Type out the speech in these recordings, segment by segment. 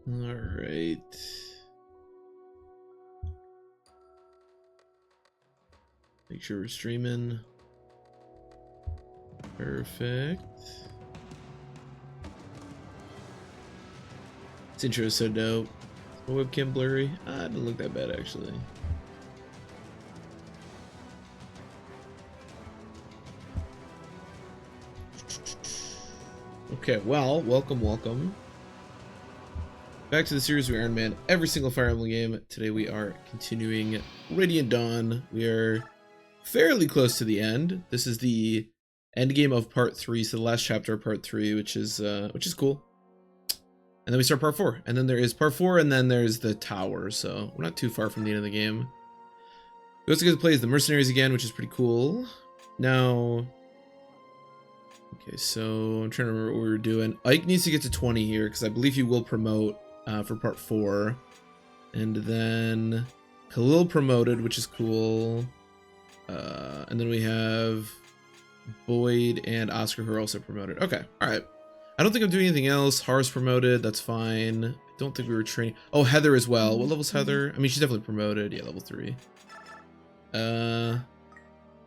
All right. Make sure we're streaming. Perfect. This intro is so dope. My webcam blurry. Ah, it didn't look that bad actually. Okay, well, welcome. Back to the series we Iron Man every single Fire Emblem game. Today we are continuing Radiant Dawn. We are fairly close to the end. This is the end game of part 3, so the last chapter of part 3, which is cool. And then we start part 4, and then there is part 4, and then there's the tower. So we're not too far from the end of the game. We also get to play as the mercenaries again, which is pretty cool. Now, okay, so I'm trying to remember what we were doing. Ike needs to get to 20 here because I believe he will promote for part 4, and then Khalil promoted, which is cool. And then we have Boyd and Oscar who are also promoted. Okay, all right. I don't think I'm doing anything else. Har's promoted, that's fine. I don't think we were training. Oh, Heather as well. What level's Heather? I mean, she's definitely promoted. Yeah, level 3. Okay,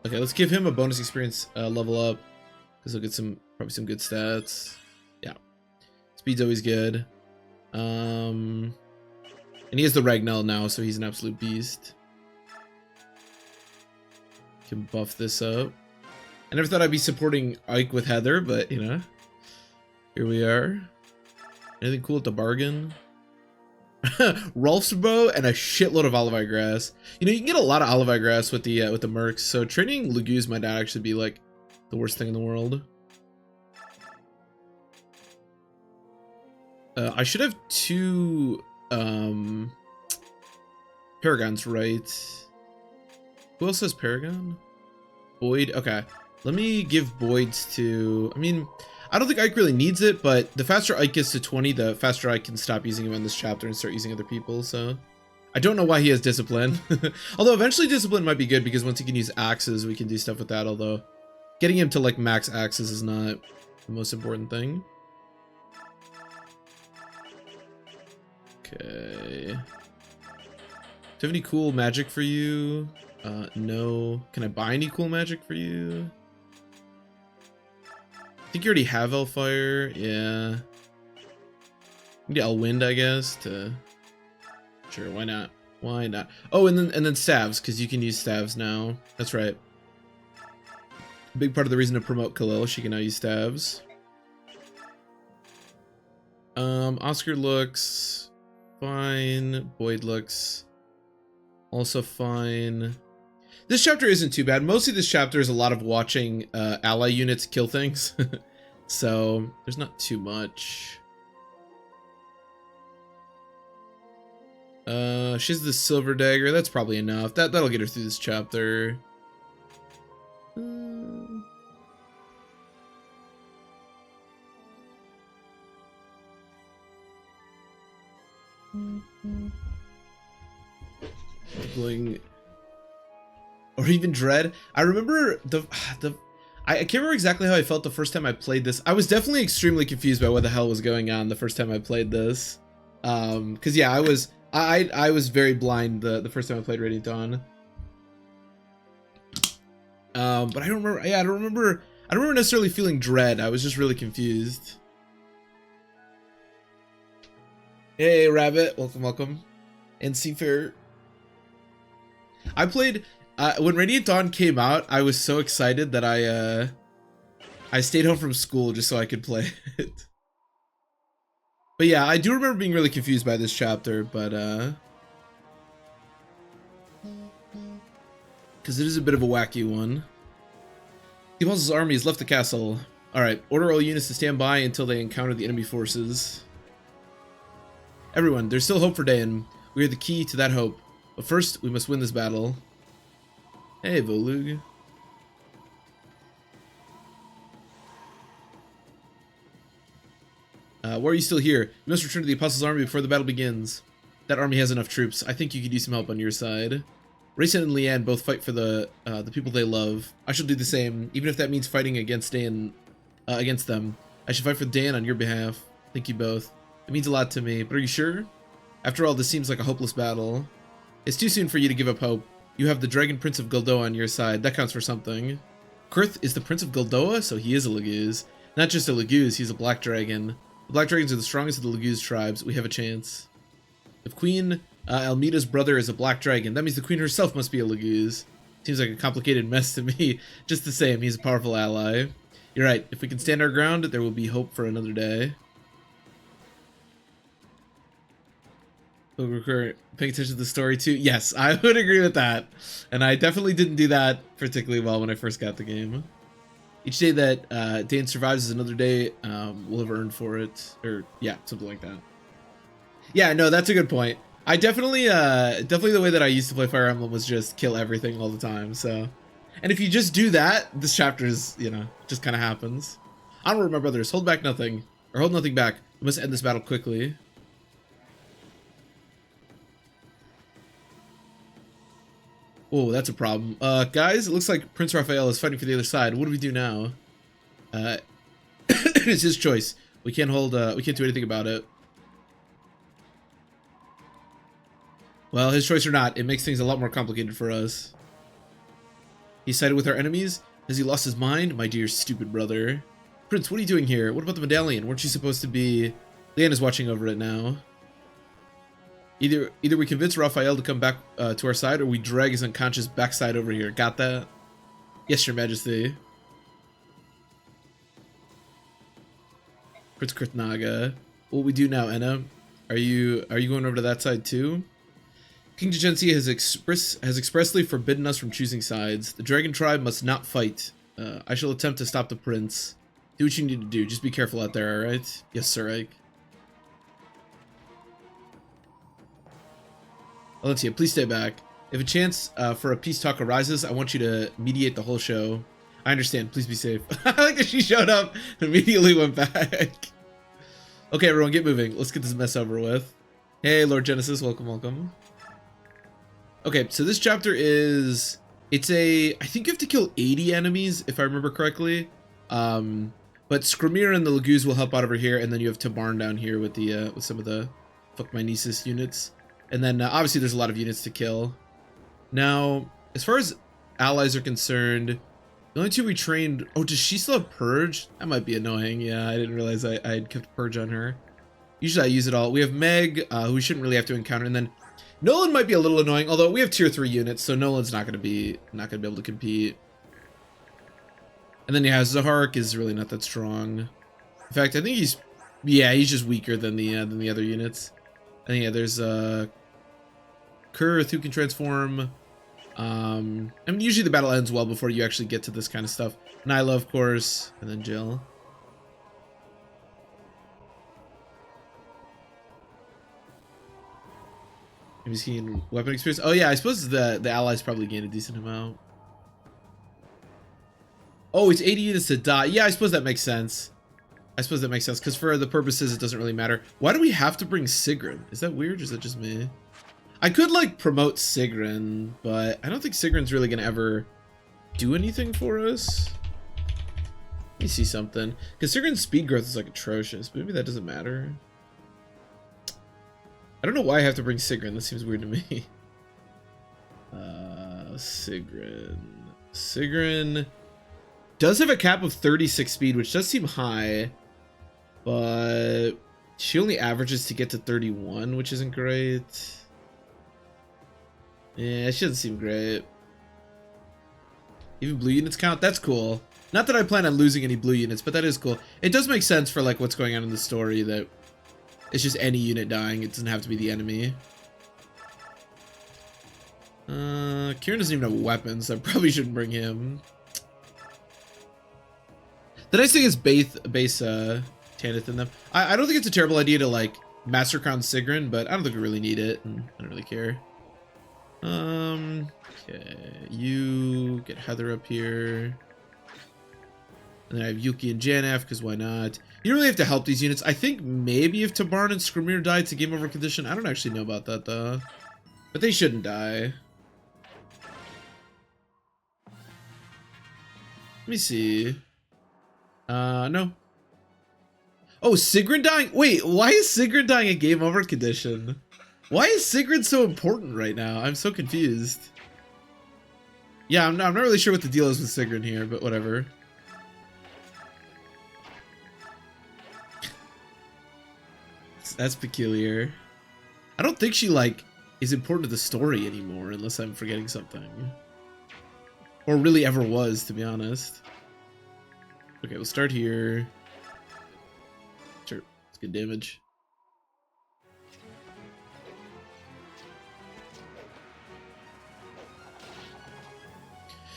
let's give him a bonus experience level up because he'll get probably some good stats. Yeah, speed's always good. And he has the Ragnell now, so he's an absolute beast. Can buff this up. I never thought I'd be supporting Ike with Heather, but you know, here we are. Anything cool at the bargain? Rolf's bow and a shitload of Olivine grass. You know, you can get a lot of Olivine grass with the mercs, so training Laguz might not actually be like the worst thing in the world. I should have 2 Paragons, right? Who else has Paragon? Boyd. Okay, let me give Boyd's to. I mean, I don't think Ike really needs it, but the faster Ike gets to 20, the faster I can stop using him in this chapter and start using other people. So I don't know why he has discipline. Although eventually discipline might be good because once he can use axes, we can do stuff with that. Although getting him to like max axes is not the most important thing. Okay. Do you have any cool magic for you? No. Can I buy any cool magic for you? I think you already have Elfire. Yeah. Get Elwind, I guess. Sure, why not? Why not? Oh, and then staves, because you can use staves now. That's right. A big part of the reason to promote Khalil, she can now use staves. Oscar looks fine. Boyd looks also fine. This chapter isn't too bad. Mostly this chapter is a lot of watching ally units kill things. So there's not too much. She's the silver dagger. That's probably enough. That'll get her through this chapter. Going, or even Dread. I remember I can't remember exactly how I felt the first time I played this. I was definitely extremely confused by what the hell was going on the first time I played this. Because yeah, I was very blind the first time I played Radiant Dawn. But I don't remember. Yeah, I don't remember necessarily feeling dread. I was just really confused. Hey, Rabbit, welcome. And Seafair. I played when Radiant Dawn came out. I was so excited that I stayed home from school just so I could play it. But yeah, I do remember being really confused by this chapter, but because it is a bit of a wacky one. The Apostle's army has left the castle. Alright, order all units to stand by until they encounter the enemy forces. Everyone, there's still hope for Dain. We are the key to that hope. But first, we must win this battle. Hey, Volug. Why are you still here? You must return to the Apostle's army before the battle begins. That army has enough troops. I think you could use some help on your side. Rayson and Leanne both fight for the people they love. I shall do the same, even if that means fighting against Dain, against them. I should fight for Dain on your behalf. Thank you both. It means a lot to me, but are you sure? After all, this seems like a hopeless battle. It's too soon for you to give up hope. You have the Dragon Prince of Goldoa on your side. That counts for something. Kurth is the Prince of Goldoa, so he is a Laguz. Not just a Laguz, he's a Black Dragon. The Black Dragons are the strongest of the Laguz tribes. We have a chance. If Queen Almeida's brother is a Black Dragon, that means the Queen herself must be a Laguz. Seems like a complicated mess to me. Just the same, he's a powerful ally. You're right, if we can stand our ground, there will be hope for another day. We're paying attention to the story too. Yes, I would agree with that. And I definitely didn't do that particularly well when I first got the game. Each day that Dane survives is another day we'll have earned for it. Or, yeah, something like that. Yeah, no, that's a good point. I definitely the way that I used to play Fire Emblem was just kill everything all the time, so. And if you just do that, this chapter is, you know, just kind of happens. Onward, my brothers, hold back nothing. Or hold nothing back. We must end this battle quickly. Oh, that's a problem. Guys, it looks like Prince Raphael is fighting for the other side. What do we do now? It's his choice. We can't do anything about it. Well, his choice or not, it makes things a lot more complicated for us. He sided with our enemies? Has he lost his mind? My dear stupid brother. Prince, what are you doing here? What about the medallion? Weren't you supposed to be... Leanna's watching over it now. Either we convince Raphael to come back to our side, or we drag his unconscious backside over here. Got that? Yes, Your Majesty. Prince Kurthnaga. What we do now, Enna? Are you going over to that side too? King Digensia has expressly forbidden us from choosing sides. The Dragon Tribe must not fight. I shall attempt to stop the Prince. Do what you need to do. Just be careful out there, alright? Yes, Sir Ike. Valencia, please stay back. If a chance for a peace talk arises, I want you to mediate the whole show. I understand. Please be safe. I like that she showed up and immediately went back. Okay, everyone, get moving. Let's get this mess over with. Hey, Lord Genesis. Welcome, welcome. Okay, so this chapter is... I think you have to kill 80 enemies, if I remember correctly. But Skrymir and the Laguz will help out over here, and then you have Tabarn down here with the with some of the Fuck My Nieces units. And then, obviously, there's a lot of units to kill. Now, as far as allies are concerned, the only two we trained... Oh, does she still have Purge? That might be annoying. Yeah, I didn't realize I had kept Purge on her. Usually I use it all. We have Meg, who we shouldn't really have to encounter. And then Nolan might be a little annoying, although we have tier 3 units, so Nolan's not going to be able to compete. And then, yeah, Zahark is really not that strong. In fact, I think he's just weaker than the other units. I think, yeah, there's Kurth, who can transform. I mean, usually the battle ends well before you actually get to this kind of stuff. Nyla, of course, and then Jill. Maybe he's getting weapon experience. Oh yeah, I suppose the allies probably gain a decent amount. Oh, it's 80 units to die. Yeah, I suppose that makes sense. Because for the purposes, it doesn't really matter. Why do we have to bring Sigrun? Is that weird, or is that just me? I could, like, promote Sigrun, but I don't think Sigrun's really gonna ever do anything for us. Let me see something. Because Sigrun's speed growth is, like, atrocious, but maybe that doesn't matter. I don't know why I have to bring Sigrun. That seems weird to me. Sigrun. Sigrun does have a cap of 36 speed, which does seem high, but she only averages to get to 31, which isn't great. Yeah, she doesn't seem great. Even blue units count? That's cool. Not that I plan on losing any blue units, but that is cool. It does make sense for, like, what's going on in the story, that it's just any unit dying. It doesn't have to be the enemy. Kieran doesn't even have weapons, so I probably shouldn't bring him. The nice thing is base Tanith in them. I don't think it's a terrible idea to, like, Master Crown Sigrun, but I don't think we really need it, and I don't really care. Okay, you get Heather up here. And then I have Yuki and Janef, because why not? You don't really have to help these units. I think maybe if Tabarn and Skrymir die, it's a game over condition. I don't actually know about that, though. But they shouldn't die. Let me see. No. Oh, Sigrun dying. Wait, why is Sigrun dying a game over condition? Why is Sigrun so important right now? I'm so confused. Yeah, I'm not really sure what the deal is with Sigrun here, but whatever. That's peculiar. I don't think she, like, is important to the story anymore, unless I'm forgetting something. Or really ever was, to be honest. Okay, we'll start here. Sure, it's good damage.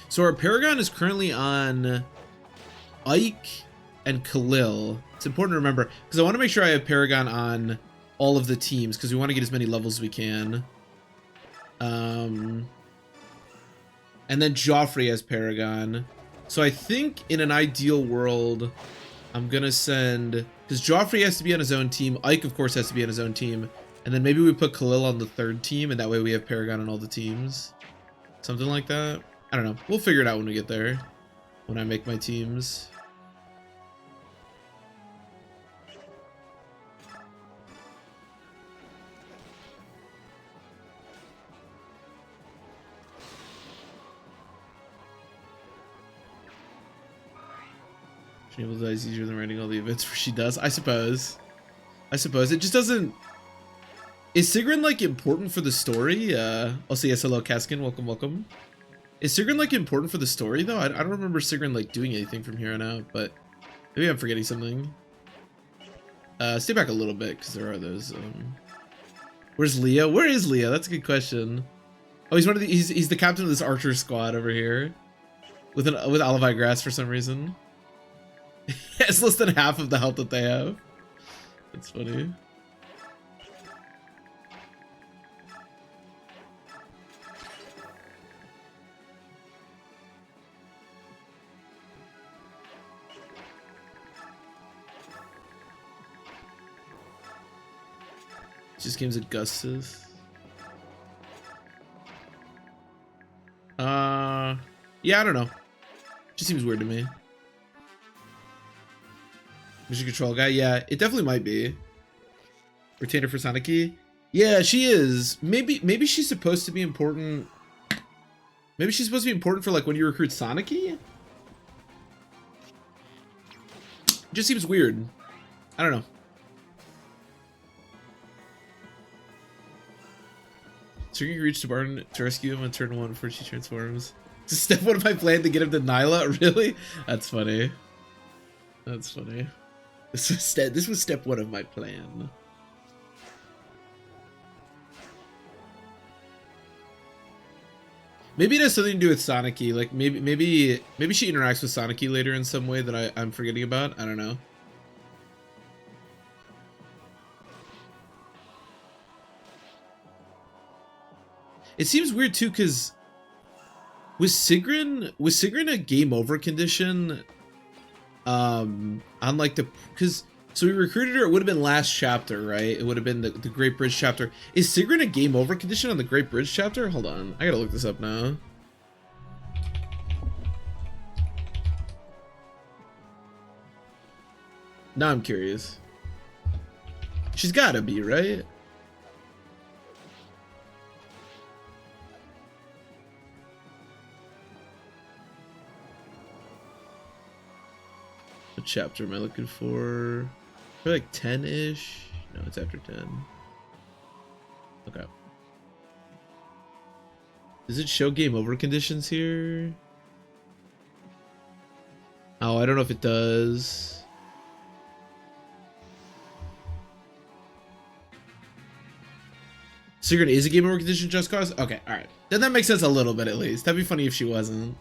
So our Paragon is currently on Ike and Khalil. It's important to remember, because I want to make sure I have Paragon on all of the teams, because we want to get as many levels as we can. And then Joffrey has Paragon. So I think in an ideal world, I'm going to send... Because Joffrey has to be on his own team. Ike, of course, has to be on his own team. And then maybe we put Khalil on the third team, and that way we have Paragon on all the teams. Something like that. I don't know. We'll figure it out when we get there. When I make my teams. She able to die is easier than writing all the events where she does. I suppose. It just doesn't... Is Sigrun, like, important for the story? Also, yes, hello, Kaskin. Welcome, welcome. Is Sigrun, like, important for the story, though? I don't remember Sigrun, like, doing anything from here on out, but maybe I'm forgetting something. Stay back a little bit, because there are those, Where's Leo? Where is Leo? That's a good question. Oh, he's one of the... He's the captain of this archer squad over here. With Alevai Grass for some reason. It's less than half of the health that they have. That's funny. Just games at Gus's. Yeah, I don't know. Just seems weird to me. Mission control guy, yeah, it definitely might be. Retainer for Saniki? Yeah, she is. Maybe she's supposed to be important. Maybe she's supposed to be important for, like, when you recruit Saniki? Just seems weird. I don't know. So you can reach Tabarn to rescue him on turn 1 before she transforms. Is step 1 of my plan to get him to Nyla? Really? That's funny. That's funny. This was step 1 of my plan. Maybe it has something to do with Saniki. Like maybe she interacts with Saniki later in some way that I'm forgetting about. I don't know. It seems weird too, because was Sigrun a game over condition? On like the, because so we recruited her, it would have been last chapter, right? It would have been the Great Bridge chapter. Is Sigrun a game over condition on the Great Bridge chapter? Hold on, I gotta look this up now. Now I'm curious. She's gotta be, right? What chapter am I looking for? Probably like 10-ish? No, it's after 10. Okay. Does it show game over conditions here? Oh, I don't know if it does. Sigrun is a game over condition just cause? Okay, alright. Then that makes sense a little bit at least. That'd be funny if she wasn't.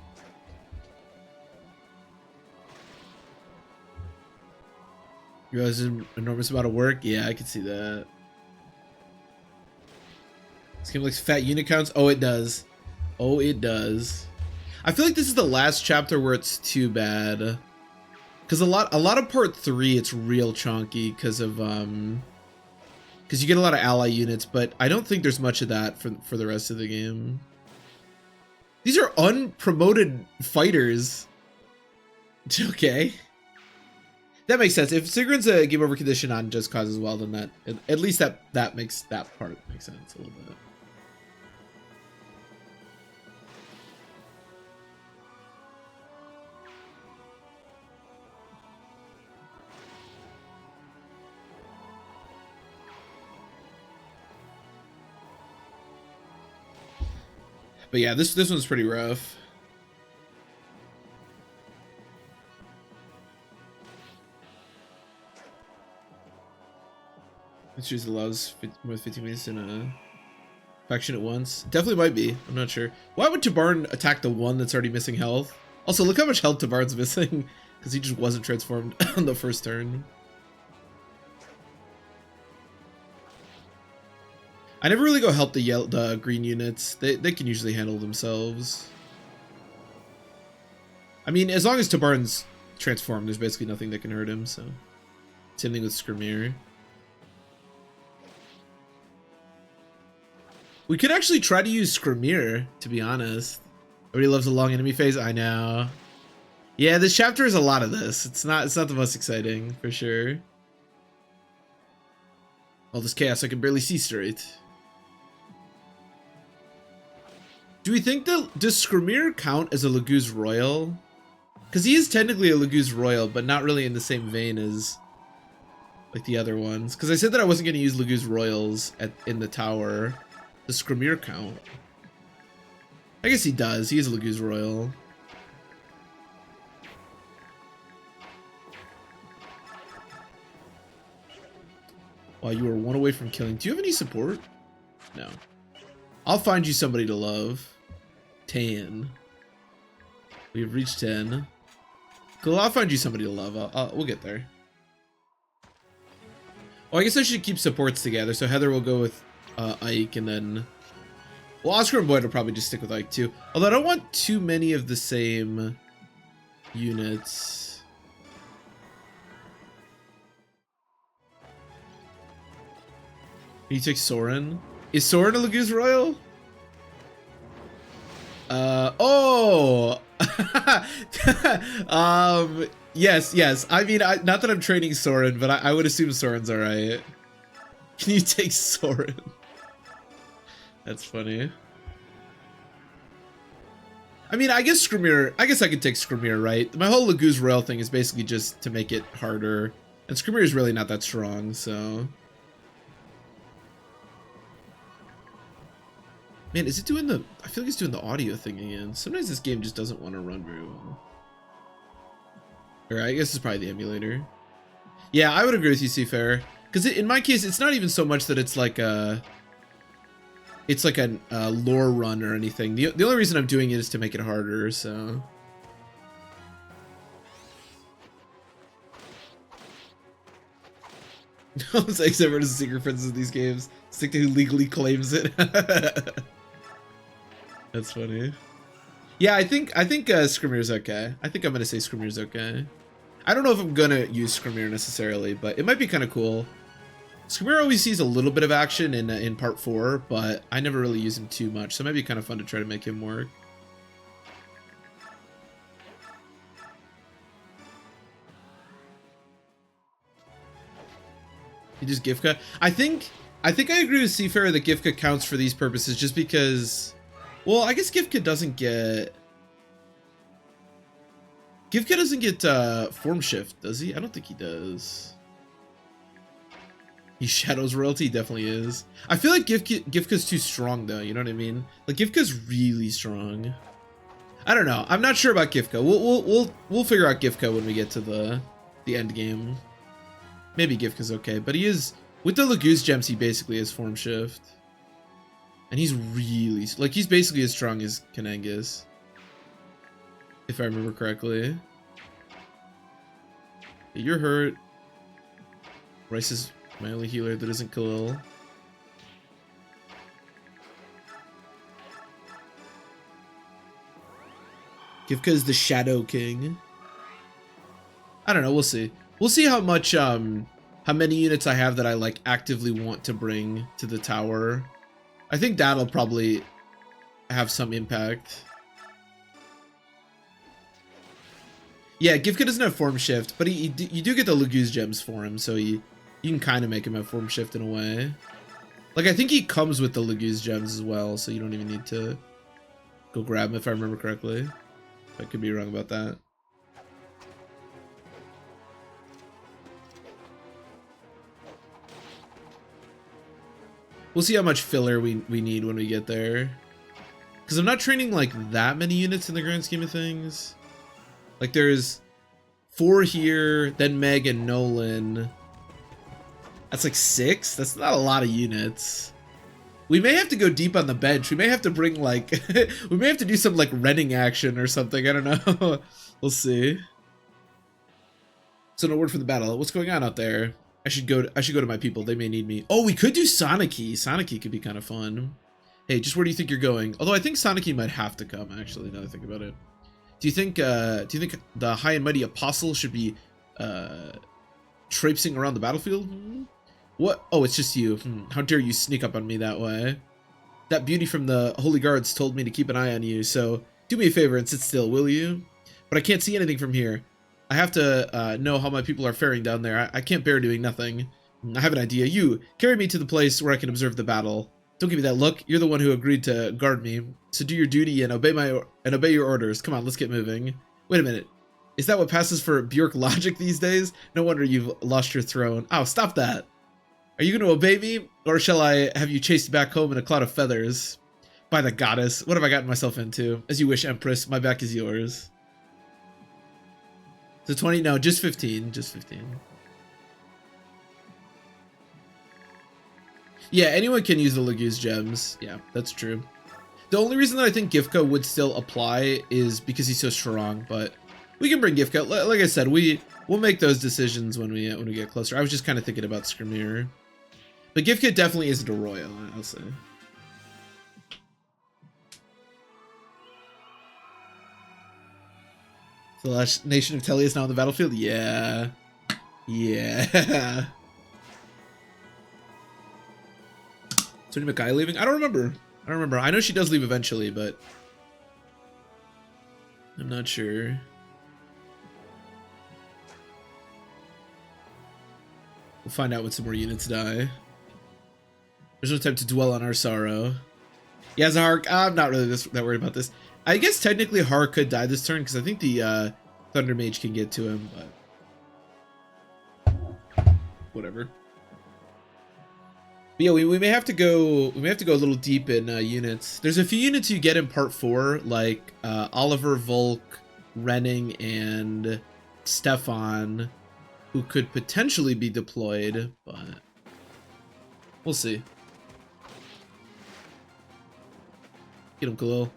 You realize an enormous amount of work? Yeah, I can see that. This game likes fat unit counts? Oh, it does. Oh, it does. I feel like this is the last chapter where it's too bad. Because a lot of part 3, it's real chunky because of because you get a lot of ally units, but I don't think there's much of that for the rest of the game. These are unpromoted fighters. Okay. That makes sense. If Sigrun's a game over condition on Just Cause as well, then that at least that makes that part make sense a little bit. But yeah, this one's pretty rough. Let's choose allows more than 15 minutes in a faction at once. Definitely might be. I'm not sure. Why would Tabarn attack the one that's already missing health? Also, look how much health Tabarn's missing because he just wasn't transformed on the first turn. I never really go help the green units. They can usually handle themselves. I mean, as long as Tabarn's transformed, there's basically nothing that can hurt him, so. Same thing with Skrimir. We could actually try to use Skrimir, to be honest. Everybody loves a long enemy phase, I know. Yeah, this chapter is a lot of this. It's not the most exciting, for sure. All this chaos, I can barely see straight. Do we think that, does Skrimir count as a Laguz Royal? Because he is technically a Laguz Royal, but not really in the same vein as like the other ones. Because I said that I wasn't going to use Laguz Royals in the tower. Does Skrimir count? I guess he does. He is a Laguz Royal. Wow, you were one away from killing. Do you have any support? No. I'll find you somebody to love. 10. We've reached 10. Cool, I'll find you somebody to love. We'll get there. Oh, I guess I should keep supports together. So Heather will go with Ike, and then... Well, Oscar and Boyd will probably just stick with Ike too. Although I don't want too many of the same units. Can you take Soren? Is Soren a Laguz Royal? Oh! Yes. I mean, not that I'm training Soren, but I would assume Soren's alright. Can you take Soren? That's funny. I mean, I guess Skrimir, I could take Skrimir, right? My whole Laguz Royal thing is basically just to make it harder. And Skrimir is really not that strong, so... Man, is it doing the... I feel like it's doing the audio thing again. Sometimes this game just doesn't want to run very well. Alright, I guess it's probably the emulator. Yeah, I would agree with you, Seafarer. Because in my case, it's not even so much that it's like a... It's like a lore run or anything. The only reason I'm doing it is to make it harder, so... Except for the secret friends of these games. Stick to who legally claims it. That's funny. Yeah, I think Skrimir's okay. I think I'm gonna say Skrimir's okay. I don't know if I'm gonna use Skrimir necessarily, but it might be kind of cool. Skrimir always sees a little bit of action in part 4, but I never really use him too much, so it might be kind of fun to try to make him work. You just Gifka. I think I agree with Seafarer that Gifka counts for these purposes just because, well, I guess Gifka doesn't get form shift, does he? I don't think he does. He shadows royalty, definitely is. I feel like Gifka's too strong though, you know what I mean? Like Gifka's really strong. I don't know. I'm not sure about Gifka. We'll figure out Gifka when we get to the end game. Maybe Gifka's okay, but he is, with the Laguz gems, he basically has form shift. And he's really, like, he's basically as strong as Kanangus. If I remember correctly. You're hurt. Rice is my only healer that isn't Khalil. Gifka is the Shadow King. I don't know, we'll see. We'll see how much, how many units I have that I, like, actively want to bring to the tower. I think that'll probably have some impact. Yeah, Gifka doesn't have form shift, but you do get the Laguz gems for him, so you can kind of make him have form shift in a way. Like, I think he comes with the Laguz gems as well, so you don't even need to go grab him if I remember correctly. I could be wrong about that. We'll see how much filler we need when we get there. Because I'm not training, like, that many units in the grand scheme of things. Like, there's 4 here, then Meg and Nolan. That's like 6? That's not a lot of units. We may have to go deep on the bench. We may have to bring, like... we may have to do some, like, renting action or something. I don't know. We'll see. So no word for the battle. What's going on out there? I should go to my people. They may need me. Oh, we could do Sonicy. Sonicy could be kind of fun. Hey, just where do you think you're going? Although I think Sonicy might have to come, actually, now that I think about it. Do you think the High and Mighty Apostle should be traipsing around the battlefield? What? Oh, it's just you. How dare you sneak up on me that way? That beauty from the Holy Guards told me to keep an eye on you, so do me a favor and sit still, will you? But I can't see anything from here. I have to know how my people are faring down there. I can't bear doing nothing. I have an idea. You, carry me to the place where I can observe the battle. Don't give me that look. You're the one who agreed to guard me. So do your duty and obey your orders. Come on, let's get moving. Wait a minute. Is that what passes for Bjork logic these days? No wonder you've lost your throne. Oh, stop that. Are you going to obey me? Or shall I have you chased back home in a cloud of feathers? By the goddess, what have I gotten myself into? As you wish, Empress. My back is yours. So 20? No, just 15. Just 15. Yeah, anyone can use the Laguz gems. Yeah, that's true. The only reason that I think Gifka would still apply is because he's so strong, but we can bring Gifka. Like I said, we'll make those decisions when we get closer. I was just kind of thinking about Skrimir. But Gifka definitely isn't a royal, I'll say. The last nation of Telly is now on the battlefield? Yeah. Yeah. Is Tony Mackay leaving? I don't remember. I know she does leave eventually, but I'm not sure. We'll find out when some more units die. There's no time to dwell on our sorrow. Yeah, Zahar, I'm not really that worried about this. I guess technically Har could die this turn because I think the Thunder Mage can get to him, but whatever. But yeah, we may have to go. We may have to go a little deep in units. There's a few units you get in Part 4, like Oliver, Volk, Renning, and Stefan, who could potentially be deployed, but we'll see. Get him, Khalil.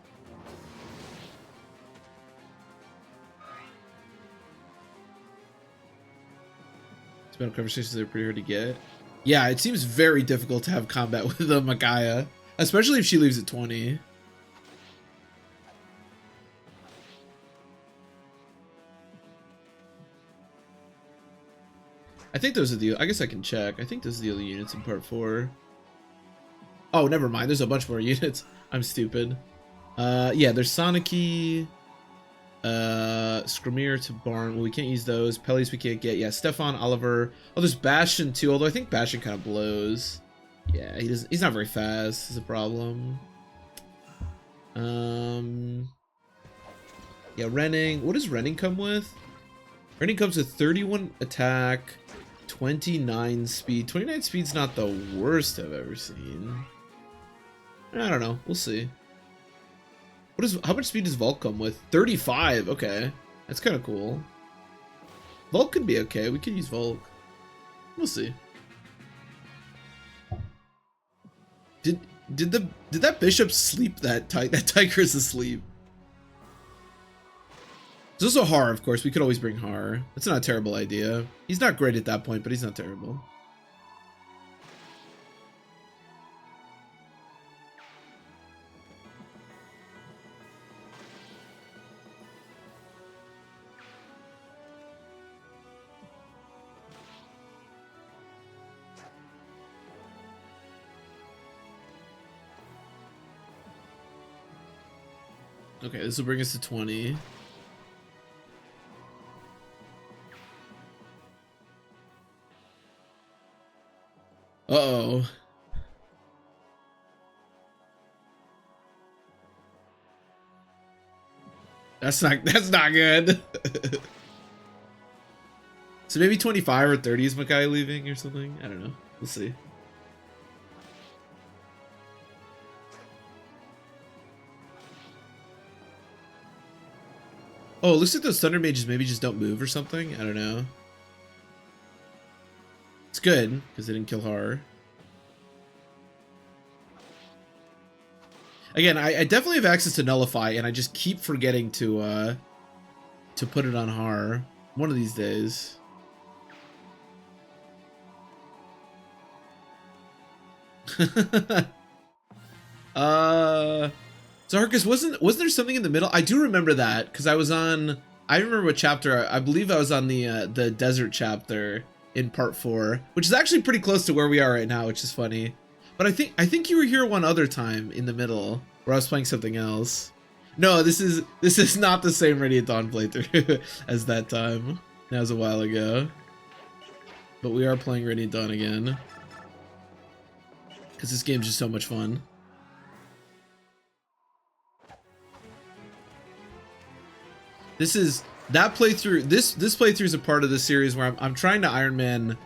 Battle conversations are pretty hard to get. Yeah, it seems very difficult to have combat with the Magaya, especially if she leaves at 20. I think those are the... I guess I can check. I think those are the only units in Part 4. Oh, never mind. There's a bunch more units. I'm stupid. Yeah, there's Sonicy, Skrimir to Barn. Well, we can't use those. Pellies we can't get. Yeah, Stefan, Oliver. Oh, there's Bastion too, although I think Bastion kind of blows. Yeah, he's not very fast, is a problem. Yeah, Renning. What does Renning come with? Renning comes with 31 attack, 29 speed. 29 speed's not the worst I've ever seen. I don't know. We'll see. How much speed does Volk come with? 35. Okay, that's kind of cool. Volk could be okay. We could use Volk. We'll see. Did that bishop sleep that tight? That tiger's asleep. There's also Har, of course. We could always bring Har. That's not a terrible idea. He's not great at that point, but he's not terrible. Okay, this will bring us to 20. Uh-oh. That's not good. So maybe 25 or 30 is Makai leaving or something? I don't know. We'll see. Oh, it looks like those Thunder Mages maybe just don't move or something. I don't know. It's good, because they didn't kill Har. Again, I definitely have access to Nullify, and I just keep forgetting to put it on Har. One of these days. Zarkus, wasn't there something in the middle? I do remember that, because I remember what chapter, I believe I was on the desert chapter in part 4, which is actually pretty close to where we are right now, which is funny. But I think you were here one other time in the middle where I was playing something else. No, this is not the same Radiant Dawn playthrough as that time. That was a while ago. But we are playing Radiant Dawn again. Because this game's just so much fun. This is that playthrough. This playthrough is a part of the series where I'm trying to Iron Man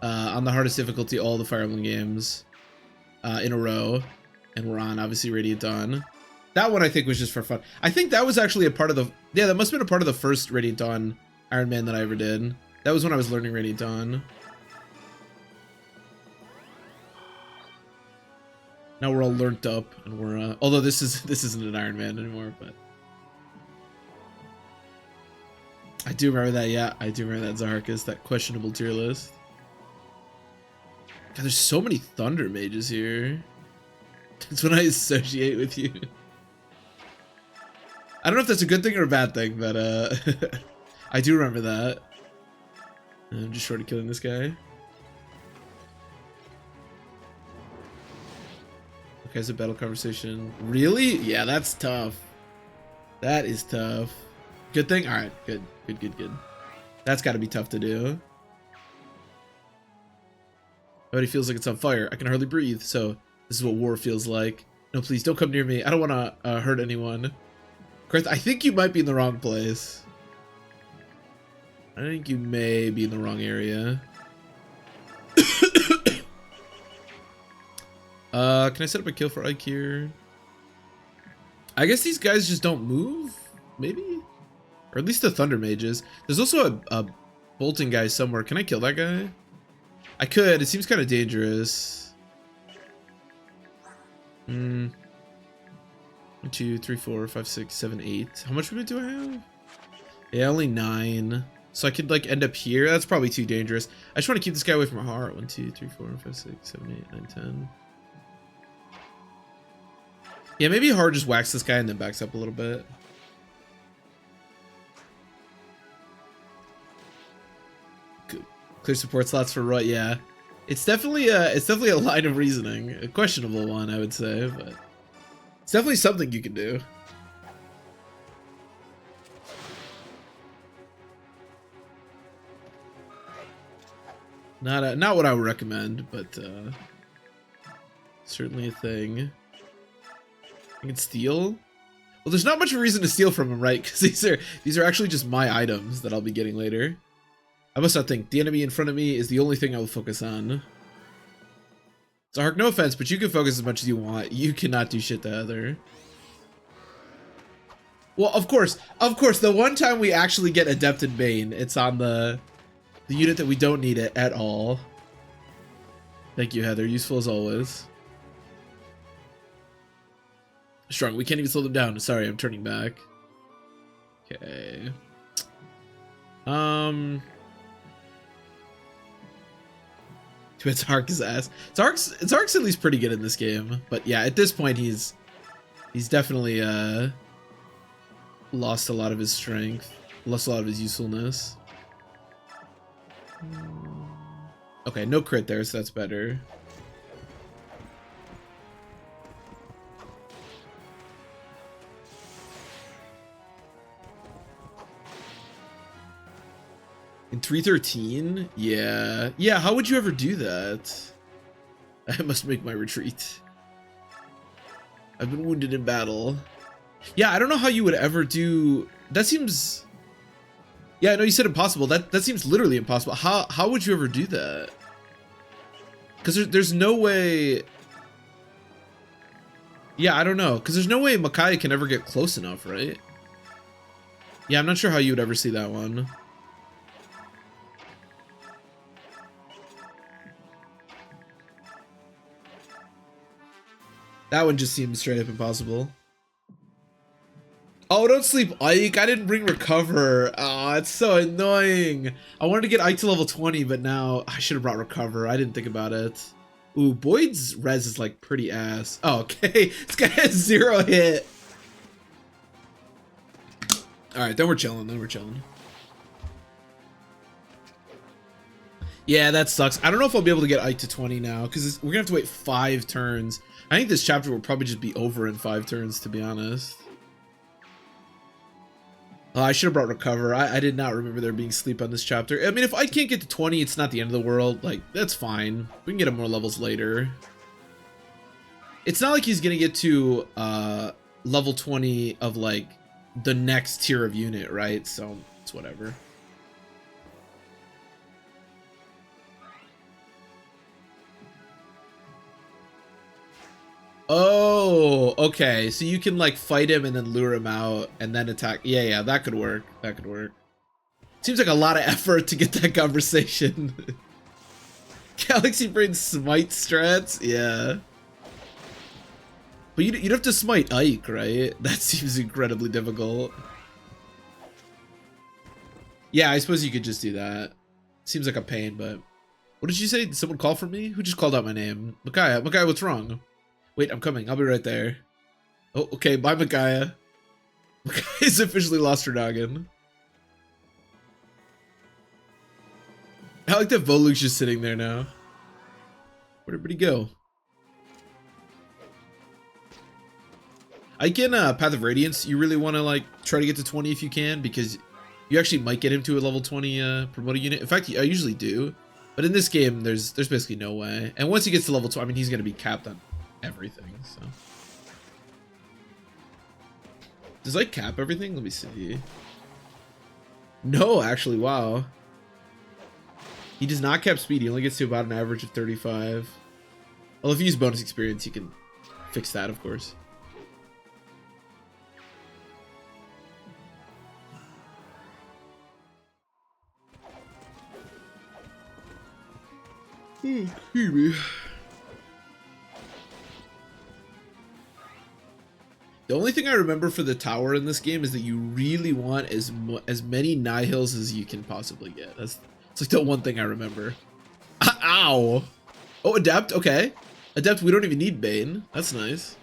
on the hardest difficulty all the Fire Emblem games in a row, and we're on obviously Radiant Dawn. That one I think was just for fun. I think that was actually a part of the that must have been a part of the first Radiant Dawn Iron Man that I ever did. That was when I was learning Radiant Dawn. Now we're all learnt up, and we're although this isn't an Iron Man anymore, but. I do remember that, yeah. I do remember that Zarkus, that questionable tier list. God, there's so many Thunder Mages here. That's what I associate with you. I don't know if that's a good thing or a bad thing, but I do remember that. I'm just short of killing this guy. Okay, so battle conversation. Really? Yeah, that's tough. That is tough. Good thing? Alright, good. Good. That's gotta be tough to do. Everybody feels like it's on fire. I can hardly breathe, so this is what war feels like. No, please, don't come near me. I don't want to hurt anyone. Chris, I think you might be in the wrong place. I think you may be in the wrong area. Can I set up a kill for Ike here? I guess these guys just don't move? Maybe? Or at least the Thunder Mages. There's also a bolting guy somewhere. Can I kill that guy? I could. It seems kind of dangerous. 1, 2, 3, 4, 5, 6, 7, 8. How much movement do I have? Yeah, only 9. So I could like end up here. That's probably too dangerous. I just want to keep this guy away from my heart. 1, 2, 3, 4, 5, 6, 7, 8, 9, 10. Yeah, maybe Har just whacks this guy and then backs up a little bit. Clear support slots for Roy. Yeah, it's definitely a line of reasoning, a questionable one, I would say, but it's definitely something you can do. Not what I would recommend, but certainly a thing. I can steal. Well, there's not much of a reason to steal from him, right? Because these are actually just my items that I'll be getting later. I must not think. The enemy in front of me is the only thing I will focus on. Zark, no offense, but you can focus as much as you want. You cannot do shit to Heather. Well, of course, the one time we actually get Adept in Bane, it's on the unit that we don't need it at all. Thank you, Heather. Useful as always. Strong. We can't even slow them down. Sorry, I'm turning back. Okay. To hit Zark's ass. Zark's at least pretty good in this game, but yeah, at this point he's definitely lost a lot of his strength, lost a lot of his usefulness. Okay, no crit there, so that's better. In 313? Yeah. Yeah, how would you ever do that? I must make my retreat. I've been wounded in battle. Yeah, I don't know how you would ever do... That seems... Yeah, I know you said impossible. That seems literally impossible. How would you ever do that? Because there's no way... Yeah, I don't know. Because there's no way Micaiah can ever get close enough, right? Yeah, I'm not sure how you would ever see that one. That one just seems straight up impossible. Oh, don't sleep, Ike. I didn't bring Recover. Oh, it's so annoying. I wanted to get Ike to level 20, but now I should have brought Recover. I didn't think about it. Ooh, Boyd's res is like pretty ass. Oh, okay. This guy has 0 hit. Alright, then we're chilling. Yeah, that sucks. I don't know if I'll be able to get Ike to 20 now, because we're gonna have to wait 5 turns. I think this chapter will probably just be over in 5 turns, to be honest. I should have brought Recover. I did not remember there being sleep on this chapter. I mean, if I can't get to 20, it's not the end of the world. Like, that's fine. We can get him more levels later. It's not like he's gonna get to level 20 of, like, the next tier of unit, right? So, it's whatever. Oh, okay. So you can like fight him and then lure him out and then attack. Yeah, that could work. That could work. Seems like a lot of effort to get that conversation. Galaxy Brain smite strats? Yeah. But you'd have to smite Ike, right? That seems incredibly difficult. Yeah, I suppose you could just do that. Seems like a pain, but... What did you say? Did someone call for me? Who just called out my name? Micaiah, what's wrong? Wait, I'm coming. I'll be right there. Oh, okay. Bye, Micaiah. Micaiah's officially lost her noggin. I like that Volug's just sitting there now. Where'd everybody go? I can Path of Radiance. You really want to like try to get to 20 if you can, because you actually might get him to a level 20 promoted unit. In fact, I usually do, but in this game, there's basically no way. And once he gets to level 20, I mean, he's gonna be capped on everything. So does like cap everything? Let me see. No, actually, wow. He does not cap speed. He only gets to about an average of 35. Well, if you use bonus experience, you can fix that, of course. Excuse me. The only thing I remember for the tower in this game is that you really want as many Nihils as you can possibly get. It's like the one thing I remember. Ow! Oh, Adept, okay. Adept, we don't even need Bane. That's nice.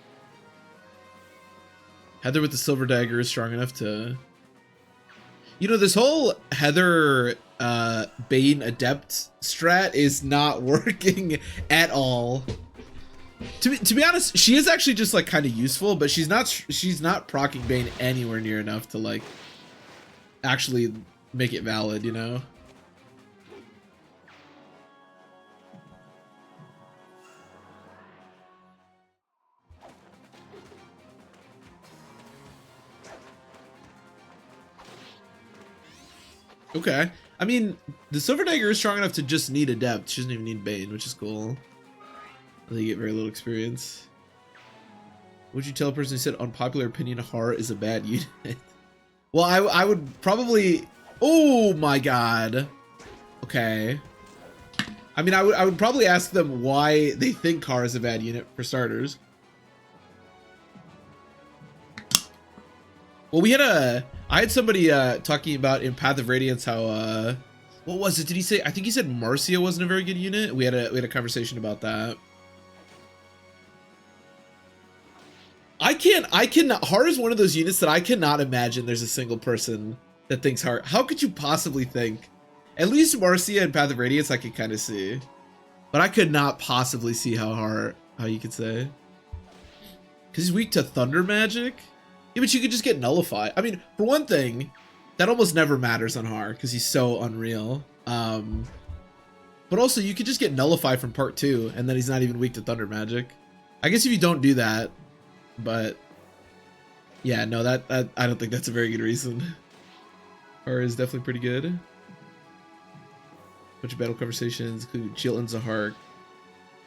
Heather with the Silver Dagger is strong enough to... You know, this whole Heather Bane Adept strat is not working at all. To be honest, she is actually just like kind of useful, but she's not proccing Bane anywhere near enough to like actually make it valid, you know? Okay. I mean, the Silver Dagger is strong enough to just need Adept. She doesn't even need Bane, which is cool. They get very little experience. Would you tell a person who said unpopular opinion horror is a bad unit? Well, I would probably... Oh my god. Okay. I mean, I would probably ask them why they think Har is a bad unit, for starters. Well, I had somebody talking about in Path of Radiance how what was it? Did he say? I think he said Marcia wasn't a very good unit. We had a conversation about that. I cannot. Har is one of those units that I cannot imagine there's a single person that thinks Har. How could you possibly think? At least Marcia and Path of Radiance I could kind of see, but I could not possibly see how you could say, because he's weak to thunder magic. Yeah, but you could just get nullified. I mean, for one thing, that almost never matters on Har because he's so unreal. But also, you could just get Nullify from part 2, and then he's not even weak to Thunder Magic. I guess if you don't do that, but yeah, no, that I don't think that's a very good reason. Or is definitely pretty good. Bunch of battle conversations, including Jill and Zahar.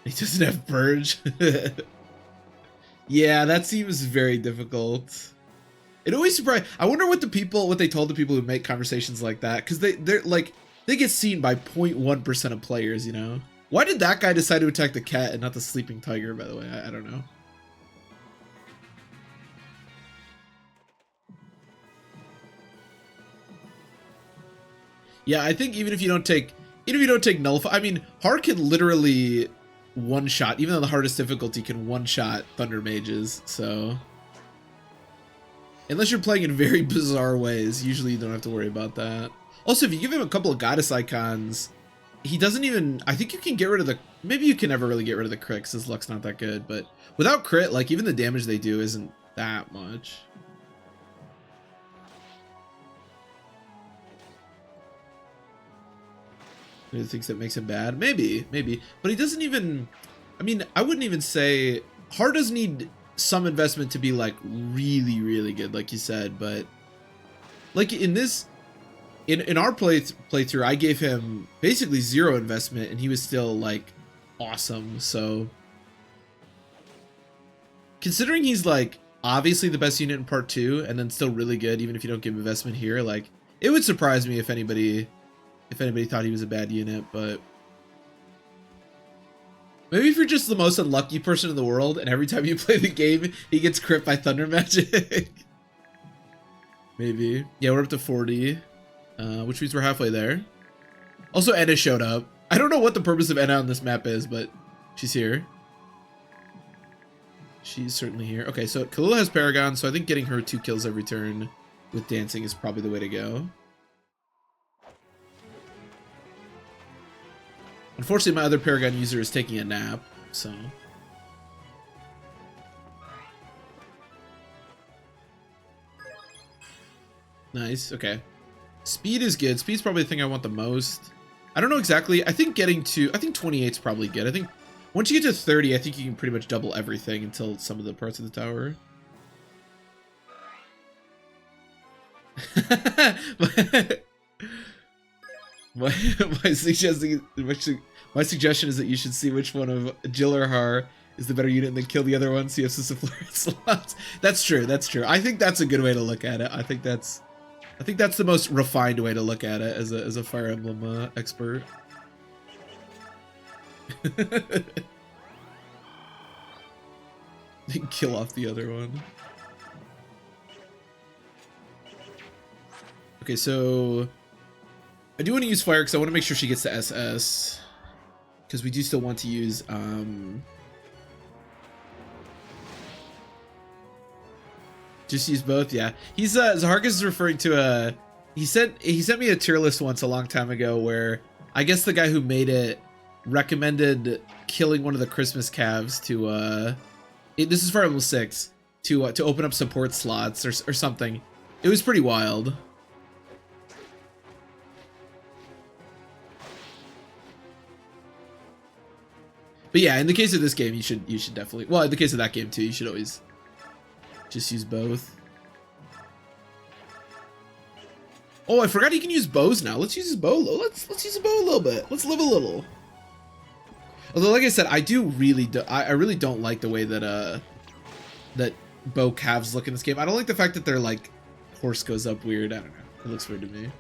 He doesn't have Purge. Yeah, that seems very difficult. It always surprised. I wonder what they told the people who make conversations like that, because they're like, they get seen by 0.1% of players, you know? Why did that guy decide to attack the cat and not the sleeping tiger, by the way? I don't know. Yeah, I think even if you don't take Nullify, I mean, Har can literally one-shot, even though the hardest difficulty can one-shot Thunder Mages, so... Unless you're playing in very bizarre ways, usually you don't have to worry about that. Also, if you give him a couple of Goddess icons, he doesn't even... I think you can get rid of the... Maybe you can never really get rid of the crit, because his luck's not that good, but without crit, like, even the damage they do isn't that much. Maybe the things that makes him bad? Maybe. But he doesn't even... I mean, I wouldn't even say... Har does need some investment to be, like, really, really good, like you said, but... Like, in this... In our playthrough, I gave him basically 0 investment, and he was still, like, awesome, so... Considering he's, like, obviously the best unit in part 2, and then still really good, even if you don't give investment here, like, it would surprise me if anybody thought he was a bad unit, but... Maybe if you're just the most unlucky person in the world, and every time you play the game, he gets crit by Thunder Magic. Maybe. Yeah, we're up to 40, which means we're halfway there. Also, Enna showed up. I don't know what the purpose of Enna on this map is, but she's here. She's certainly here. Okay, so Kalila has Paragon, so I think getting her 2 kills every turn with dancing is probably the way to go. Unfortunately, my other Paragon user is taking a nap, so... Nice, okay. Speed is good. Speed's probably the thing I want the most. I don't know exactly. I think 28's probably good. I think once you get to 30, I think you can pretty much double everything until some of the parts of the tower. My suggestion is that you should see which one of Jill or Har is the better unit and then kill the other one so you have some slots. That's true, that's true. I think that's a good way to look at it. I think that's the most refined way to look at it as a Fire Emblem expert. Then kill off the other one. Okay, so I do want to use Fire because I want to make sure she gets to SS. Because we do still want to use just use both, yeah. He's Zaharkus is referring to he sent me a tier list once a long time ago where I guess the guy who made it recommended killing one of the Christmas calves to this is Fire Emblem 6 to open up support slots or something. It was pretty wild. But yeah, in the case of this game, you should definitely, well, in the case of that game too, you should always just use both. Oh, I forgot you can use bows now. Let's use his bow. Let's use a bow a little bit. Let's live a little. Although, like I said, I really don't like the way that that bow calves look in this game. I don't like the fact that their like horse goes up weird. I don't know. It looks weird to me.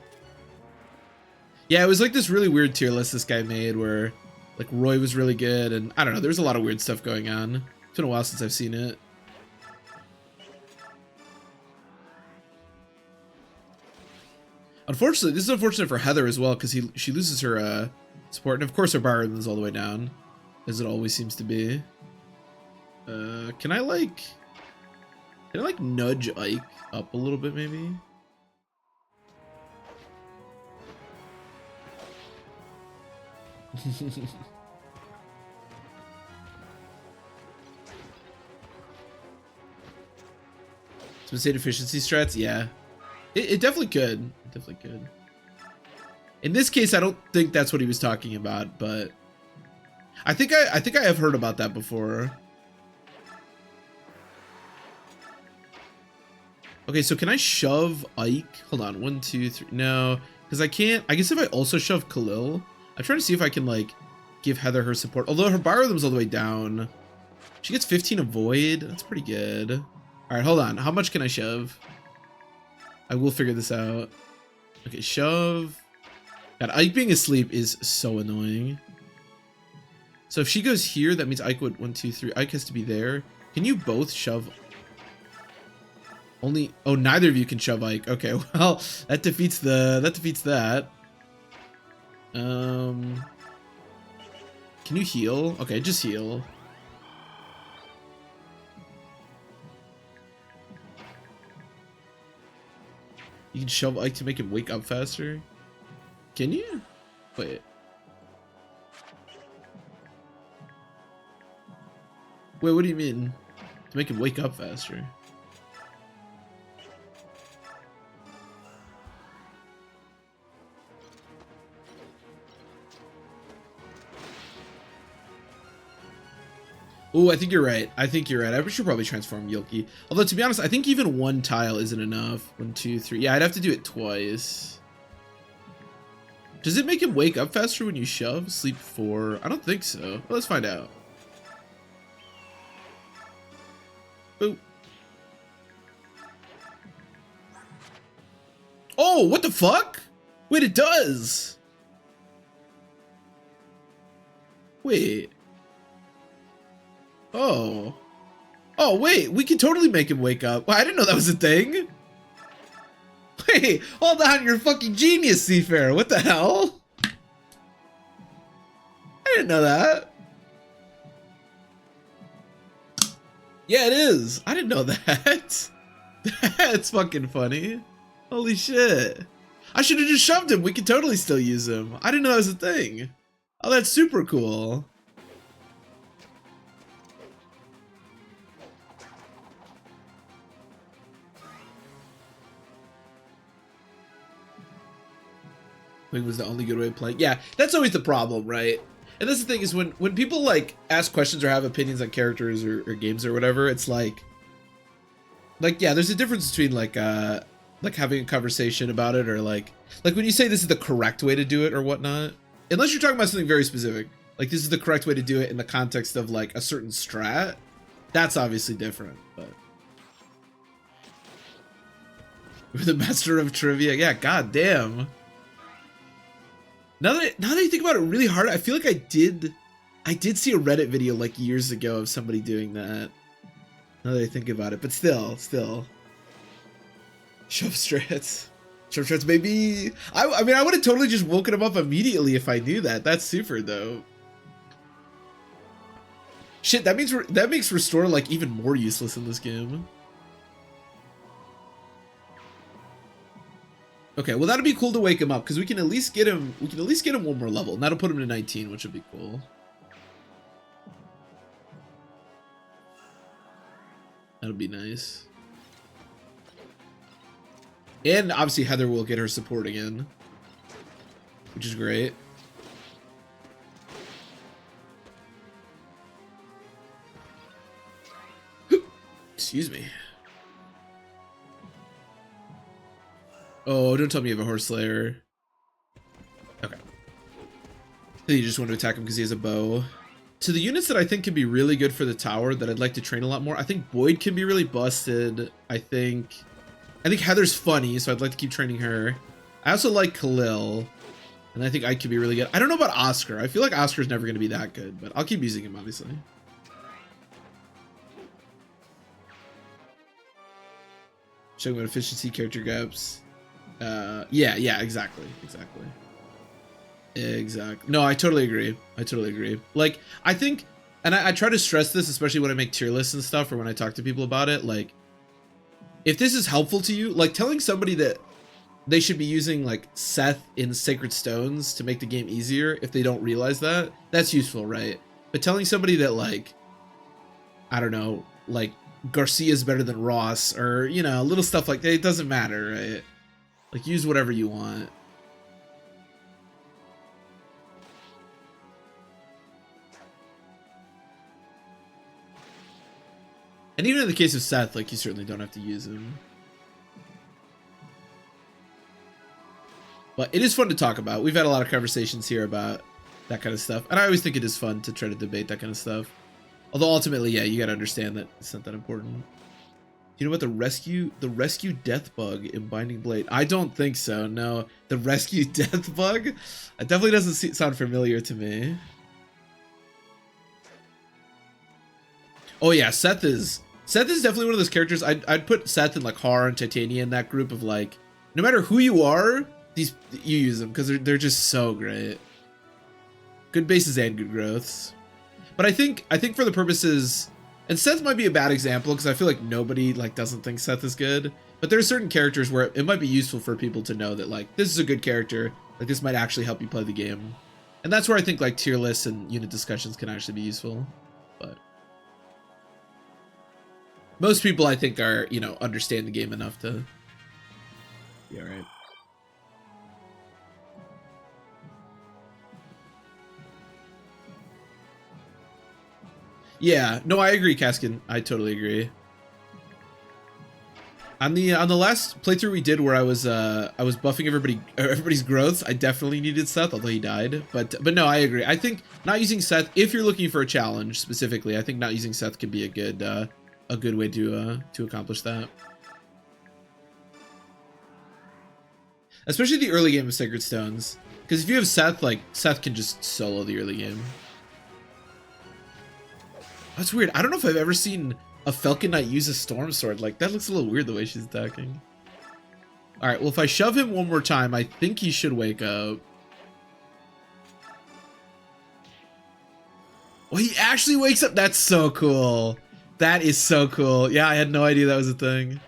Yeah, it was like this really weird tier list this guy made where like Roy was really good, and I don't know, there's a lot of weird stuff going on. It's been a while since I've seen it. Unfortunately, this is unfortunate for Heather as well, because she loses her support, and of course her Byron's all the way down, as it always seems to be. Can I like nudge Ike up a little bit maybe? Some state efficiency strats, yeah. It definitely could. It definitely could. In this case, I don't think that's what he was talking about, but I think I have heard about that before. Okay, so can I shove Ike? Hold on, 1, 2, 3. No, because I can't. I guess if I also shove Khalil, I'm trying to see if I can like give Heather her support. Although her biorhythm's all the way down, she gets 15 avoid. That's pretty good. All right, hold on. How much can I shove? I will figure this out. Okay, shove. God, Ike being asleep is so annoying. So if she goes here, that means Ike would 1, 2, 3. Ike has to be there. Can you both shove? Only, oh, neither of you can shove Ike. Okay, well, that defeats that. Can you heal? Okay, just heal. You can shove Ike to make him wake up faster. Can you? Wait. Wait, what do you mean? To make him wake up faster? Oh, I think you're right. I should probably transform Yilki. Although, to be honest, I think even one tile isn't enough. 1, 2, 3. Yeah, I'd have to do it twice. Does it make him wake up faster when you shove? Sleep 4? I don't think so. Well, let's find out. Boop. Oh, what the fuck? Wait, it does. Wait. Oh. Oh, wait, we can totally make him wake up. Well, I didn't know that was a thing. Wait, hold on, you're a fucking genius, Seafarer. What the hell? I didn't know that. Yeah, it is. I didn't know that. That's fucking funny. Holy shit. I should have just shoved him. We could totally still use him. I didn't know that was a thing. Oh, that's super cool. Wing was the only good way of playing. Yeah, that's always the problem, right? And that's the thing is when people like ask questions or have opinions on characters or games or whatever, it's like yeah, there's a difference between like having a conversation about it or like when you say this is the correct way to do it or whatnot. Unless you're talking about something very specific, like this is the correct way to do it in the context of like a certain strat, that's obviously different. But we're the master of trivia. Yeah, goddamn. Now that you think about it really hard, I feel like I did see a Reddit video like years ago of somebody doing that. Now that I think about it, but still. Shove strats, baby. I mean, I would have totally just woken him up immediately if I knew that. That's super dope. Shit, that makes restore like even more useless in this game. Okay, well that'd be cool to wake him up because we can at least get him. We can at least get him one more level, and that'll put him to 19, which would be cool. That'll be nice. And obviously Heather will get her support again, which is great. Excuse me. Oh, don't tell me you have a Horse Slayer. Okay. You just want to attack him because he has a bow. To the units that I think can be really good for the tower that I'd like to train a lot more, I think Boyd can be really busted. I think Heather's funny, so I'd like to keep training her. I also like Khalil, and I think Ike could be really good. I don't know about Oscar. I feel like Oscar's never going to be that good, but I'll keep using him, obviously. Showing about efficiency, character gaps. Yeah, exactly. No, I totally agree. Like, I think, and I try to stress this, especially when I make tier lists and stuff, or when I talk to people about it, like, if this is helpful to you, like telling somebody that they should be using like Seth in Sacred Stones to make the game easier if they don't realize that, that's useful, right? But telling somebody that like, I don't know, like Garcia's better than Ross, or, you know, little stuff like that, it doesn't matter, right? Like, use whatever you want. And even in the case of Seth, like, you certainly don't have to use him. But it is fun to talk about. We've had a lot of conversations here about that kind of stuff. And I always think it is fun to try to debate that kind of stuff. Although ultimately, yeah, you gotta understand that it's not that important. Do you know about the rescue death bug in Binding Blade? I don't think so, no. The rescue death bug? It definitely doesn't sound familiar to me. Oh yeah, Seth is definitely one of those characters. I'd put Seth and like Har and Titania in that group of like, no matter who you are, you use them because they're just so great. Good bases and good growths. But I think for the purposes, and Seth might be a bad example because I feel like nobody like doesn't think Seth is good. But there are certain characters where it might be useful for people to know that like this is a good character, like this might actually help you play the game. And that's where I think like tier lists and unit discussions can actually be useful. But most people I think are, you know, understand the game enough to be all right. Yeah, no, I agree, Kaskin. I totally agree. On the last playthrough we did where I was buffing everybody's growths, I definitely needed Seth, although he died. But no, I agree. I think not using Seth, if you're looking for a challenge specifically, I think not using Seth can be a good way to accomplish that. Especially the early game of Sacred Stones, because if you have Seth, like Seth can just solo the early game. That's weird. I don't know if I've ever seen a Falcon Knight use a Storm Sword. Like, that looks a little weird the way she's attacking. Alright, well, if I shove him one more time, I think he should wake up. Well, he actually wakes up. That's so cool. That is so cool. Yeah, I had no idea that was a thing.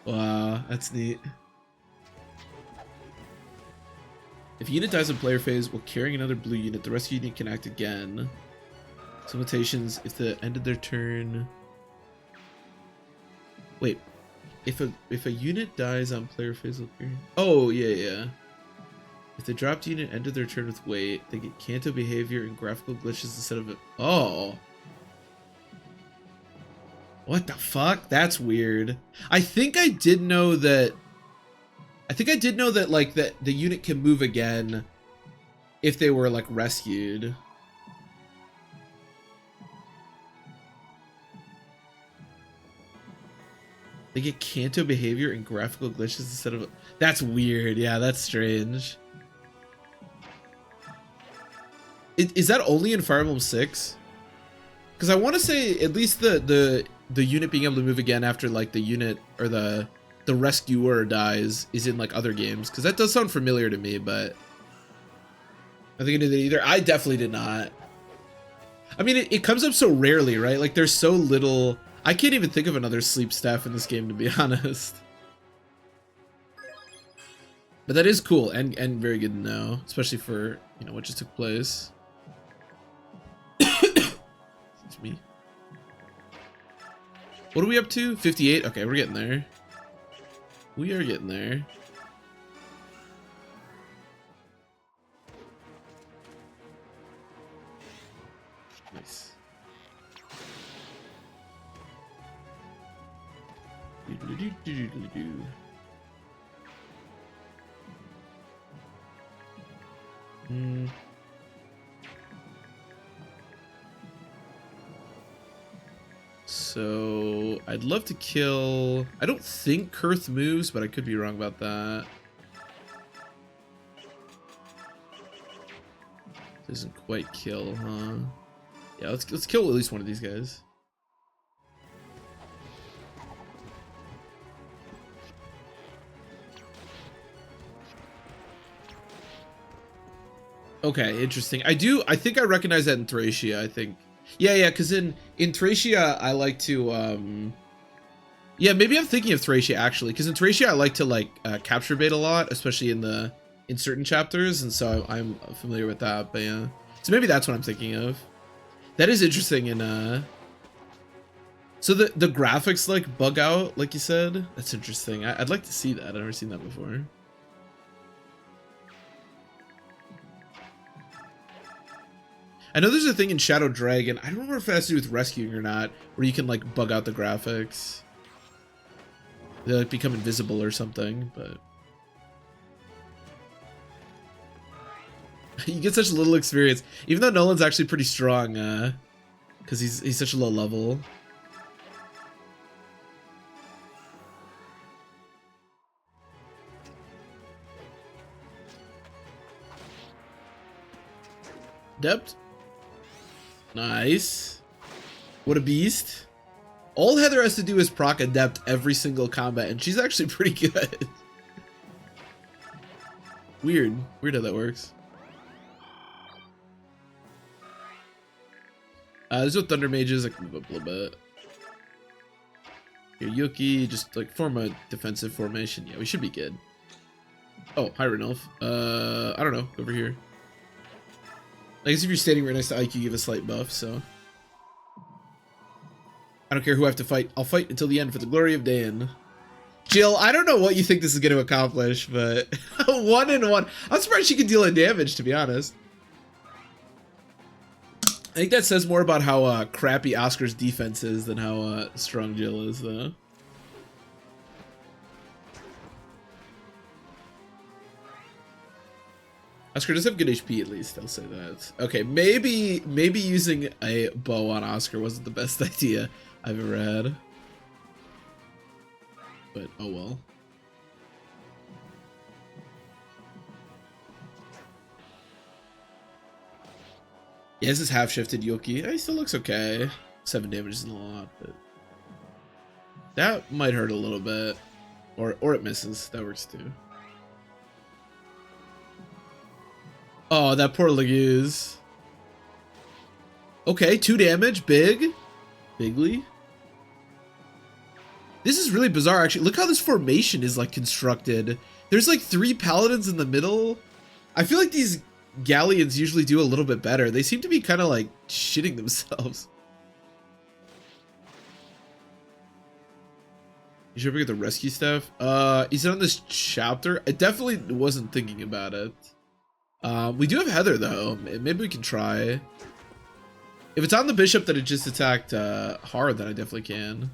Wow, that's neat. If a unit dies in player phase while carrying another blue unit, the rescue unit can act again. Some limitations, if the end of their turn. Wait, if a unit dies on player phase, oh yeah. If the dropped unit ended their turn with weight, they get Canto behavior and graphical glitches instead of it. Oh, what the fuck? That's weird. I think I did know that. Like that the unit can move again if they were like rescued. They get Canto behavior and graphical glitches instead of... That's weird. Yeah, that's strange. Is that only in Fire Emblem 6? Because I want to say at least the unit being able to move again after like the unit or the rescuer dies is in like other games. Because that does sound familiar to me, but I think I knew that either. I definitely did not. I mean, it comes up so rarely, right? Like there's so little... I can't even think of another sleep staff in this game, to be honest. But that is cool and very good to know, especially for, you know, what just took place. Excuse me. What are we up to? 58? Okay, we're getting there. We are getting there. Nice. So I'd love to kill. I don't think Kurth moves, but I could be wrong about that. Doesn't quite kill, huh? Yeah, let's kill at least one of these guys. Okay, interesting. I think I recognize that in Thracia, I think. Yeah, because in Thracia, I like to, yeah, maybe I'm thinking of Thracia, actually, because in Thracia, I like to, like, capture bait a lot, especially in certain chapters, and so I'm familiar with that, but yeah. So maybe that's what I'm thinking of. That is interesting in, so the graphics, like, bug out, like you said? That's interesting. I'd like to see that. I've never seen that before. I know there's a thing in Shadow Dragon. I don't remember if it has to do with rescuing or not, where you can like bug out the graphics. They like become invisible or something, but you get such little experience. Even though Nolan's actually pretty strong, because he's such a low level. Adept. Nice. What a beast. All Heather has to do is proc Adept every single combat, and she's actually pretty good. Weird. Weird how that works. There's no Thunder Mages. I can move up a little bit. Here, Yuki, just like form a defensive formation. Yeah, we should be good. Oh, hi, Renulf. I don't know. Over here. I guess if you're standing right next to Ike, you give a slight buff, so. I don't care who I have to fight. I'll fight until the end for the glory of Dan. Jill, I don't know what you think this is going to accomplish, but 1-1. I'm surprised she can deal a damage, to be honest. I think that says more about how crappy Oscar's defense is than how strong Jill is, though. Oscar does have good HP, at least. I'll say that. Okay, maybe using a bow on Oscar wasn't the best idea I've ever had. But, oh well. Yeah, this is half-shifted Yuki. He still looks okay. 7 damage isn't a lot, but... that might hurt a little bit. Or it misses. That works too. Oh, that poor Leguse. Okay, 2 damage. Big. Bigly. This is really bizarre, actually. Look how this formation is, like, constructed. There's, like, 3 paladins in the middle. I feel like these Galleons usually do a little bit better. They seem to be kind of, like, shitting themselves. You should get the rescue stuff. Is it on this chapter? I definitely wasn't thinking about it. We do have Heather, though. Maybe we can try. If it's on the bishop that it just attacked hard, then I definitely can.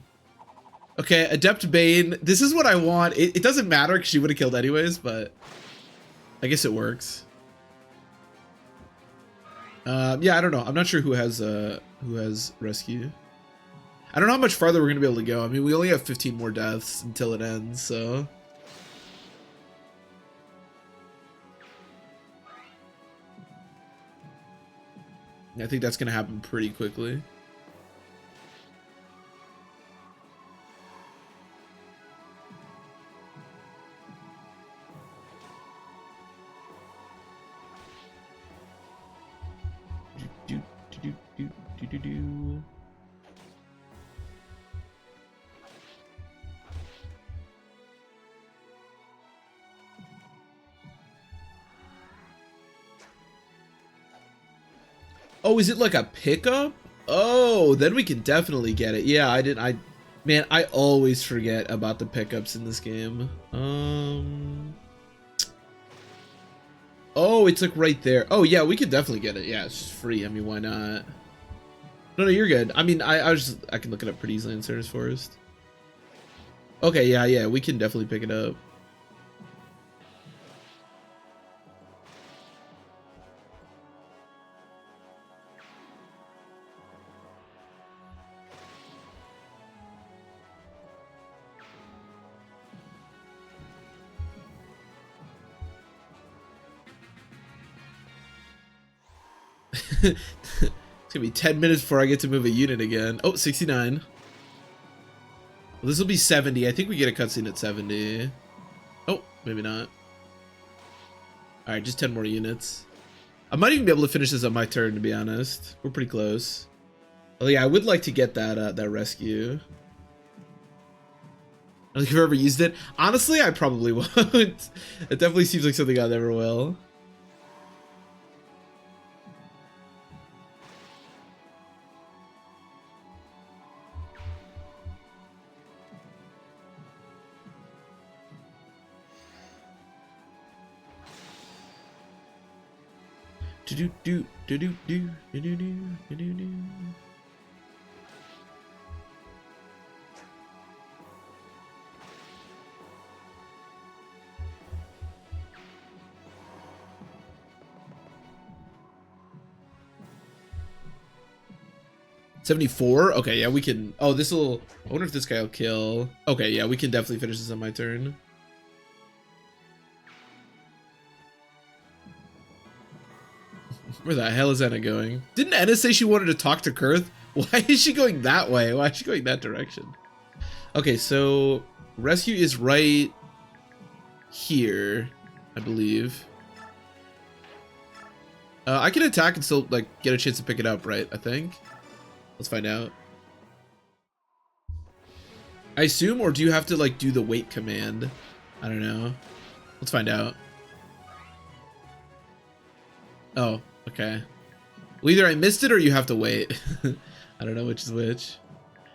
Okay, Adept Bane. This is what I want. It doesn't matter because she would have killed anyways, but I guess it works. Yeah, I don't know. I'm not sure who has rescue. I don't know how much farther we're gonna be able to go. I mean, we only have 15 more deaths until it ends, so. I think that's gonna happen pretty quickly. Oh, is it like a pickup? Oh, then we can definitely get it. Yeah, man, I always forget about the pickups in this game. Oh, it's like right there. Oh yeah, we could definitely get it. Yeah, it's just free. I mean, why not? No, you're good. I mean, I can look it up pretty easily in Sarah's Forest. Okay, yeah, we can definitely pick it up. It's gonna be 10 minutes before I get to move a unit again. Oh, 69. Well, this will be 70. I think we get a cutscene at 70. Oh, maybe not. Alright, just 10 more units. I might even be able to finish this on my turn, to be honest. We're pretty close. Oh yeah, I would like to get that that rescue. I don't think I've ever used it. Honestly, I probably won't. It definitely seems like something I never will. Do do do do do do do do do do do. $74? Okay, yeah, we can. Oh, this will. I wonder if this guy will kill. Okay, yeah, we can definitely finish this on my turn. Where the hell is Anna going? Didn't Anna say she wanted to talk to Kurth? Why is she going that way? Why is she going that direction? Okay, so rescue is right here, I believe. I can attack and still like get a chance to pick it up, right? I think. Let's find out. I assume, or do you have to like do the wait command? I don't know. Let's find out. Oh, okay. Well, either I missed it or you have to wait. I don't know which is which.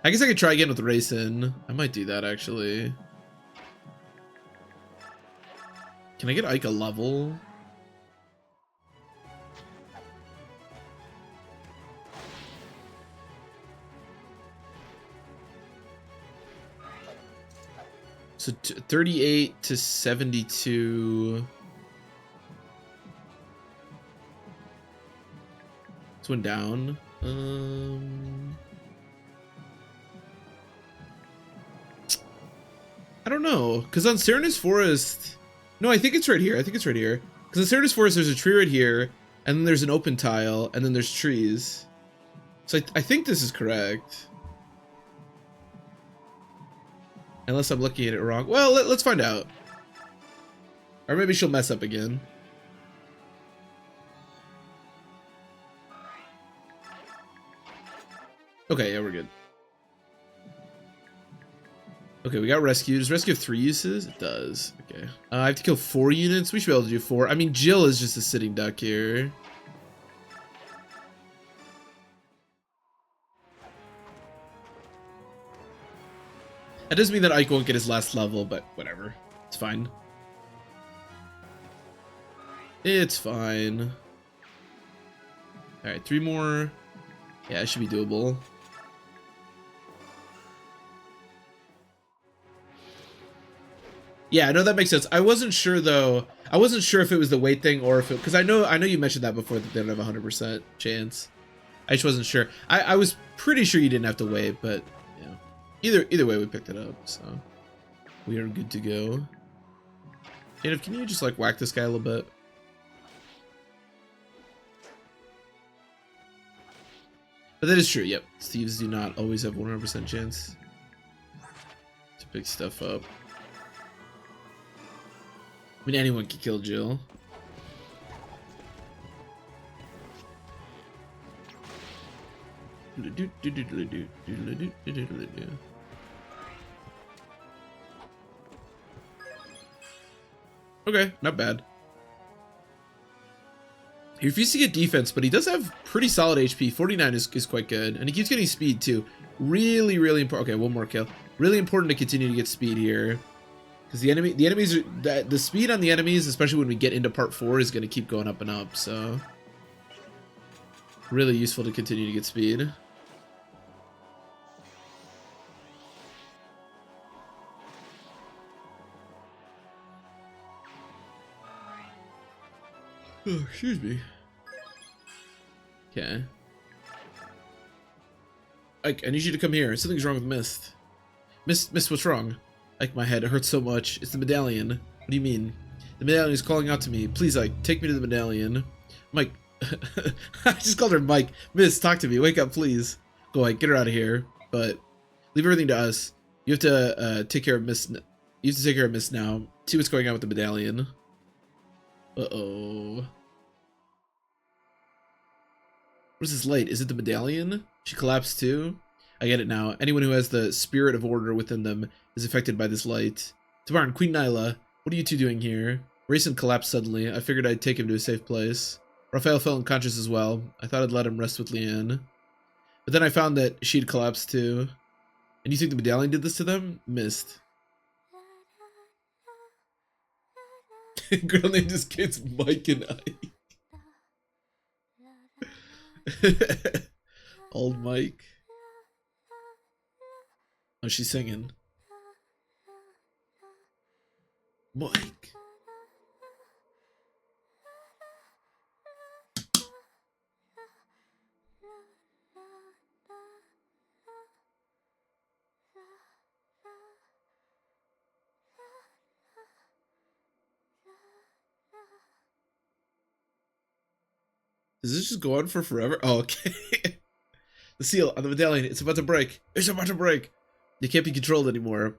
I guess I could try again with Racing. I might do that actually. Can I get Ike a level? So 38 to 72. This one down. I don't know, because on Serenus Forest, no, I think it's right here. I think it's right here. Because on Serenus Forest, there's a tree right here, and then there's an open tile, and then there's trees. So I think this is correct. Unless I'm looking at it wrong. Well, let's find out. Or maybe she'll mess up again. Okay, yeah, we're good. Okay, we got rescue. Does rescue have 3 uses? It does. Okay. I have to kill 4 units. We should be able to do 4. I mean, Jill is just a sitting duck here. That doesn't mean that Ike won't get his last level, but whatever. It's fine. It's fine. Alright, 3 more. Yeah, it should be doable. Yeah, I know that makes sense. I wasn't sure though. I wasn't sure if it was the weight thing or if it, because I know you mentioned that before that they don't have a 100% chance. I just wasn't sure. I was pretty sure you didn't have to wait, but yeah. Either way we picked it up, so we are good to go. And can you just like whack this guy a little bit? But that is true, yep. Steves do not always have 100% chance to pick stuff up. I mean, anyone can kill Jill. Okay, not bad. He refuses to get defense, but he does have pretty solid HP. 49 is quite good, and he keeps getting speed too. Really, really important. Okay, one more kill. Really important to continue to get speed here. Because the enemies are, the speed on the enemies, especially when we get into part 4, is going to keep going up and up. So, really useful to continue to get speed. Oh, excuse me. Okay. Ike, I need you to come here. Something's wrong with Mist. Mist, what's wrong? Ike, my head, it hurts so much. It's the medallion. What do you mean? The medallion is calling out to me. Please, Ike, take me to the medallion. Mike. I just called her Mike. Mist, talk to me. Wake up, please. Go, Ike, get her out of here. But leave everything to us. You have to take care of Mist. You have to take care of Mist now. See what's going on with the medallion. Uh-oh. What is this light? Is it the medallion? She collapsed too? I get it now. Anyone who has the spirit of order within them is affected by this light. Tabarn, Queen Nyla, what are you two doing here? Rayson collapsed suddenly. I figured I'd take him to a safe place. Raphael fell unconscious as well. I thought I'd let him rest with Leanne. But then I found that she'd collapsed too. And you think the medallion did this to them? Missed. Girl named his kids Mike and Ike. Old Mike. Oh, she's singing. Mike. Does this just go on for forever? Oh, okay. The seal on the medallion. It's about to break. It's about to break. You can't be controlled anymore.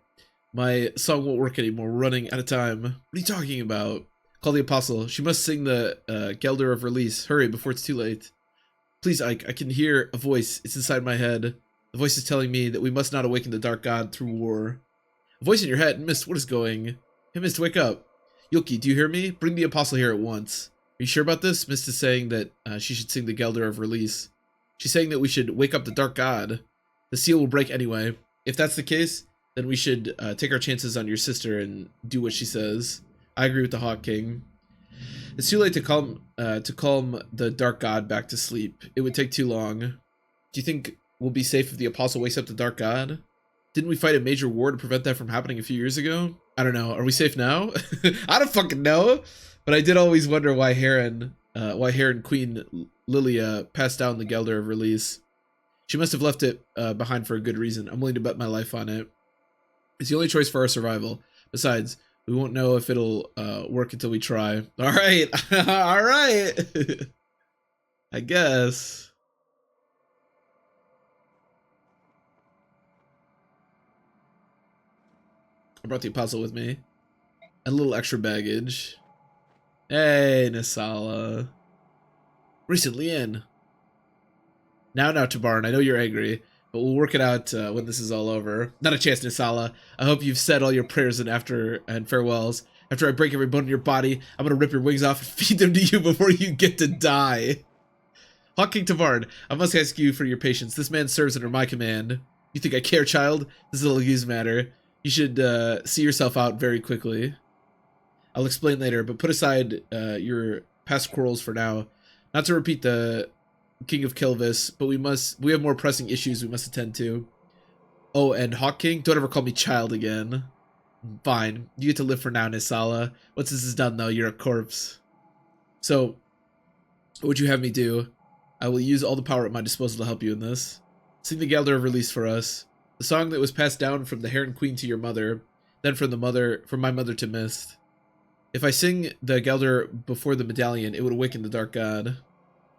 My song won't work anymore. We're running out of time. What are you talking about? Call the apostle. She must sing the Gelder of Release. Hurry before it's too late. Please, Ike. I can hear a voice. It's inside my head. The voice is telling me that we must not awaken the dark god through war. A voice in your head. Mist, what is going? Hey, Mist, wake up. Yoki, do you hear me? Bring the apostle here at once. Are you sure about this? Mist is saying that she should sing the Gelder of Release. She's saying that we should wake up the dark god. The seal will break anyway. If that's the case, then we should take our chances on your sister and do what she says. I agree with the Hawk King. It's too late to calm the dark god back to sleep. It would take too long. Do you think we'll be safe if the apostle wakes up the dark god? Didn't we fight a major war to prevent that from happening a few years ago? I don't know. Are we safe now? I don't fucking know. But I did always wonder why Heron Queen Lilia passed down the Gelder of Release. She must have left it behind for a good reason. I'm willing to bet my life on it. It's the only choice for our survival. Besides, we won't know if it'll work until we try. All right. All right. I guess. I brought the apostle with me. And a little extra baggage. Hey, Nisala. Recently in. Now, Tabaran, I know you're angry, but we'll work it out when this is all over. Not a chance, Nisala. I hope you've said all your prayers and farewells. After I break every bone in your body, I'm gonna rip your wings off and feed them to you before you get to die. Hawk King Tavarn, I must ask you for your patience. This man serves under my command. You think I care, child? This is a Laguz matter. You should see yourself out very quickly. I'll explain later, but put aside your past quarrels for now. Not to repeat the King of Kilvis, but we have more pressing issues we must attend to. Oh, and Hawk King, don't ever call me child again. Fine, you get to live for now, Nisala. Once this is done, though, you're a corpse. So, what would you have me do? I will use all the power at my disposal to help you in this. Sing the Gelder of Release for us. The song that was passed down from the Heron Queen to your mother, then from my mother to Mist. If I sing the Gelder before the medallion, it would awaken the Dark God.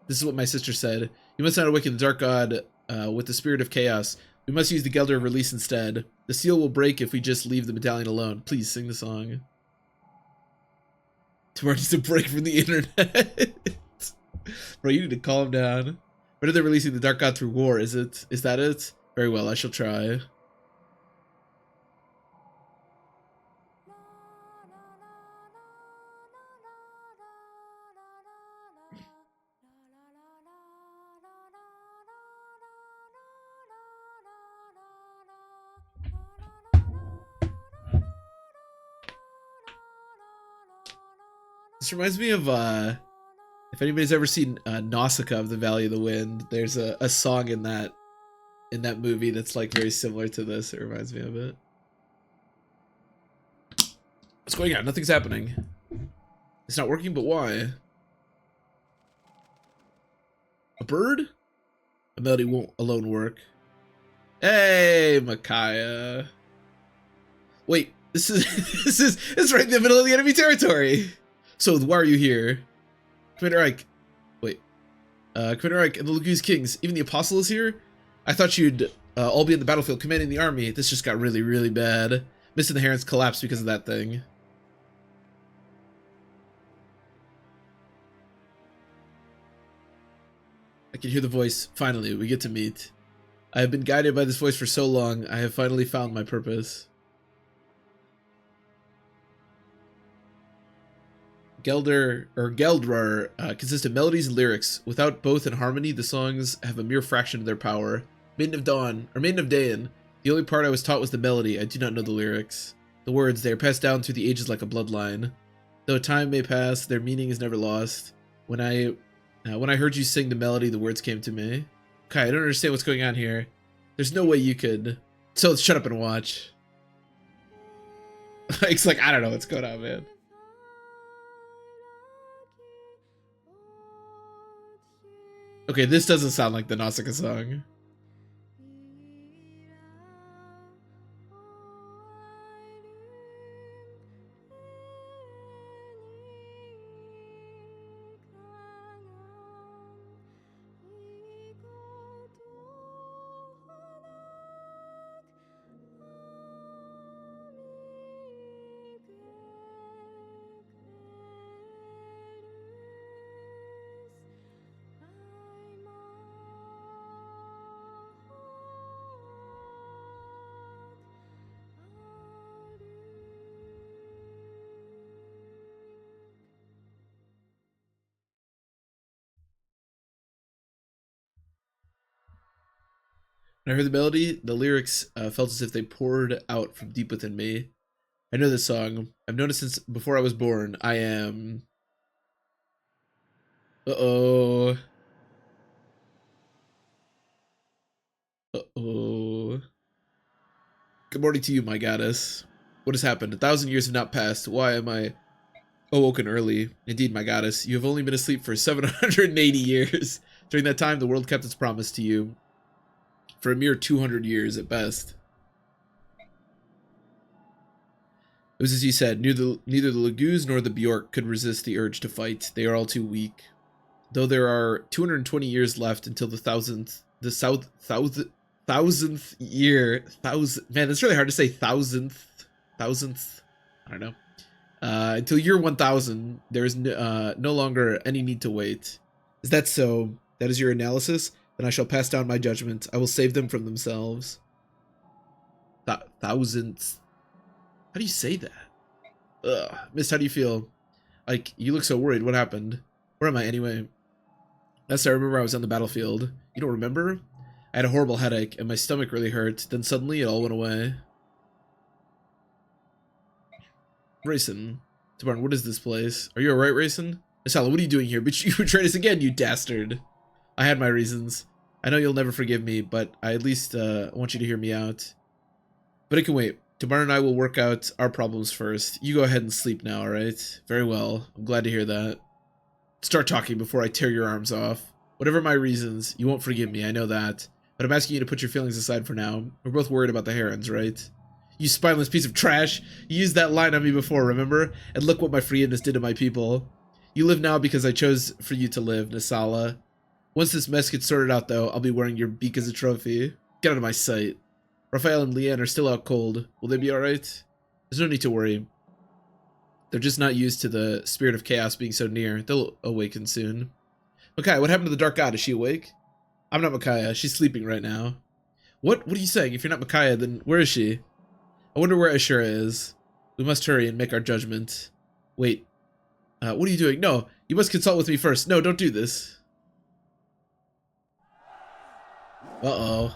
This is what my sister said. You must not awaken the Dark God with the spirit of chaos. We must use the Gelder of Release instead. The seal will break if we just leave the medallion alone. Please sing the song. Tomorrow needs a break from the internet. Bro, you need to calm down. When are they releasing the Dark God through war? Is that it? Very well, I shall try. This reminds me of, if anybody's ever seen Nausicaa of the Valley of the Wind, there's a song in that movie that's like very similar to this. It reminds me of it. What's going on? Nothing's happening. It's not working, but why? A bird? A melody won't alone work. Hey, Micaiah. Wait, this is right in the middle of the enemy territory. So why are you here? Commander Ike. Wait. Commander Ike and the Laguz Kings. Even the Apostle is here? I thought you'd all be in the battlefield commanding the army. This just got really, really bad. Mist and the Herons collapsed because of that thing. I can hear the voice. Finally, we get to meet. I have been guided by this voice for so long. I have finally found my purpose. Geldrar consists of melodies and lyrics. Without both in harmony, the songs have a mere fraction of their power. Maiden of Dawn, or Maiden of Dayan. The only part I was taught was the melody. I do not know the lyrics. The words, they are passed down through the ages like a bloodline. Though time may pass, their meaning is never lost. When I When I heard you sing the melody, the words came to me. Okay, I don't understand what's going on here. There's no way you could. So let's shut up and watch. It's like, I don't know what's going on, man. Okay, this doesn't sound like the Nausicaa song. When I heard the melody, the lyrics felt as if they poured out from deep within me. I know this song. I've known it since before I was born. I am... Uh-oh. Uh-oh. Good morning to you, my goddess. What has happened? 1,000 years have not passed. Why am I awoken early? Indeed, my goddess, you have only been asleep for 780 years. During that time, the world kept its promise to you. For a mere 200 years at best. It was as you said, neither the Laguz nor the Bjork could resist the urge to fight. They are all too weak. Though there are 220 years left until the thousandth year. Man, that's really hard to say. Thousandth. I don't know. Until year 1000, there is no longer any need to wait. Is that so? That is your analysis? Then I shall pass down my judgment. I will save them from themselves. Thousandth. How do you say that? Ugh. Mist, how do you feel? Like, you look so worried. What happened? Where am I anyway? Yes, I remember I was on the battlefield. You don't remember? I had a horrible headache, and my stomach really hurt. Then suddenly, it all went away. Rayson. Tabarn, what is this place? Are you alright, Rayson? Asala, what are you doing here? But you betrayed us again, you dastard. I had my reasons. I know you'll never forgive me, but I at least want you to hear me out. But it can wait. Tabarn and I will work out our problems first. You go ahead and sleep now, alright? Very well. I'm glad to hear that. Start talking before I tear your arms off. Whatever my reasons, you won't forgive me, I know that. But I'm asking you to put your feelings aside for now. We're both worried about the herons, right? You spineless piece of trash! You used that line on me before, remember? And look what my forgiveness did to my people. You live now because I chose for you to live, Nasala. Once this mess gets sorted out, though, I'll be wearing your beak as a trophy. Get out of my sight. Raphael and Leanne are still out cold. Will they be alright? There's no need to worry. They're just not used to the spirit of chaos being so near. They'll awaken soon. Micaiah, what happened to the Dark God? Is she awake? I'm not Micaiah. She's sleeping right now. What are you saying? If you're not Micaiah, then where is she? I wonder where Ashura is. We must hurry and make our judgment. Wait. What are you doing? No, you must consult with me first. No, don't do this. Uh-oh.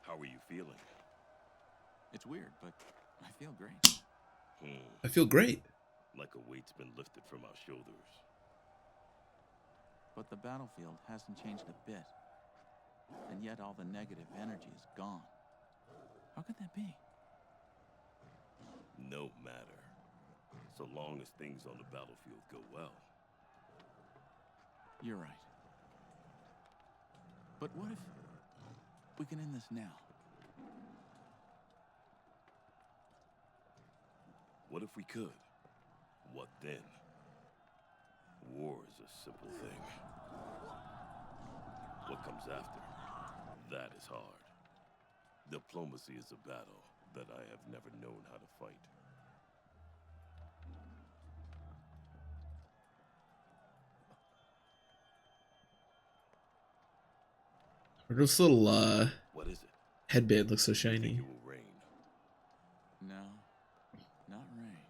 How are you feeling? It's weird, but I feel great. I feel great. Like a weight's been lifted from our shoulders. But the battlefield hasn't changed a bit. And yet all the negative energy is gone. How could that be? No matter. So long as things on the battlefield go well. You're right. But what if we can end this now? What if we could? What then? War is a simple thing. What comes after? That is hard. Diplomacy is a battle that I have never known how to fight. This little What is it? headband looks so You think shiny. it will rain? No, not rain.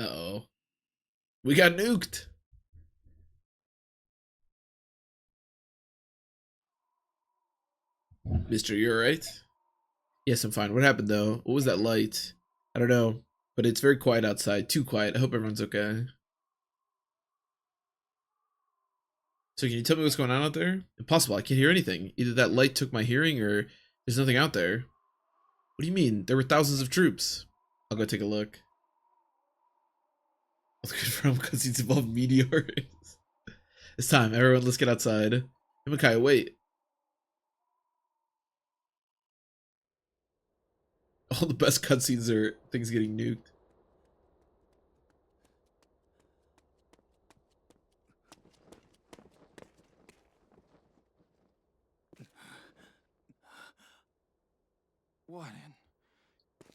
Uh-oh. We got nuked. Mister, you alright? Yes, I'm fine. What happened though? What was that light? I don't know, but it's very quiet outside. Too quiet. I hope everyone's okay. So can you tell me what's going on out there? Impossible. I can't hear anything. Either that light took my hearing or there's nothing out there. What do you mean? There were thousands of troops. I'll go take a look. I'll confirm because he's involved meteors. It's time. Everyone, let's get outside. Hey, Micaiah, wait. All the best cutscenes are things getting nuked. What in?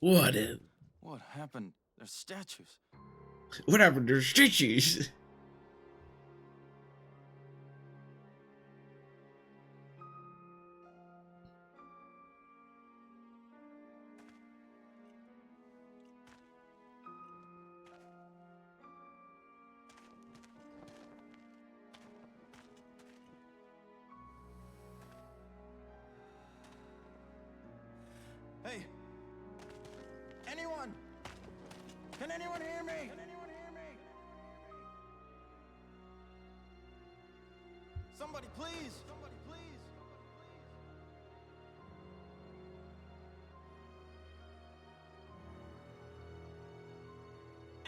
What in? What happened? There's statues. What happened to stitches? Hey! Anyone? Can anyone hear me? Can anyone hear me? Somebody please! Somebody please!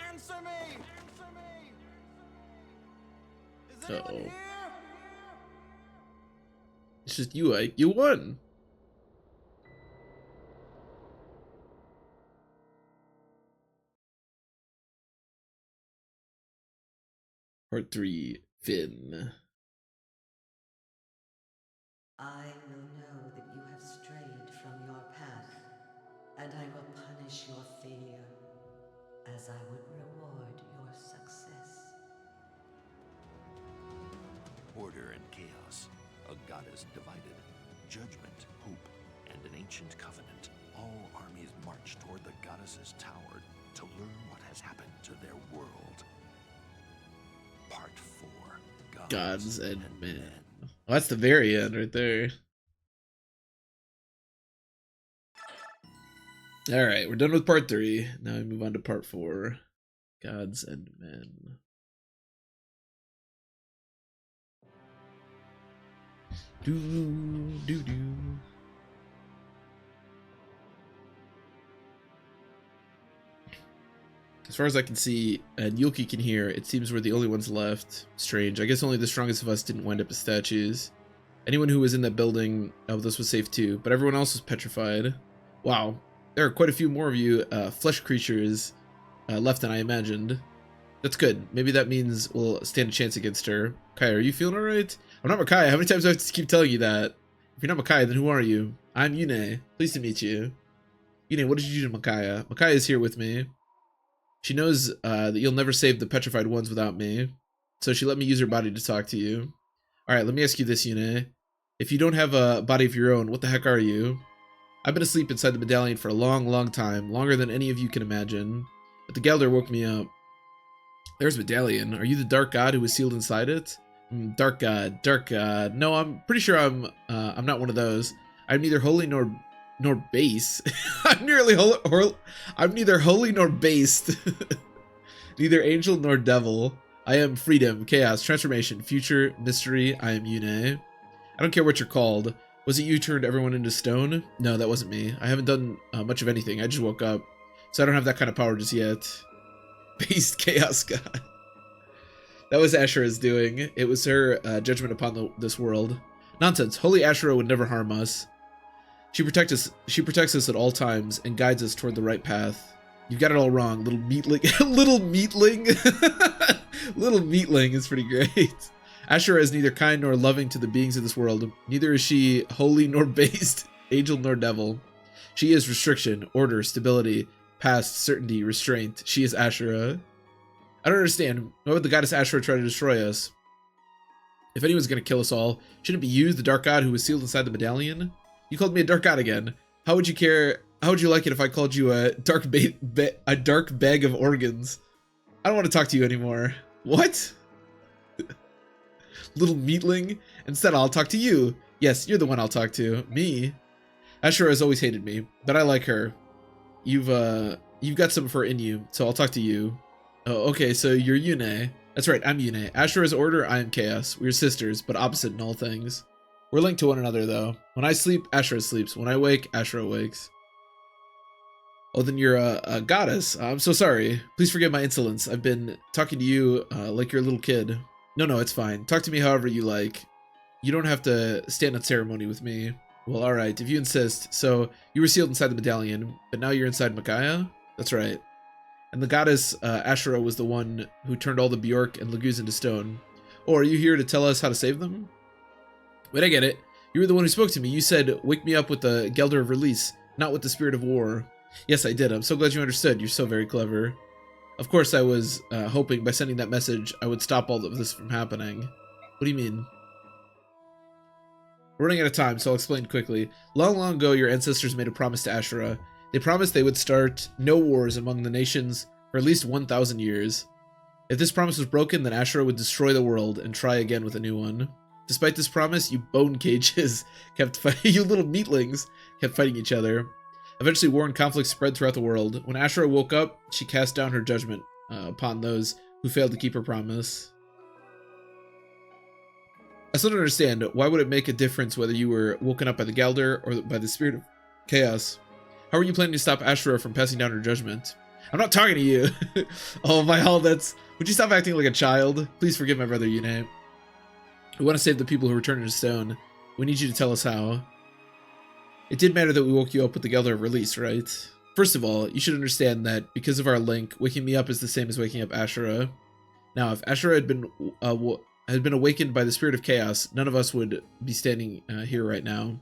Answer me! Answer me! Is anyone here? It's just you, Ike. You won. Part 3, Finn. I will know that you have strayed from your path, and I will punish your failure, as I would reward your success. Order and chaos, a goddess divided, judgment, hope, and an ancient covenant. All armies march toward the goddess's tower to learn what has happened to their world. Part 4, Gods and Men. Well, that's the very end right there. Alright, we're done with part 3. Now we move on to part 4. Gods and Men. Do. As far as I can see, and Yulki can hear, it seems we're the only ones left. Strange. I guess only the strongest of us didn't wind up as statues. Anyone who was in that building of this was safe too, but everyone else was petrified. Wow. There are quite a few more of you flesh creatures left than I imagined. That's good. Maybe that means we'll stand a chance against her. Kai, are you feeling alright? I'm not Micaiah. How many times do I have to keep telling you that? If you're not Micaiah, then who are you? I'm Yune. Pleased to meet you. Yune, what did you do to Micaiah? Micaiah is here with me. She knows that you'll never save the petrified ones without me, so she let me use her body to talk to you. Alright, let me ask you this, Yune. If you don't have a body of your own, what the heck are you? I've been asleep inside the medallion for a long time, longer than any of you can imagine. But the Gelder woke me up. There's Medallion. Are you the dark god who was sealed inside it? Dark god. No, I'm pretty sure I'm not one of those. I'm neither holy nor base. I'm neither holy nor based. Neither angel nor devil. I am freedom, chaos, transformation, future, mystery. I am Yune. I don't care what you're called. Was it you who turned everyone into stone? No, that wasn't me. I haven't done much of anything. I just woke up. So I don't have that kind of power just yet. Based chaos god. That was Ashura's doing. It was her judgment upon this world. Nonsense. Holy Ashura would never harm us. She protects us at all times and guides us toward the right path. You've got it all wrong, little meatling. Little meatling. Little meatling is pretty great. Ashura is neither kind nor loving to the beings of this world. Neither is she holy nor based, angel nor devil. She is restriction, order, stability, past, certainty, restraint. She is Ashura. I don't understand. Why would the goddess Ashura try to destroy us? If anyone's gonna kill us all, shouldn't it be you, the dark god who was sealed inside the medallion? You called me a dark god again. How would you care? How would you like it if I called you a dark bag of organs? I don't want to talk to you anymore. What? Little meatling. Instead, I'll talk to you. Yes, you're the one I'll talk to. Me? Ashura has always hated me, but I like her. You've got some of her in you, so I'll talk to you. Oh, okay, so you're Yune. That's right, I'm Yune. Ashura's order, I am chaos. We're sisters, but opposite in all things. We're linked to one another, though. When I sleep, Ashura sleeps. When I wake, Ashura wakes. Oh, then you're a goddess. I'm so sorry. Please forgive my insolence. I've been talking to you like you're a little kid. No, it's fine. Talk to me however you like. You don't have to stand on ceremony with me. Well, alright, if you insist. So, you were sealed inside the medallion, but now you're inside Micaiah? That's right. And the goddess Ashura was the one who turned all the Bjork and Laguz into stone. Oh, are you here to tell us how to save them? Wait, I get it. You were the one who spoke to me. You said, wake me up with the Gelder of Release, not with the Spirit of War. Yes, I did. I'm so glad you understood. You're so very clever. Of course, I was hoping by sending that message, I would stop all of this from happening. What do you mean? We're running out of time, so I'll explain quickly. Long, long ago, your ancestors made a promise to Ashura. They promised they would start no wars among the nations for at least 1,000 years. If this promise was broken, then Ashura would destroy the world and try again with a new one. Despite this promise, you bone cages kept fighting. You little meatlings kept fighting each other. Eventually, war and conflict spread throughout the world. When Ashura woke up, she cast down her judgment upon those who failed to keep her promise. I still don't understand. Why would it make a difference whether you were woken up by the Gelder or by the Spirit of Chaos? How are you planning to stop Ashura from passing down her judgment? I'm not talking to you. Oh my all that's... Would you stop acting like a child? Please forgive my brother Yune. We want to save the people who were turned into stone. We need you to tell us how. It did matter that we woke you up with the Gelder of Release, right? First of all, you should understand that because of our link, waking me up is the same as waking up Ashura. Now, if Ashura had been awakened by the Spirit of Chaos, none of us would be standing here right now.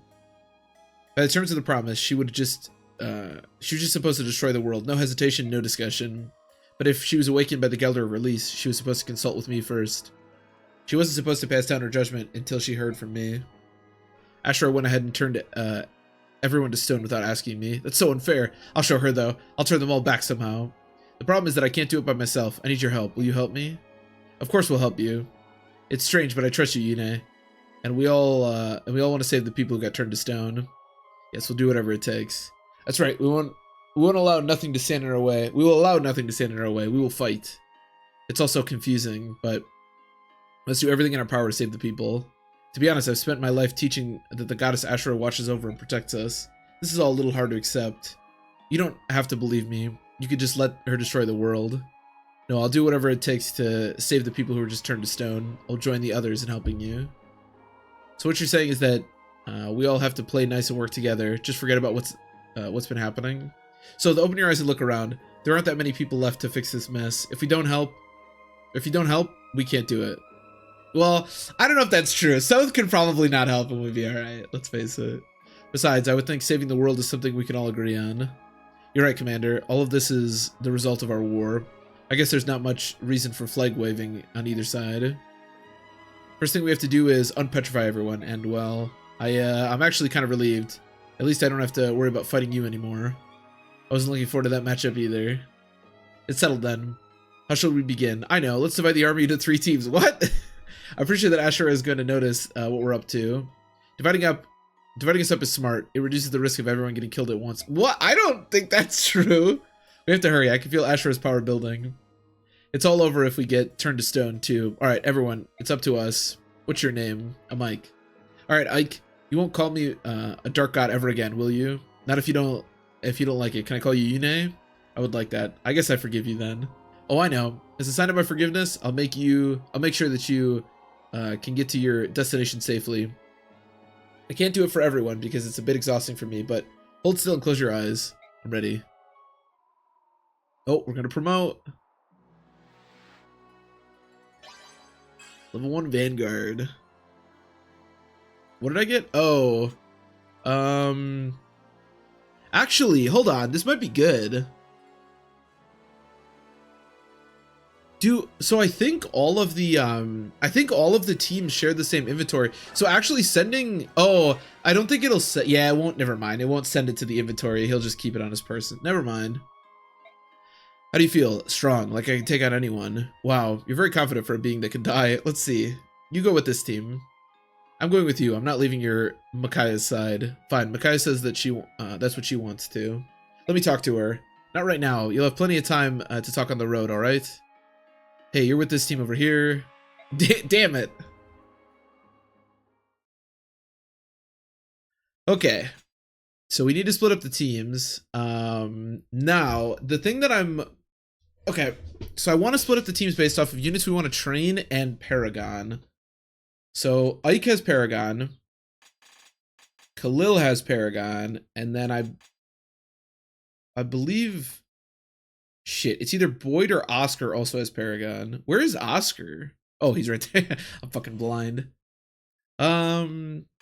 By the terms of the promise, she was just supposed to destroy the world. No hesitation, no discussion. But if she was awakened by the Gelder of Release, she was supposed to consult with me first. She wasn't supposed to pass down her judgment until she heard from me. Ashura went ahead and turned everyone to stone without asking me. That's so unfair. I'll show her, though. I'll turn them all back somehow. The problem is that I can't do it by myself. I need your help. Will you help me? Of course we'll help you. It's strange, but I trust you, Yune. And we all want to save the people who got turned to stone. Yes, we'll do whatever it takes. That's right. We won't allow nothing to stand in our way. We will allow nothing to stand in our way. We will fight. It's all so confusing, but let's do everything in our power to save the people. To be honest, I've spent my life teaching that the goddess Ashura watches over and protects us. This is all a little hard to accept. You don't have to believe me. You could just let her destroy the world. No, I'll do whatever it takes to save the people who were just turned to stone. I'll join the others in helping you. So what you're saying is that we all have to play nice and work together. Just forget about what's been happening. So open your eyes and look around. There aren't that many people left to fix this mess. If you don't help, we can't do it. Well, I don't know if that's true. South could probably not help and we'd be alright. Let's face it. Besides, I would think saving the world is something we can all agree on. You're right, Commander. All of this is the result of our war. I guess there's not much reason for flag waving on either side. First thing we have to do is unpetrify everyone, and well, I'm actually kind of relieved. At least I don't have to worry about fighting you anymore. I wasn't looking forward to that matchup either. It's settled then. How shall we begin? I know, let's divide the army into 3 teams. What? I'm pretty sure that Ashura is going to notice what we're up to. Dividing us up is smart. It reduces the risk of everyone getting killed at once. What? I don't think that's true. We have to hurry. I can feel Ashura's power building. It's all over if we get turned to stone too. Alright, everyone. It's up to us. What's your name? I'm Ike. Alright, Ike. You won't call me a dark god ever again, will you? Not if you don't like it. Can I call you Yune? I would like that. I guess I forgive you then. Oh, I know. As a sign of my forgiveness, I'll make sure that you can get to your destination safely. I can't do it for everyone because it's a bit exhausting for me, but hold still and close your eyes. I'm ready. Oh, we're gonna promote. Level 1 Vanguard. What did I get? Oh. Actually, hold on. This might be good. So I think all of the teams share the same inventory. So actually sending, oh, I don't think it'll set, yeah, it won't, never mind. It won't send it to the inventory. He'll just keep it on his person. Never mind. How do you feel? Strong, like I can take on anyone. Wow, you're very confident for a being that can die. Let's see. You go with this team. I'm going with you. I'm not leaving your Micaiah's side. Fine, Micaiah says that that's what she wants to. Let me talk to her. Not right now. You'll have plenty of time to talk on the road, alright? Hey, you're with this team over here. Damn it. Okay. So we need to split up the teams. Now, the thing that okay, so I want to split up the teams based off of units we want to train and Paragon. So Ike has Paragon. Khalil has Paragon. And then I believe... Shit, it's either Boyd or Oscar also has Paragon. Where is Oscar? Oh, he's right there. I'm fucking blind.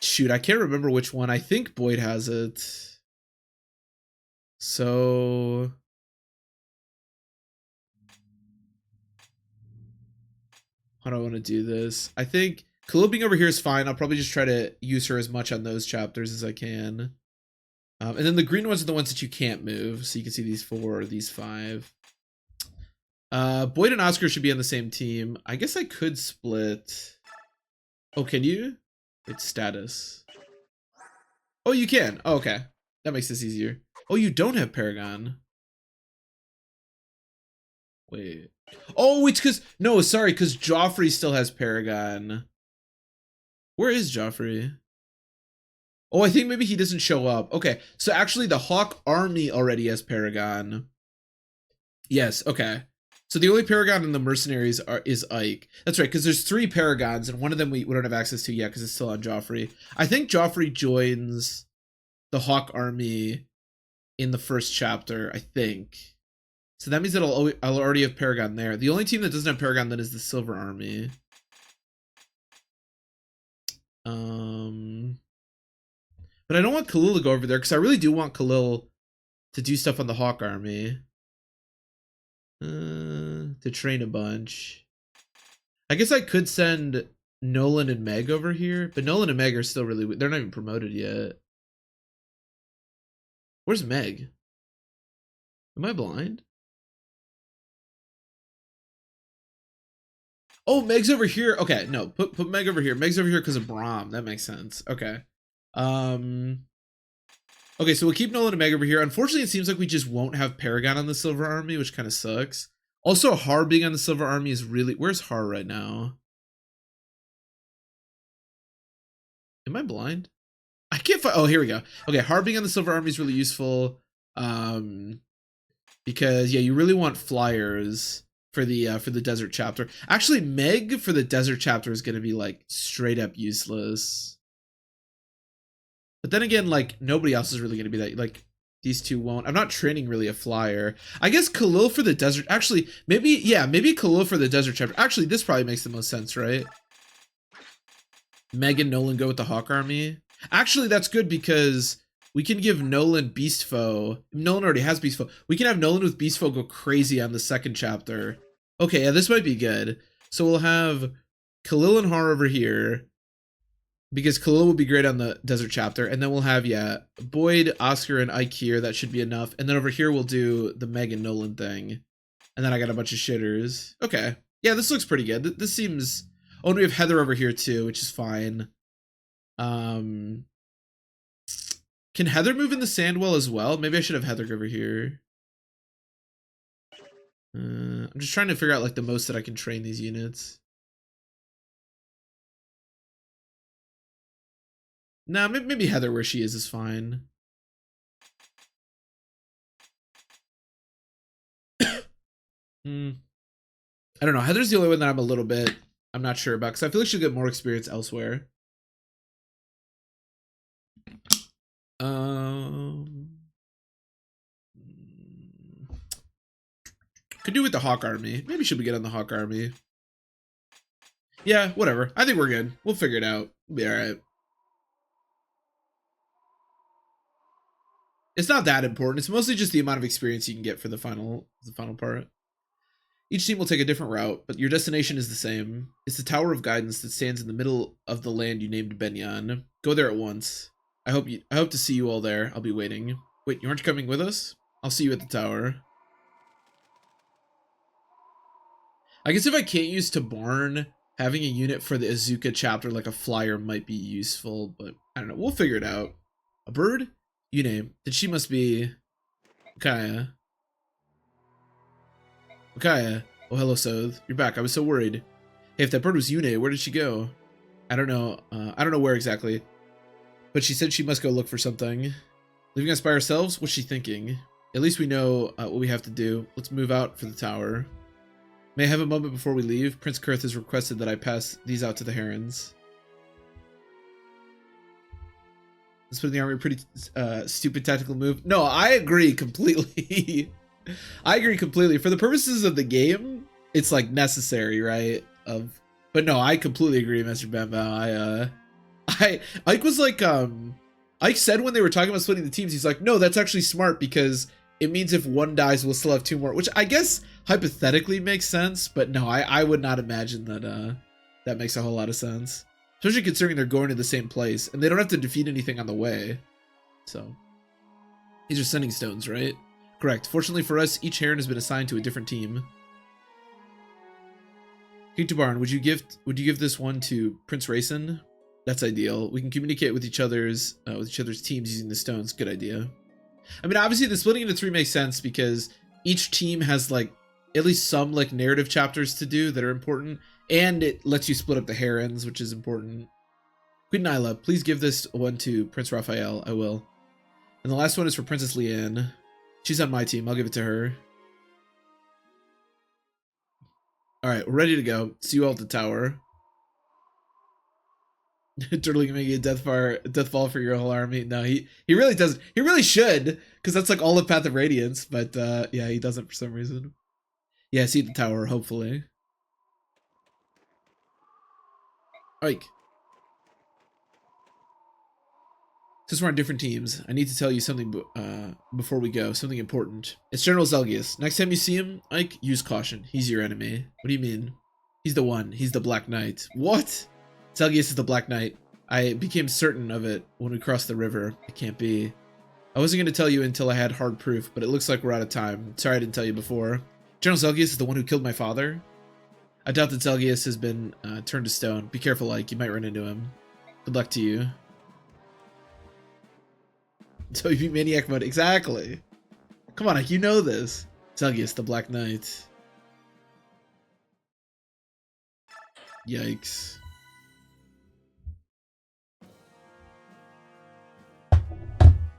Shoot, I can't remember which one. I think Boyd has it. So how do I want to do this? I think Khalil being over here is fine. I'll probably just try to use her as much on those chapters as I can. And then the green ones are the ones that you can't move. So you can see these 4 or these 5. Boyd and Oscar should be on the same team. I guess I could split. Oh, can you? It's status. Oh, you can. Oh, okay. That makes this easier. Oh, you don't have Paragon. Wait. Oh, it's because... No, sorry, because Joffrey still has Paragon. Where is Joffrey? Oh, I think maybe he doesn't show up. Okay, so actually the Hawk Army already has Paragon. Yes, okay. So the only Paragon in the mercenaries is Ike. That's right, because there's 3 Paragons, and one of them we don't have access to yet because it's still on Joffrey. I think Joffrey joins the Hawk Army in the first chapter, I think. So that means that I'll already have Paragon there. The only team that doesn't have Paragon then is the Silver Army. But I don't want Khalil to go over there because I really do want Khalil to do stuff on the Hawk Army. To train a bunch. I guess I could send Nolan and Meg over here, but Nolan and Meg are still really... They're not even promoted yet. Where's Meg? Am I blind? Oh, Meg's over here. Okay, no, put Meg over here. Meg's over here because of Braum. That makes sense. Okay. Okay, so we'll keep Nolan and Meg over here. Unfortunately, it seems like we just won't have Paragon on the Silver Army, which kind of sucks. Also, Har being on the Silver Army is really... Where's Har right now? Am I blind? I can't find... Oh, here we go. Okay, Har being on the Silver Army is really useful. Because, yeah, you really want flyers for the desert chapter. Actually, Meg for the desert chapter is going to be, like, straight up useless. But then again, like, nobody else is really going to be that, like, these 2 won't. I'm not training really a flyer. I guess Khalil for the desert, actually, maybe Khalil for the desert chapter. Actually, this probably makes the most sense, right? Meg and Nolan go with the Hawk Army. Actually, that's good because we can give Nolan Beast Foe. Nolan already has Beast Foe. We can have Nolan with Beast Foe go crazy on the second chapter. Okay, yeah, this might be good. So we'll have Khalil and Har over here. Because Khalil will be great on the desert chapter. And then we'll have, yeah, Boyd, Oscar, and Ike here. That should be enough. And then over here we'll do the Meg and Nolan thing. And then I got a bunch of shitters. Okay. Yeah, this looks pretty good. This seems... Oh, and we have Heather over here too, which is fine. Can Heather move in the Sandwell as well? Maybe I should have Heather over here. I'm just trying to figure out, like, the most that I can train these units. Nah, maybe Heather where she is fine. I don't know. Heather's the only one that I'm not sure about because I feel like she'll get more experience elsewhere. Could do with the Hawk Army. Maybe she'll be good on the Hawk Army. Yeah, whatever. I think we're good. We'll figure it out. We'll be alright. It's not that important. It's mostly just the amount of experience you can get for the final part. Each team will take a different route, but your destination is the same. It's the Tower of Guidance that stands in the middle of the land you named Benyan. Go there at once. I hope to see you all there. I'll be waiting. Wait, you aren't coming with us? I'll see you at the tower. I guess if I can't use Tabarn, having a unit for the Azuka chapter like a flyer might be useful, but I don't know. We'll figure it out. A bird? Yune. Then she must be Micaiah. Micaiah. Oh, hello, Soth. You're back. I was so worried. Hey, if that bird was Yune, where did she go? I don't know. I don't know where exactly. But she said she must go look for something. Leaving us by ourselves? What's she thinking? At least we know what we have to do. Let's move out for the tower. May I have a moment before we leave? Prince Kurth has requested that I pass these out to the Herons. Let's put in the army a pretty stupid tactical move. No, I agree completely. I agree completely. For the purposes of the game, it's like necessary, right? But no, I completely agree, Mr. Bambao. Ike was like, Ike said when they were talking about splitting the teams, he's like, no, that's actually smart because it means if one dies, we'll still have two more, which I guess hypothetically makes sense, but no, I would not imagine that that makes a whole lot of sense. Especially considering they're going to the same place and they don't have to defeat anything on the way. So these are sending stones, right? Correct. Fortunately for us, each Heron has been assigned to a different team. King Tabarn, would you give this one to Prince Rayson? That's ideal. We can communicate with each other's teams using the stones. Good idea. I mean, obviously the splitting into three makes sense because each team has like at least some like narrative chapters to do that are important, and it lets you split up the Herons, which is important. Queen Nyla, please give this one to Prince Raphael. I will. And the last one is for Princess Leanne. She's on my team. I'll give it to her. All right, we're ready to go. See you all at the tower. Turtle can make a death fall for your whole army. No, he really doesn't. He really should, because that's like all of Path of Radiance. But yeah, he doesn't for some reason. Yeah, see the tower, hopefully. Ike. Since we're on different teams, I need to tell you something before we go. Something important. It's General Zelgius. Next time you see him, Ike, use caution. He's your enemy. What do you mean? He's the one. He's the Black Knight. What? Zelgius is the Black Knight. I became certain of it when we crossed the river. It can't be. I wasn't going to tell you until I had hard proof, but it looks like we're out of time. Sorry I didn't tell you before. General Zelgius is the one who killed my father? I doubt that Zelgius has been turned to stone. Be careful, Ike. You might run into him. Good luck to you. So you beat Maniac Mode. Exactly. Come on, Ike. You know this. Zelgius, the Black Knight. Yikes.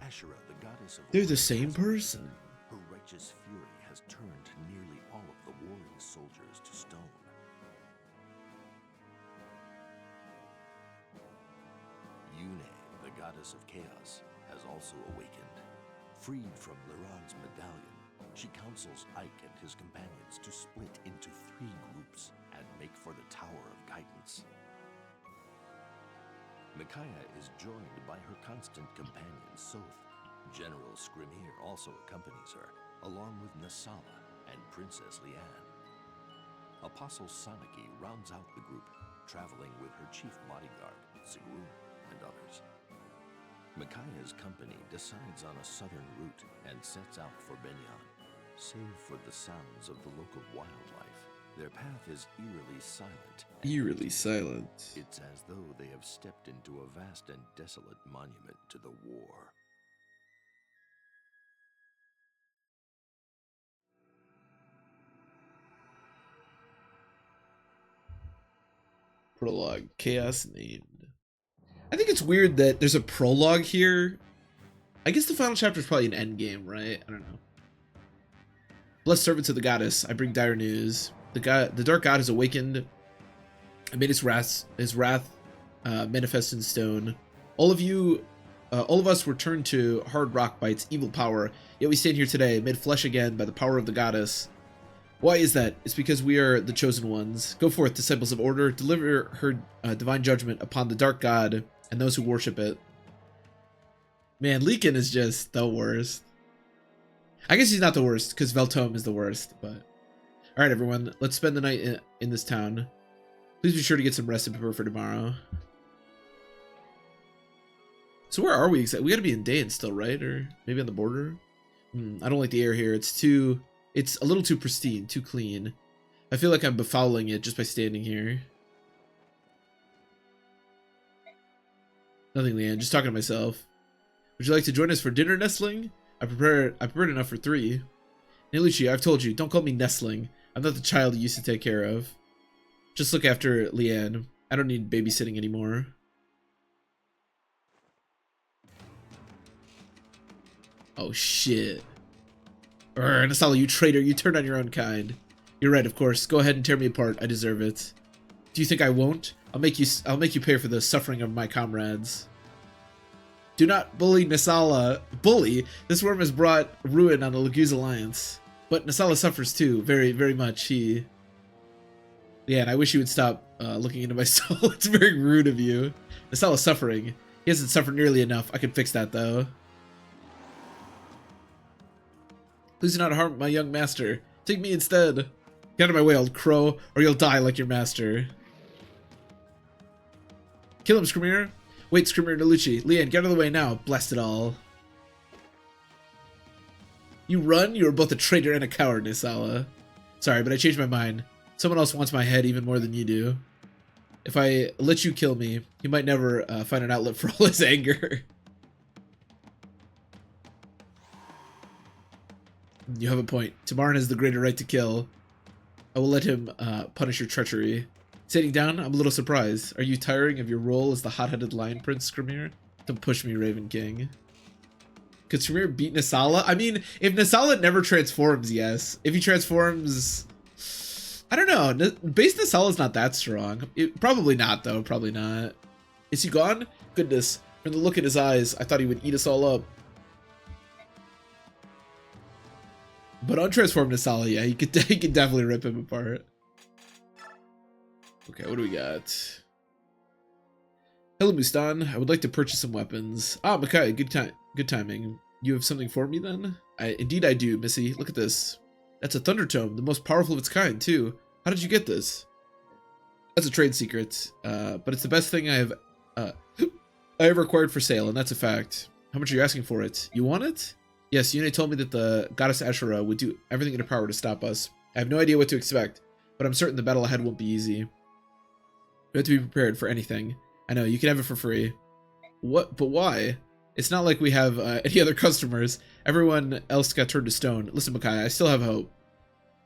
Ashura, the goddess of They're the same person. Her righteous fury has turned nearly all of the warring soldiers to stone. Yune, the goddess of chaos, has also awakened. Freed from Liran's medallion, she counsels Ike and his companions to split into 3 groups and make for the Tower of Guidance. Micaiah is joined by her constant companion Soth. General Scrimir also accompanies her, along with Nasala and Princess Leanne. Apostle Sanaki rounds out the group, traveling with her chief bodyguard, Sigrun, and others. Micaiah's company decides on a southern route and sets out for Benyan. Save for the sounds of the local wildlife, their path is eerily silent. Eerily silent. It's as though they have stepped into a vast and desolate monument to the war. Prologue. Chaos named. I think it's weird that there's a prologue here. I guess the final chapter is probably an end game, right? I don't know. Blessed servants of the goddess, I bring dire news. The dark god has awakened and made his wrath manifest in stone. All of us were turned to hard rock by its evil power, yet we stand here today, made flesh again by the power of the goddess. Why is that? It's because we are the chosen ones. Go forth, disciples of order, deliver her divine judgment upon the dark god and those who worship it. Man, Leekin is just the worst. I guess he's not the worst, because Veltome is the worst, but... Alright, everyone, let's spend the night in this town. Please be sure to get some rest and prepare for tomorrow. So where are we exactly? We gotta be in Dain still, right? Or maybe on the border? I don't like the air here. It's a little too pristine, too clean. I feel like I'm befouling it just by standing here. Nothing, Leanne. Just talking to myself. Would you like to join us for dinner, Nestling? I prepared enough for 3. Nelucci, I've told you, don't call me Nestling. I'm not the child you used to take care of. Just look after Leanne. I don't need babysitting anymore. Oh shit. Nasala, you traitor, you turned on your own kind. You're right, of course. Go ahead and tear me apart. I deserve it. Do you think I won't? I'll make you pay for the suffering of my comrades. Do not bully Nasala. Bully? This worm has brought ruin on the Laguz Alliance. But Nasala suffers too, very, very much. Yeah, and I wish you would stop looking into my soul. It's very rude of you. Nasala's suffering. He hasn't suffered nearly enough. I can fix that, though. Please do not harm my young master. Take me instead. Get out of my way, old crow, or you'll die like your master. Kill him, Skrimir. Wait, Skrimir, Nelucci. Leanne, get out of the way now. Blast it all. You run? You are both a traitor and a coward, Nasala. Sorry, but I changed my mind. Someone else wants my head even more than you do. If I let you kill me, he might never find an outlet for all his anger. You have a point. Tamarin has the greater right to kill. I will let him punish your treachery. Sitting down, I'm a little surprised. Are you tiring of your role as the hot-headed lion prince, Skrimir? Don't push me, Raven King. Could Skrimir beat Nasala? I mean, if Nasala never transforms, yes. If he transforms... I don't know. Base Nasala's not that strong. Probably not, though. Probably not. Is he gone? Goodness. From the look in his eyes, I thought he would eat us all up. But untransformed Nasala, yeah, he could definitely rip him apart. Okay, what do we got? Hello, Mustan. I would like to purchase some weapons. Ah, Makai, good timing. You have something for me then? Indeed I do, Missy. Look at this. That's a Thunder Tome, the most powerful of its kind, too. How did you get this? That's a trade secret, but it's the best thing I ever acquired for sale, and that's a fact. How much are you asking for it? You want it? Yes, Yune told me that the goddess Ashura would do everything in her power to stop us. I have no idea what to expect, but I'm certain the battle ahead won't be easy. We have to be prepared for anything. I know, you can have it for free. What? But why? It's not like we have any other customers. Everyone else got turned to stone. Listen, Makai, I still have hope.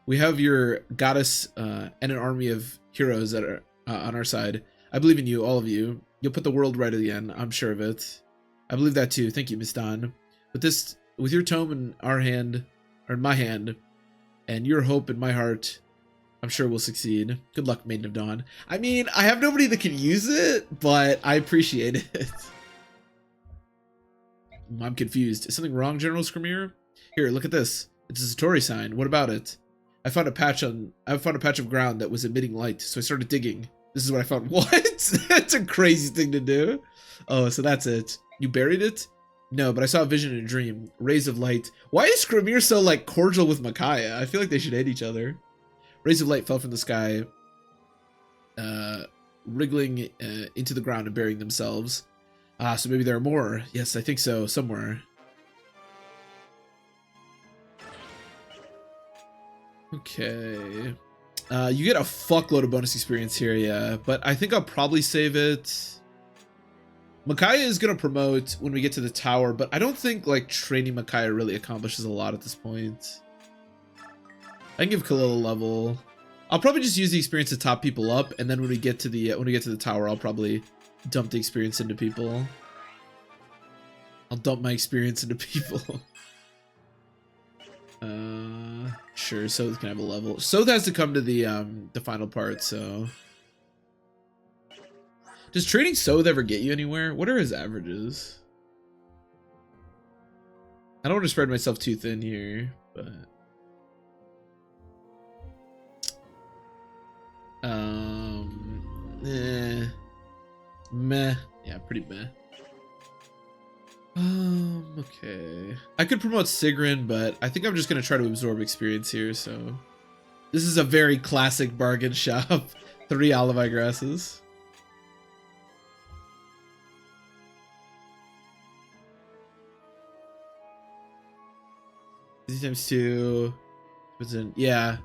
We have your goddess and an army of heroes that are on our side. I believe in you, all of you. You'll put the world right again, I'm sure of it. I believe that too. Thank you, Miss Dawn. With your tome in our hand, or in my hand, and your hope in my heart, I'm sure we'll succeed. Good luck, Maiden of Dawn. I mean, I have nobody that can use it, but I appreciate it. I'm confused. Is something wrong, General Skrimir? Here, look at this. It's a Satori sign. What about it? I found a patch of ground that was emitting light, so I started digging. This is what I found. What? That's a crazy thing to do. Oh, so that's it. You buried it? No, but I saw a vision in a dream. Rays of light. Why is Skrimir so, like, cordial with Micaiah? I feel like they should hate each other. Rays of light fell from the sky, wriggling into the ground and burying themselves. So maybe there are more. Yes, I think so. Somewhere. Okay. You get a fuckload of bonus experience here, yeah. But I think I'll probably save it. Micaiah is going to promote when we get to the tower, but I don't think, like, training Micaiah really accomplishes a lot at this point. I can give Khalil a level. I'll probably just use the experience to top people up, and then when we get to the tower, I'll probably dump the experience into people. I'll dump my experience into people. Sure, Soth can have a level. Soth has to come to the final part, so. Does trading Soth ever get you anywhere? What are his averages? I don't want to spread myself too thin here, but. Meh. Yeah, pretty meh. Okay. I could promote Sigrun, but I think I'm just gonna try to absorb experience here, so. This is a very classic bargain shop. 3 olive eye grasses. 2 times 2. Yeah.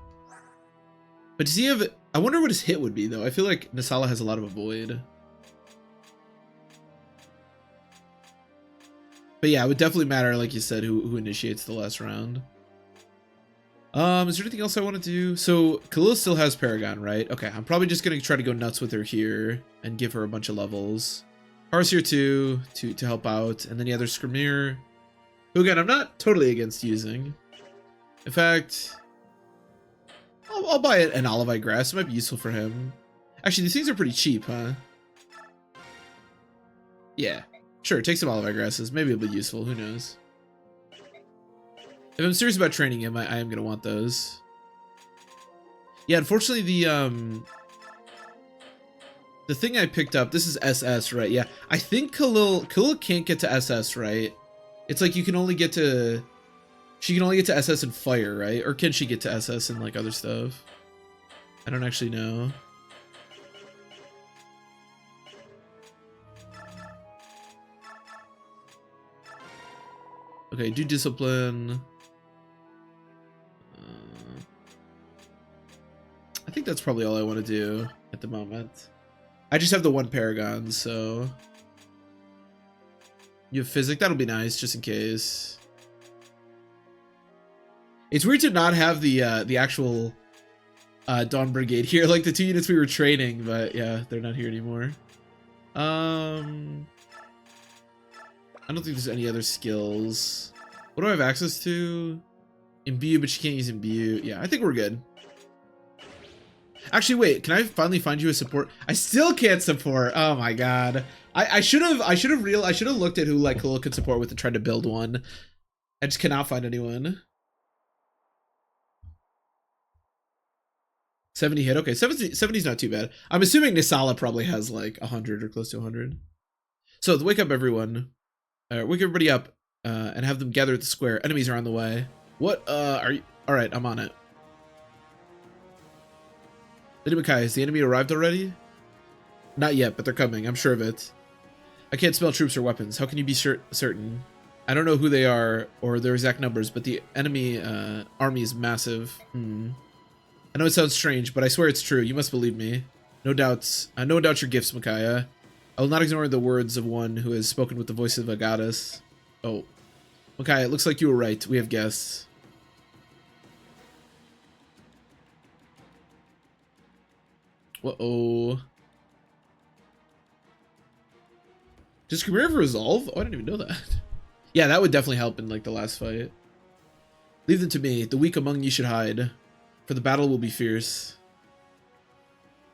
But does he have... I wonder what his hit would be, though. I feel like Nisala has a lot of avoid. But yeah, it would definitely matter, like you said, who initiates the last round. Is there anything else I want to do? So, Khalil still has Paragon, right? Okay, I'm probably just going to try to go nuts with her here and give her a bunch of levels. Har's here too, to help out. And then yeah, there's Skirmir, who again, I'm not totally against using. In fact, I'll buy an Olivite Grass. It might be useful for him. Actually, these things are pretty cheap, huh? Yeah, sure, take some Olivite Grasses. Maybe it'll be useful, who knows? If I'm serious about training him, I am going to want those. Yeah, unfortunately, the thing I picked up, this is SS, right? Yeah, I think Khalil can't get to SS, right? It's like you can only get to... She can only get to SS and fire, right? Or can she get to SS and like other stuff? I don't actually know. Okay, do discipline. I think that's probably all I want to do at the moment. I just have the one Paragon, so... You have Physic, that'll be nice, just in case. It's weird to not have the actual Dawn Brigade here, like the 2 units we were training, but yeah, they're not here anymore. I don't think there's any other skills. What do I have access to? Imbue, but you can't use Imbue. Yeah, I think we're good. Actually, wait, can I finally find you a support? I still can't support. Oh my god. I should have looked at who like Khalil could support with and tried to build one. I just cannot find anyone. 70 hit. Okay, 70's not too bad. I'm assuming Nisala probably has like 100 or close to 100. So wake up everyone. Wake everybody up and have them gather at the square. Enemies are on the way. What are you? All right, I'm on it. Lady Makai, has the enemy arrived already? Not yet, but they're coming. I'm sure of it. I can't smell troops or weapons. How can you be certain? I don't know who they are or their exact numbers, but the enemy army is massive. I know it sounds strange, but I swear it's true. You must believe me. No doubts. No one doubts your gifts, Micaiah. I will not ignore the words of one who has spoken with the voice of a goddess. Oh. Micaiah, it looks like you were right. We have guests. Uh-oh. Does Skirmir ever resolve? Oh, I didn't even know that. Yeah, that would definitely help in like the last fight. Leave them to me. The weak among you should hide, for the battle will be fierce.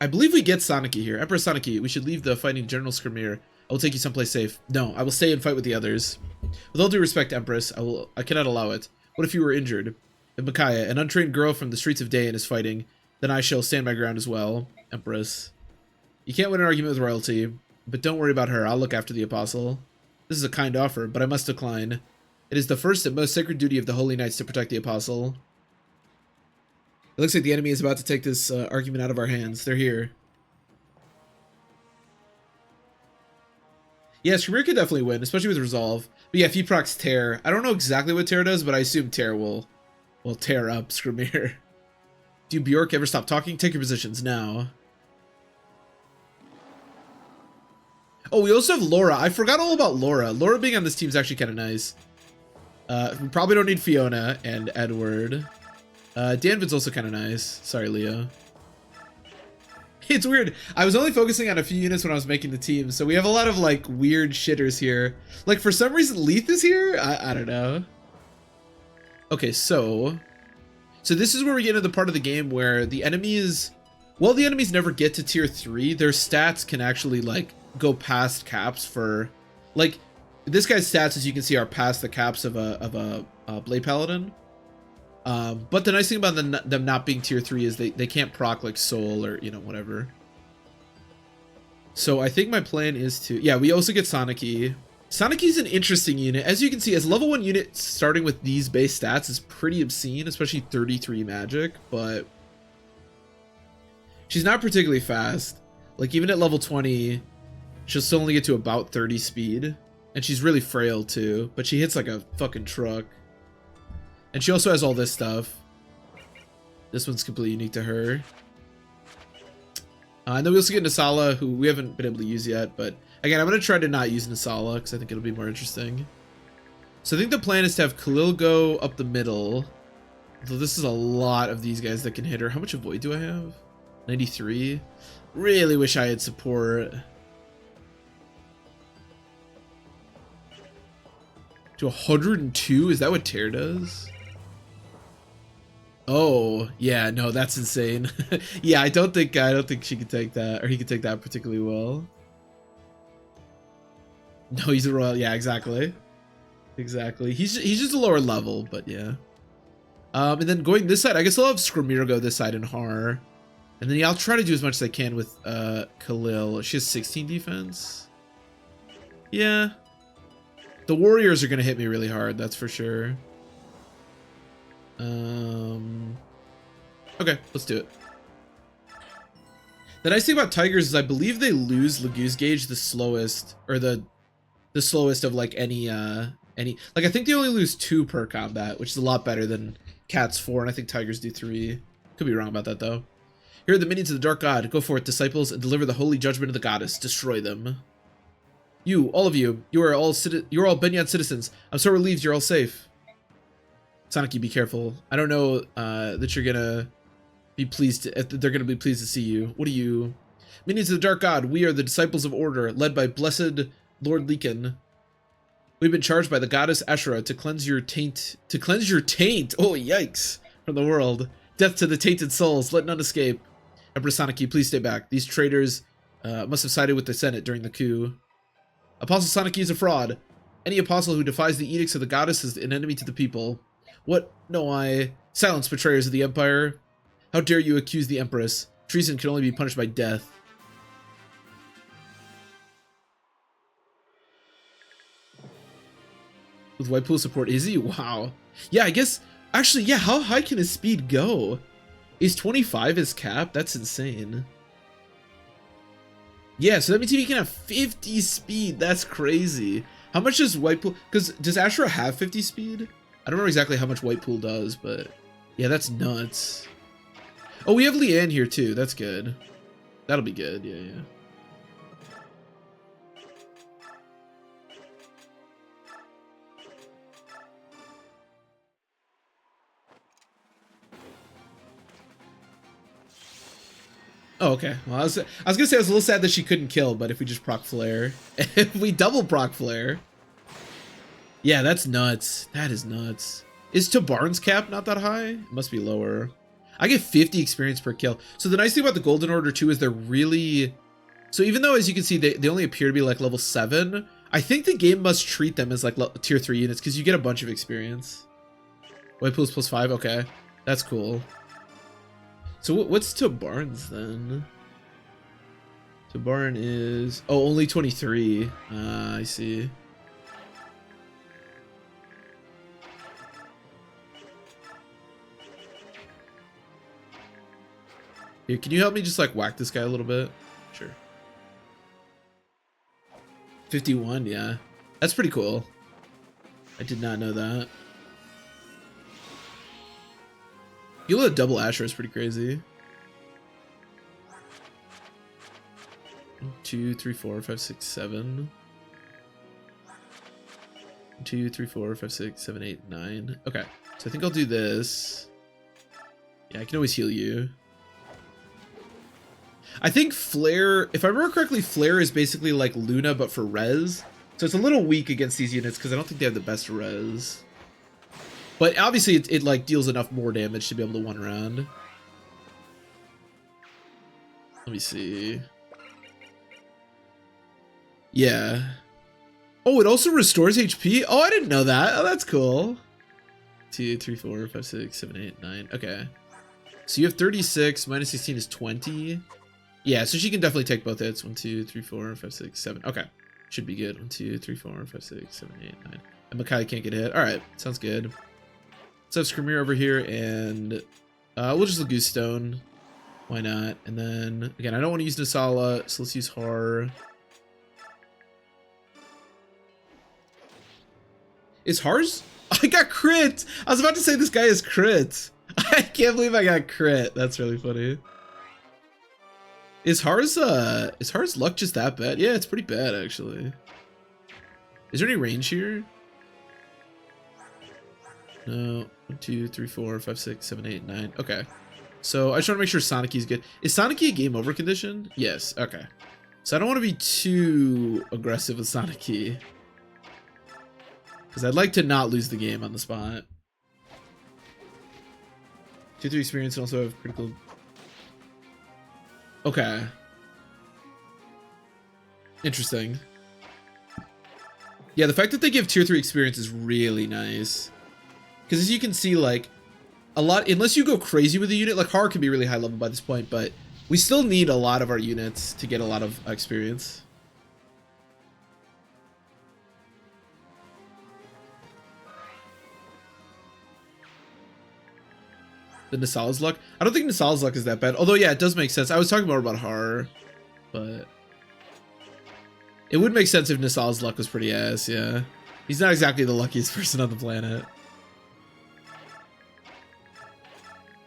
I believe we get Soniki here. Emperor Soniki, we should leave the fighting General Skirmir. I will take you someplace safe. No, I will stay and fight with the others. With all due respect, Empress, I cannot allow it. What if you were injured? If Micaiah, an untrained girl from the streets of Dain, is fighting, then I shall stand my ground as well. Empress. You can't win an argument with royalty, but don't worry about her. I'll look after the apostle. This is a kind offer, but I must decline. It is the first and most sacred duty of the Holy Knights to protect the apostle. It looks like the enemy is about to take this argument out of our hands. They're here. Yeah, Skirmir could definitely win, especially with Resolve. But yeah, if he procs Tear, I don't know exactly what Tear does, but I assume Tear will tear up Skirmir. Do Bjork ever stop talking? Take your positions now. Oh, we also have Laura. I forgot all about Laura. Laura being on this team is actually kind of nice. We probably don't need Fiona and Edward. Danvid's also kind of nice. Sorry, Leo. It's weird. I was only focusing on a few units when I was making the team, so we have a lot of like weird shitters here. Like for some reason, Leith is here. I don't know. Okay, so this is where we get into the part of the game where the enemies, well, the enemies never get to tier 3. Their stats can actually like go past caps for, like, this guy's stats, as you can see, are past the caps of a Blade Paladin. But the nice thing about them not being tier 3 is they can't proc like Soul or, you know, whatever. So I think my plan is to, yeah, we also get Soniki. Soniki's an interesting unit. As you can see, as level 1 unit starting with these base stats is pretty obscene, especially 33 magic, but she's not particularly fast. Like even at level 20, she'll still only get to about 30 speed. And she's really frail too, but she hits like a fucking truck. And she also has all this stuff. This one's completely unique to her. And then we also get Nasala, who we haven't been able to use yet, but again, I'm going to try to not use Nasala because I think it'll be more interesting. So I think the plan is to have Khalil go up the middle. Although this is a lot of these guys that can hit her. How much avoid do I have? 93. Really wish I had support. To 102? Is that what Tear does? Oh, yeah, no, that's insane. Yeah, I don't think she could take that, or he could take that particularly well. No, he's a royal. Yeah, exactly. Exactly. He's just a lower level, but yeah. And then going this side, I guess I'll have Skramir go this side and Har. And then yeah, I'll try to do as much as I can with Khalil. She has 16 defense. Yeah. The warriors are gonna hit me really hard, that's for sure. Okay, let's do it. The nice thing about Tigers is I believe they lose Lagoose Gauge the slowest, or the slowest of like any like I think they only lose 2 per combat, which is a lot better than Cats 4, and I think Tigers do 3. Could be wrong about that though. Here are the minions of the Dark God. Go forth, disciples, and deliver the holy judgment of the goddess. Destroy them. You, all of you, you are all Benyan citizens. I'm so relieved you're all safe. Sonic, you be careful. I don't know that you're gonna be pleased. They're gonna be pleased to see you. What are you? Minions of the Dark God. We are the disciples of Order, led by blessed Lord Leekin. We've been charged by the goddess Ashura to cleanse your taint. To cleanse your taint. Oh, yikes! From the world. Death to the tainted souls. Let none escape. Empress Soniki, please stay back. These traitors must have sided with the Senate during the coup. Apostle Soniki is a fraud. Any apostle who defies the edicts of the goddess is an enemy to the people. What? No, silence, betrayers of the Empire. How dare you accuse the Empress? Treason can only be punished by death. With Whitepool support, is he? Wow. Yeah, I guess, actually, yeah, how high can his speed go? Is 25 his cap? That's insane. Yeah, so that means he can have 50 speed. That's crazy. How much does Whitepool, because does Ashura have 50 speed? I don't remember exactly how much Whitepool does, but yeah, that's nuts. Oh, we have Leanne here too. That's good. That'll be good. Yeah, yeah. Oh, okay. Well, I was gonna say I was a little sad that she couldn't kill, but if we just proc flare, if we double proc flare, yeah, that's nuts. That is nuts. Is Tabarn's cap not that high? It must be lower. I get 50 experience per kill. So the nice thing about the Golden Order too is they're really, so even though as you can see they only appear to be like level 7, I think the game must treat them as like tier 3 units because you get a bunch of experience. Whitepool's +5. Okay, that's cool. So what's Tabarn's then? Tabarn is, oh, only 23. I see. Here, can you help me just like whack this guy a little bit? Sure. 51, yeah. That's pretty cool. I did not know that. You let double Asher is pretty crazy. 1, 2, 3, 4, 5, 6, 7. 1, 2, 3, 4, 5, 6, 7, 8, 9. Okay, so I think I'll do this. Yeah, I can always heal you. I think Flare, if I remember correctly, Flare is basically like Luna but for res. So it's a little weak against these units because I don't think they have the best res. But obviously it like deals enough more damage to be able to one round. Let me see. Yeah. Oh, it also restores HP? Oh, I didn't know that. Oh, that's cool. 2, 3, 4, 5, 6, 7, 8, 9. Okay. So you have 36, minus 16 is 20. Yeah, so she can definitely take both hits. 1, 2, 3, 4, 5, 6, 7. Okay. Should be good. 1, 2, 3, 4, 5, 6, 7, 8, 9. And Makai can't get hit. Alright, sounds good. Let's have Skramir over here, and we'll just Lagoose Stone. Why not? And then, again, I don't want to use Nasala, so let's use Har. Is Har's? I got crit! I was about to say this guy is crit. I can't believe I got crit. That's really funny. Is Har's luck just that bad? Yeah, it's pretty bad actually. Is there any range here? No. 1, 2, 3, 4, 5, 6, 7, 8, 9. Okay. So I just want to make sure Sonic is good. Is Sonic a game over condition? Yes. Okay. So I don't want to be too aggressive with Sonic, because I'd like to not lose the game on the spot. 2-3 experience and also have critical. Okay. Interesting. Yeah, the fact that they give tier 3 experience is really nice. Because as you can see, like, a lot, unless you go crazy with the unit, like Har can be really high level by this point, but we still need a lot of our units to get a lot of experience. The Nasala's luck? I don't think Nasala's luck is that bad. Although, yeah, it does make sense. I was talking more about Har, but it would make sense if Nasala's luck was pretty ass, yeah. He's not exactly the luckiest person on the planet.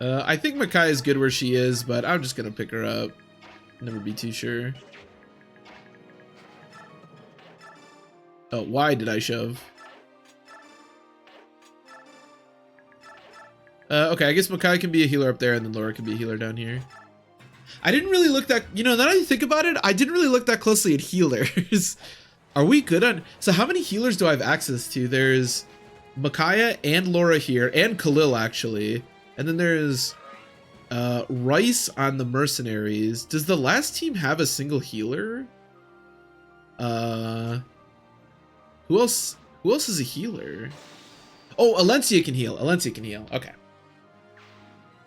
I think Makai is good where she is, but I'm just gonna pick her up. Never be too sure. Oh, why did I shove? Okay, I guess Makai can be a healer up there, and then Laura can be a healer down here. I didn't really look that, you know, now that I think about it, I didn't really look that closely at healers. Are we good on, so how many healers do I have access to? There's Micaiah and Laura here, and Khalil actually. And then there's Rice on the mercenaries. Does the last team have a single healer? Who else is a healer? Oh, Alencia can heal. Alencia can heal. Okay.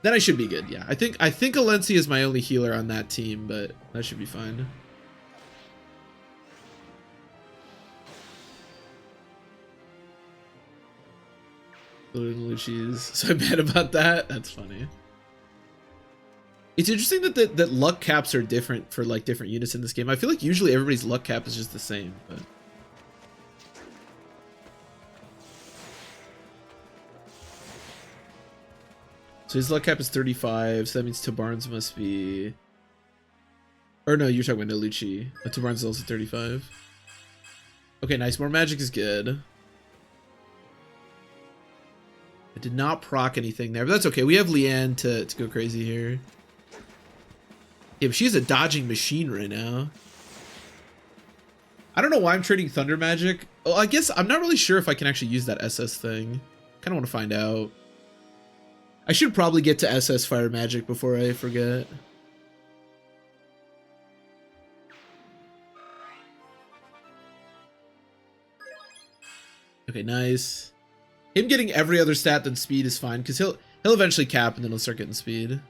Then I should be good. Yeah. I think Alencia is my only healer on that team, but that should be fine. Luci's so mad about that. That's funny. It's interesting that that luck caps are different for like different units in this game. I feel like usually everybody's luck cap is just the same, but so his luck cap is 35, so that means Tabarns must be, or no, you're talking about Nolucci. Tabarns is also 35. Okay, nice. More magic is good. I did not proc anything there, but that's okay. We have Leanne to go crazy here. Yeah, but she's a dodging machine right now. I don't know why I'm trading Thunder Magic. Well, I guess I'm not really sure if I can actually use that SS thing. Kind of want to find out. I should probably get to SS Fire Magic before I forget. Okay, nice. Him getting every other stat than speed is fine, because he'll eventually cap and then he'll start getting speed.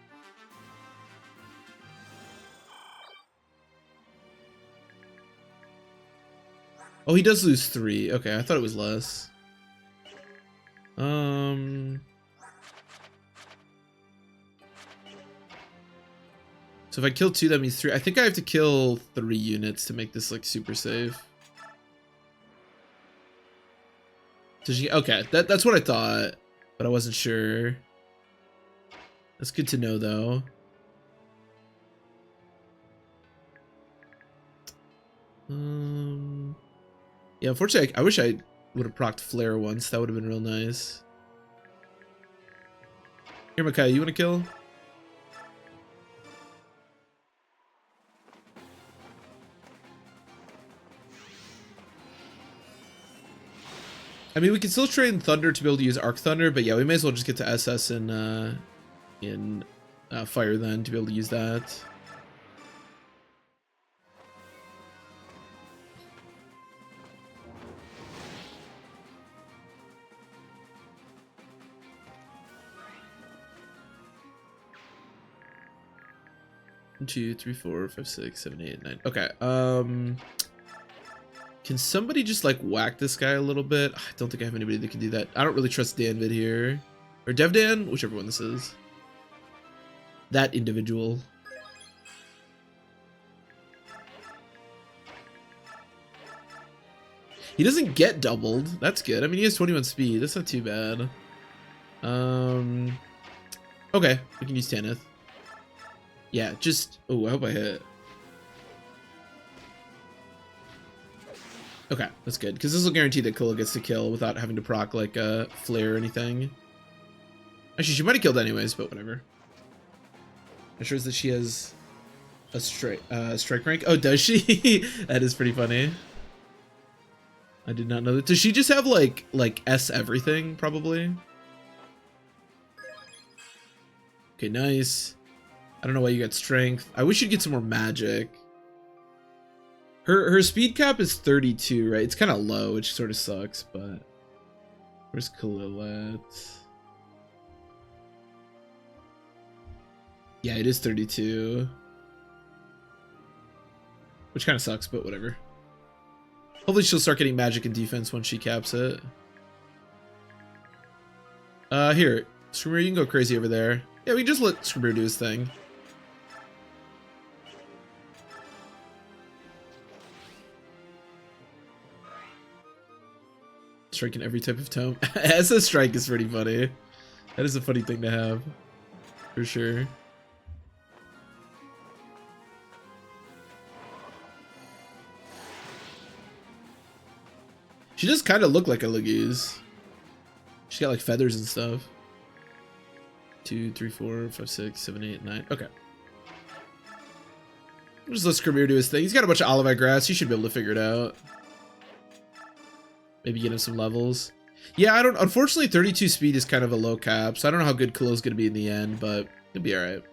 Oh, he does lose 3. Okay, I thought it was less. So if I kill 2, that means 3. I think I have to kill 3 units to make this like super safe. Okay, that's what I thought, but I wasn't sure. That's good to know, though. Yeah, unfortunately, I wish I would have procced Flare once. That would have been real nice. Here, Makai, you want to kill? I mean, we can still train Thunder to be able to use Arc Thunder, but yeah, we may as well just get to SS in Fire then to be able to use that. One, 2, 3, 4, 5, 6, 7, 8, 9. Okay. Can somebody just like whack this guy a little bit? I don't think I have anybody that can do that. I don't really trust Danvid here. Or DevDan, whichever one this is. That individual. He doesn't get doubled. That's good. I mean, he has 21 speed. That's not too bad. Okay, we can use Tanith. Yeah, just... Oh, I hope I hit. Okay, that's good. Because this will guarantee that Khalil gets to kill without having to proc, like, a flare or anything. Actually, she might have killed anyways, but whatever. I'm sure that she has a strike rank. Oh, does she? That is pretty funny. I did not know that. Does she just have, like S everything, probably? Okay, nice. I don't know why you got strength. I wish you'd get some more magic. Her speed cap is 32, right? It's kind of low, which sort of sucks, but... Where's Khalil at? Yeah, it is 32. Which kind of sucks, but whatever. Hopefully she'll start getting magic and defense once she caps it. Here. Screamer, you can go crazy over there. Yeah, we can just let Screamer do his thing. Striking every type of tome. As a strike is pretty funny. That is a funny thing to have. For sure. She does kind of look like a Laguz. She's got like feathers and stuff. 2, 3, 4, 5, 6, 7, 8, 9. Okay. We'll just let Screamer do his thing. He's got a bunch of Olivine grass. He should be able to figure it out. Maybe get him some levels. Yeah, I don't... Unfortunately, 32 speed is kind of a low cap, so I don't know how good Khalil's going to be in the end, but he'll be alright.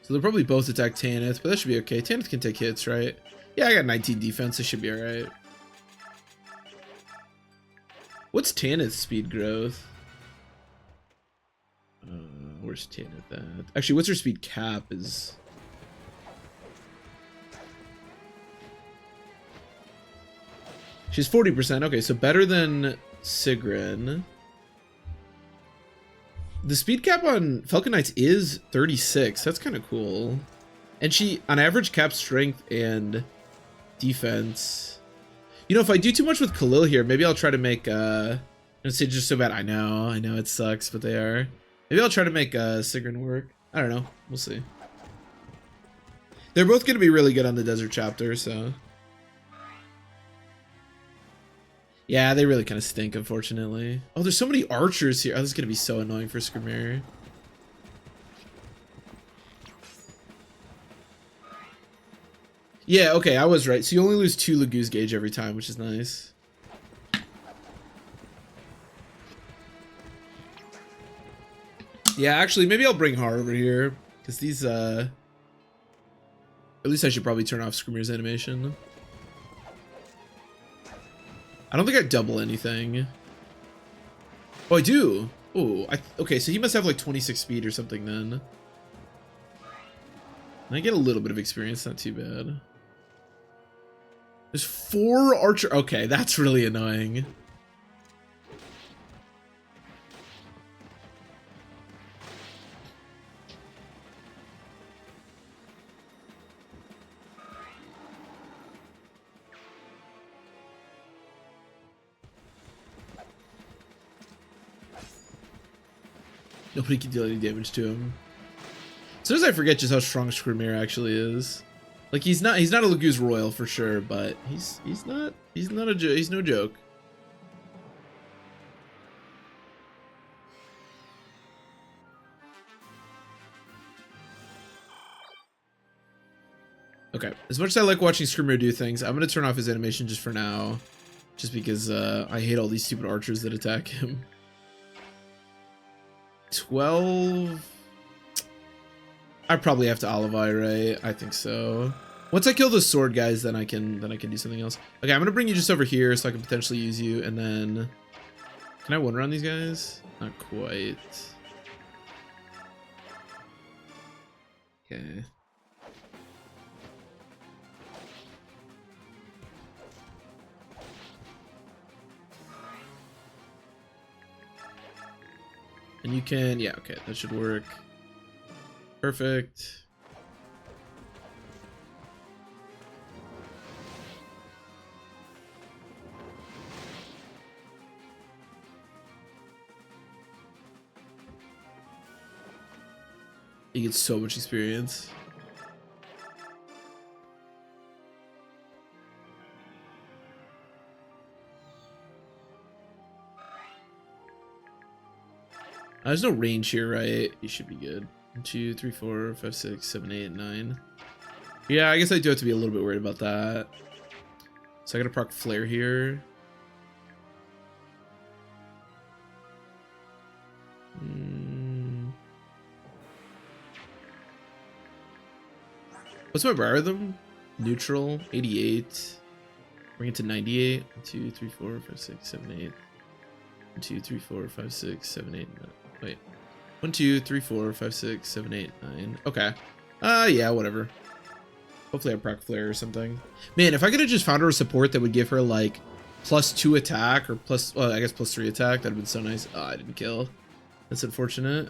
So they'll probably both attack Tanith, but that should be okay. Tanith can take hits, right? Yeah, I got 19 defense. It should be alright. What's Tanith's speed growth? Where's Tanith at? Actually, what's her speed cap is... She's 40%. Okay, so better than Sigrun. The speed cap on Falcon Knights is 36. That's kind of cool. And she, on average, caps strength and defense. You know, if I do too much with Khalil here, maybe I'll try to make, It's just so bad. I know it sucks, but they are. Maybe I'll try to make Sigrun work. I don't know. We'll see. They're both going to be really good on the desert chapter, so... Yeah, they really kind of stink, unfortunately. Oh, there's so many archers here. Oh, this is going to be so annoying for Screamer. Yeah, okay, I was right. So you only lose 2 Laguz gauge every time, which is nice. Yeah, actually, maybe I'll bring Har over here. Because these, At least I should probably turn off Screamer's animation. I don't think I double anything. Oh, I do. Oh, okay, so he must have like 26 speed or something then. And I get a little bit of experience, not too bad. There's 4 archer. Okay, that's really annoying. Nobody can deal any damage to him. Sometimes I forget just how strong Screamer actually is. Like he's not a Laguz Royal for sure, but he's no joke. Okay, as much as I like watching Screamer do things, I'm gonna turn off his animation just for now, just because I hate all these stupid archers that attack him. 12. I probably have to Olivine, right? I think so. Once I kill the sword guys, then I can do something else. Okay, I'm gonna bring you just over here so I can potentially use you, and then can I one run these guys? Not quite. Okay. And you can, yeah, okay, that should work. Perfect. He gets so much experience. There's no range here, right? You should be good. 1, 2, 3, 4, 5, 6, 7, 8, 9. Yeah, I guess I do have to be a little bit worried about that. So I gotta proc flare here. What's my bar rhythm? Neutral, 88. Bring it to 98. 1, 2, 3, 4, 5, 6, 7, 8. 1, 2, 3, 4, 5, 6, 7, 8, 9. Wait. 1, 2, 3, 4, 5, 6, 7, 8, 9. Okay. Yeah, whatever. Hopefully I proc flare or something. Man, if I could have just found her a support that would give her like +2 attack or plus, well, I guess +3 attack, that'd have been so nice. Oh, I didn't kill. That's unfortunate.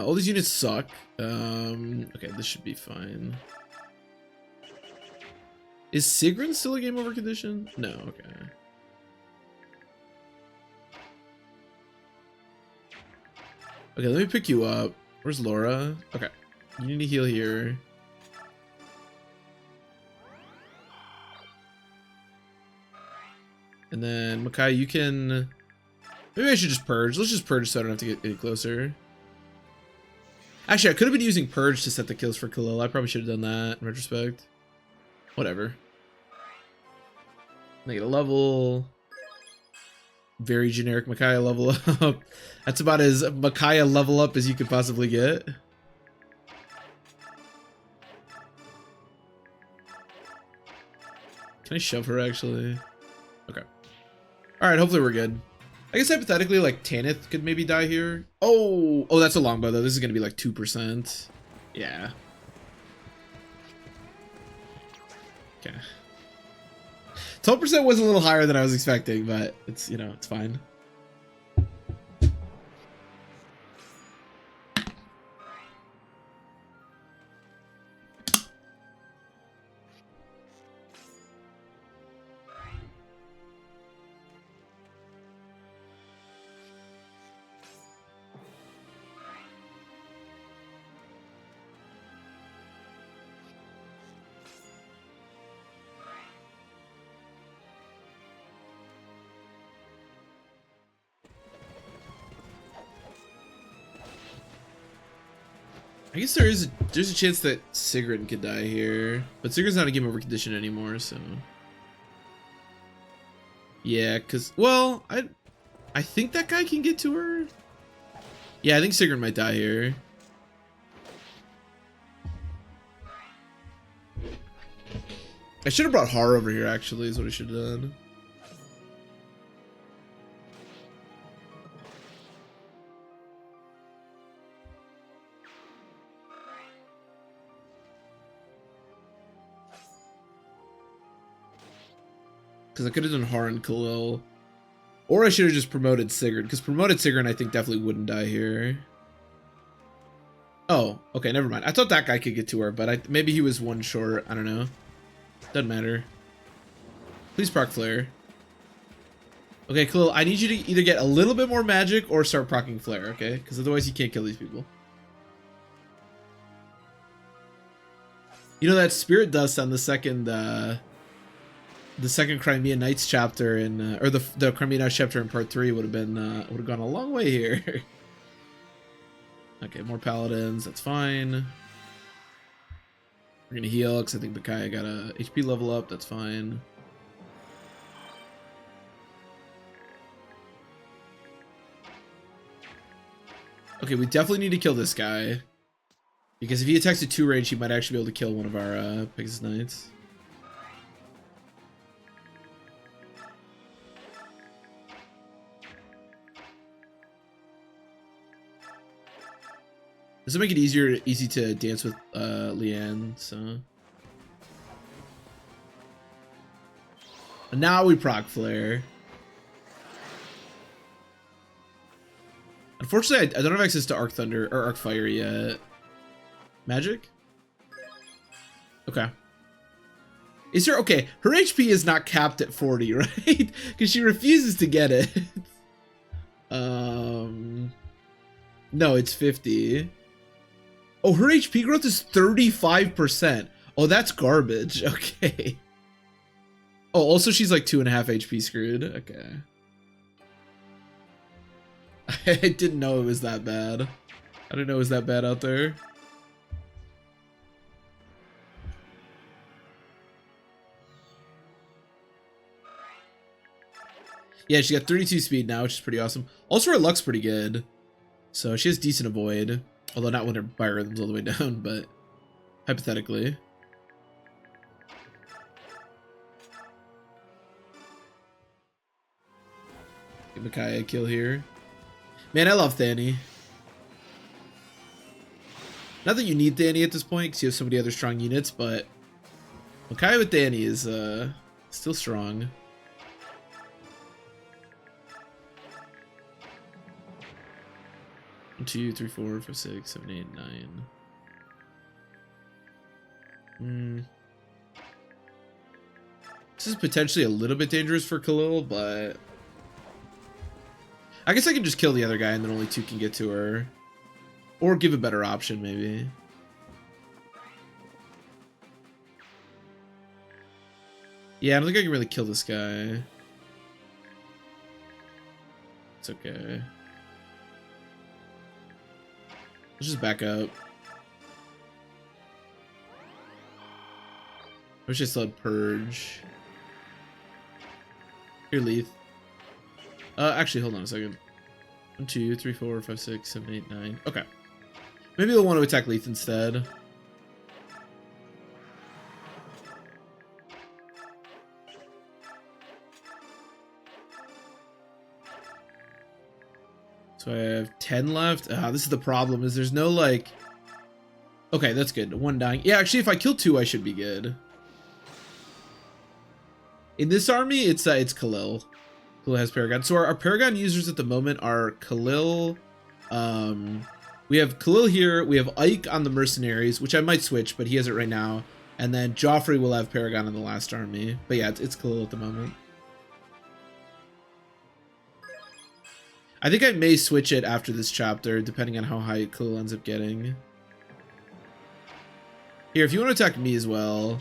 All these units suck. Okay, this should be fine. Is Sigrun still a game over condition? No, okay. Okay, let me pick you up. Where's Laura? Okay, you need to heal here. And then Makai, you can... Maybe I should just purge. Let's just purge so I don't have to get any closer. Actually, I could have been using purge to set the kills for Khalil. I probably should have done that in retrospect. Whatever. Make it a level. Very generic Micaiah level up. That's about as Micaiah level up as you could possibly get. Can I shove her actually? Okay. Alright, hopefully we're good. I guess hypothetically, like, Tanith could maybe die here. Oh, that's a longbow though. This is gonna be like 2%. Yeah. Okay. 12% was a little higher than I was expecting, but it's, you know, it's fine. I guess there's a chance that Sigrun could die here, but Sigrun's not a game over condition anymore, so yeah. Cause well, I think that guy can get to her. Yeah, I think Sigrun might die here. I should have brought Har over here. Actually, is what I should have done. Because I could have done Har and Khalil. Or I should have just promoted Sigurd. Because promoted Sigurd I think definitely wouldn't die here. Oh, okay, never mind. I thought that guy could get to her, but maybe he was one short. I don't know. Doesn't matter. Please proc flare. Okay, Khalil, I need you to either get a little bit more magic or start procking flare, okay? Because otherwise you can't kill these people. You know that spirit dust on the second Crimea Knights chapter in or the Crimea Knights chapter in part 3 would have gone a long way here. Okay, more paladins, that's fine. We're gonna heal because I think Bakaya got a HP level up, that's fine. Okay, we definitely need to kill this guy. Because if he attacks at 2 range, he might actually be able to kill one of our Pegasus Knights. This will make it easy to dance with Leanne, so. And now we proc flare. Unfortunately, I don't have access to Arc Thunder or Arc Fire yet. Magic? Okay. Is her okay? Her HP is not capped at 40, right? Because she refuses to get it. No, it's 50. Oh, her HP growth is 35%. Oh, that's garbage. Okay. Oh, also she's like 2.5 HP screwed. Okay. I didn't know it was that bad. I didn't know it was that bad out there. Yeah, she got 32 speed now, which is pretty awesome. Also, her luck's pretty good. So she has decent avoid. Although not when her biorhythm's all the way down, but hypothetically. Get Micaiah a kill here. Man, I love Thani. Not that you need Thani at this point, because you have so many other strong units, but Micaiah with Thani is still strong. One, 2, 3, 4, 5, 6, 7, 8, 9. This is potentially a little bit dangerous for Khalil, but I guess I can just kill the other guy and then only 2 can get to her. Or give a better option, maybe. Yeah, I don't think I can really kill this guy. It's okay. Let's just back up. I wish I still had Purge. Here, Leith. Actually, hold on a second. 1, 2, 3, 4, 5, 6, 7, 8, 9. Okay. Maybe they'll want to attack Leith instead. So I have 10 left. This is the problem, is there's no, like... Okay, that's good. 1 dying. Yeah, actually, if I kill 2, I should be good. In this army, it's Khalil. Khalil has Paragon. So our Paragon users at the moment are Khalil. We have Khalil here. We have Ike on the Mercenaries, which I might switch, but he has it right now. And then Joffrey will have Paragon in the last army. But yeah, it's Khalil at the moment. I think I may switch it after this chapter, depending on how high Khalil ends up getting. Here, if you want to attack me as well.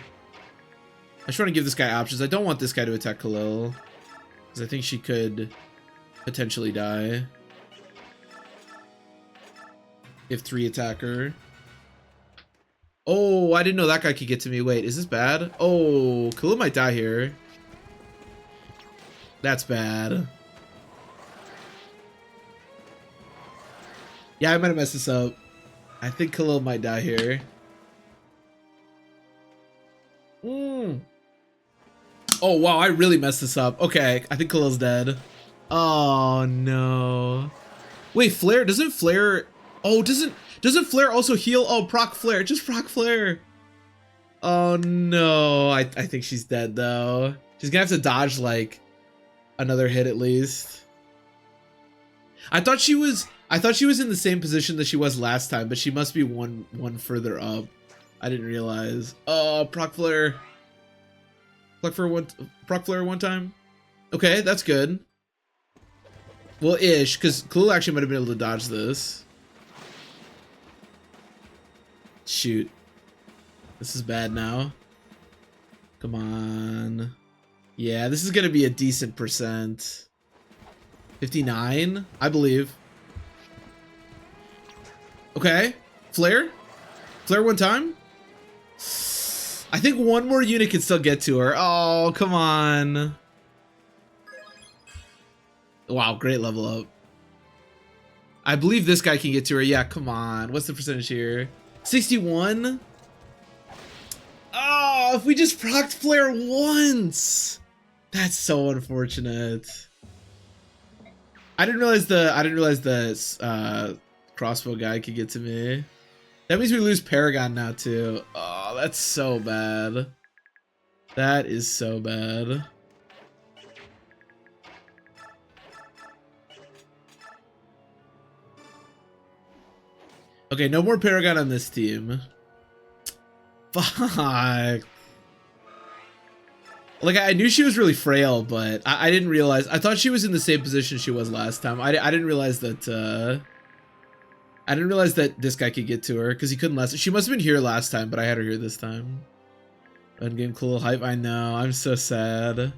I just want to give this guy options. I don't want this guy to attack Khalil, because I think she could potentially die. If 3 attack her. Oh, I didn't know that guy could get to me. Wait, is this bad? Oh, Khalil might die here. That's bad. Yeah, I might have messed this up. I think Khalil might die here. Oh, wow, I really messed this up. Okay, I think Khalil's dead. Oh, no. Wait, Flare? Doesn't Flare... Oh, doesn't Flare also heal? Oh, proc Flare. Just proc Flare. Oh, no. I think she's dead, though. She's gonna have to dodge, like, another hit at least. I thought she was in the same position that she was last time, but she must be one further up. I didn't realize. Oh, proc Flare. Proc Flare one time. Okay, that's good. Well, ish, because Khalil actually might have been able to dodge this. Shoot. This is bad now. Come on. Yeah, this is going to be a decent percent. 59, I believe. Okay. Flare? Flare one time? I think one more unit can still get to her. Oh, come on. Wow, great level up. I believe this guy can get to her. Yeah, come on. What's the percentage here? 61? Oh, if we just procced Flare once. That's so unfortunate. I didn't realize the crossbow guy could get to me. That means we lose Paragon now too. Oh, that's so bad. That is so bad. Okay, no more Paragon on this team. Fuck. Like, I knew she was really frail, but I didn't realize. I thought she was in the same position she was last time. I didn't realize that. I didn't realize that this guy could get to her because he couldn't last. She must have been here last time, but I had her here this time. Endgame cool hype. I know. I'm so sad.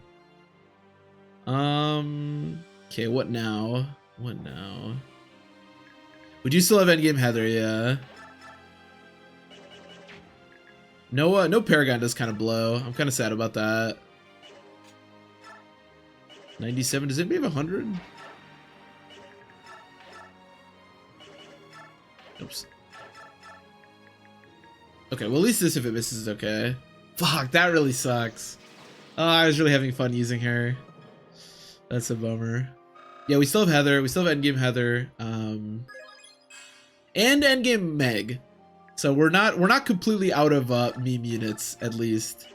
Okay, what now? What now? Would you still have Endgame Heather? Yeah. No Paragon does kind of blow. I'm kind of sad about that. 97. Does anybody have 100? Oops. Okay, well at least this, if it misses, is okay. Fuck, that really sucks. Oh, I was really having fun using her. That's a bummer. Yeah, we still have Heather. We still have Endgame Heather. And Endgame Meg. So we're not completely out of meme units, at least.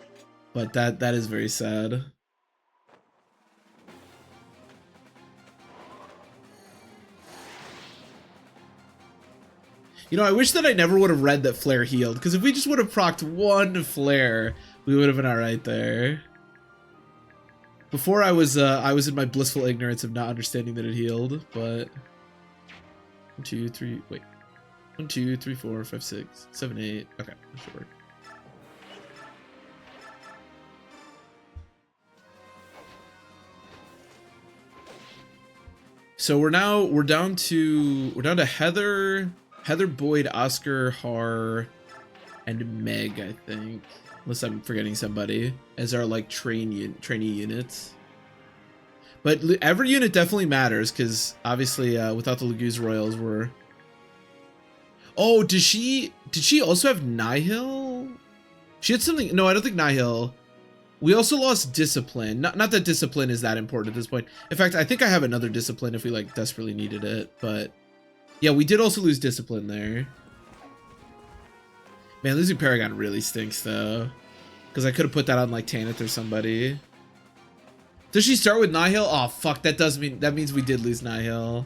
But that is very sad. You know, I wish that I never would have read that Flare healed, because if we just would have procced one Flare, we would have been alright there. Before I was in my blissful ignorance of not understanding that it healed, but 1, 2, 3, wait. 1, 2, 3, 4, 5, 6, 7, 8. Okay, that should work. So we're down to Heather, Boyd, Oscar, Har, and Meg, I think. Unless I'm forgetting somebody, as our like trainee units. But every unit definitely matters, because obviously without the Laguz Royals we're... Oh, did she also have Nihil? She had something... No, I don't think Nihil. We also lost Discipline. Not that Discipline is that important at this point. In fact, I think I have another Discipline if we like desperately needed it, but... Yeah, we did also lose Discipline there. Man, losing Paragon really stinks, though. Because I could have put that on, like, Tanith or somebody. Does she start with Nihil? Oh, fuck, that means we did lose Nihil.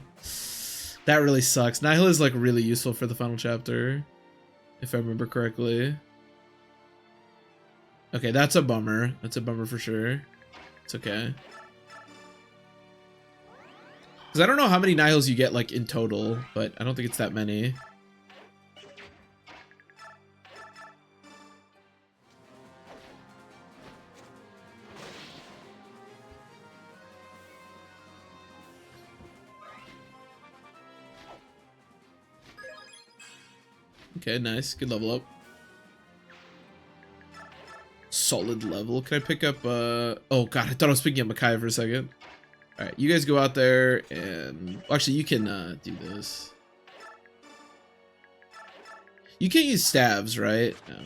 That really sucks. Nihil is, like, really useful for the final chapter. If I remember correctly. Okay, that's a bummer. That's a bummer for sure. It's okay. Because I don't know how many Nihils you get, like, in total, but I don't think it's that many. Okay, nice. Good level up. Solid level. Can I pick up, oh god, I thought I was picking up Micaiah for a second. Alright, you guys go out there and... Actually, you can do this. You can't use staves, right? No.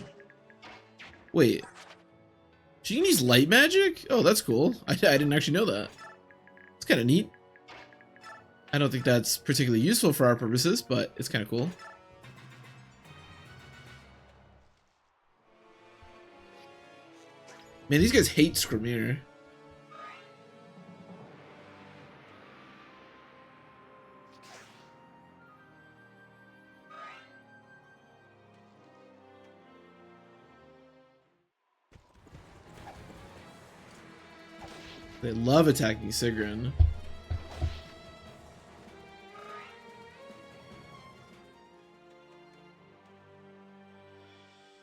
Wait. She can use light magic? Oh, that's cool. I didn't actually know that. It's kind of neat. I don't think that's particularly useful for our purposes, but it's kind of cool. Man, these guys hate Skrymir. They love attacking Sigrun.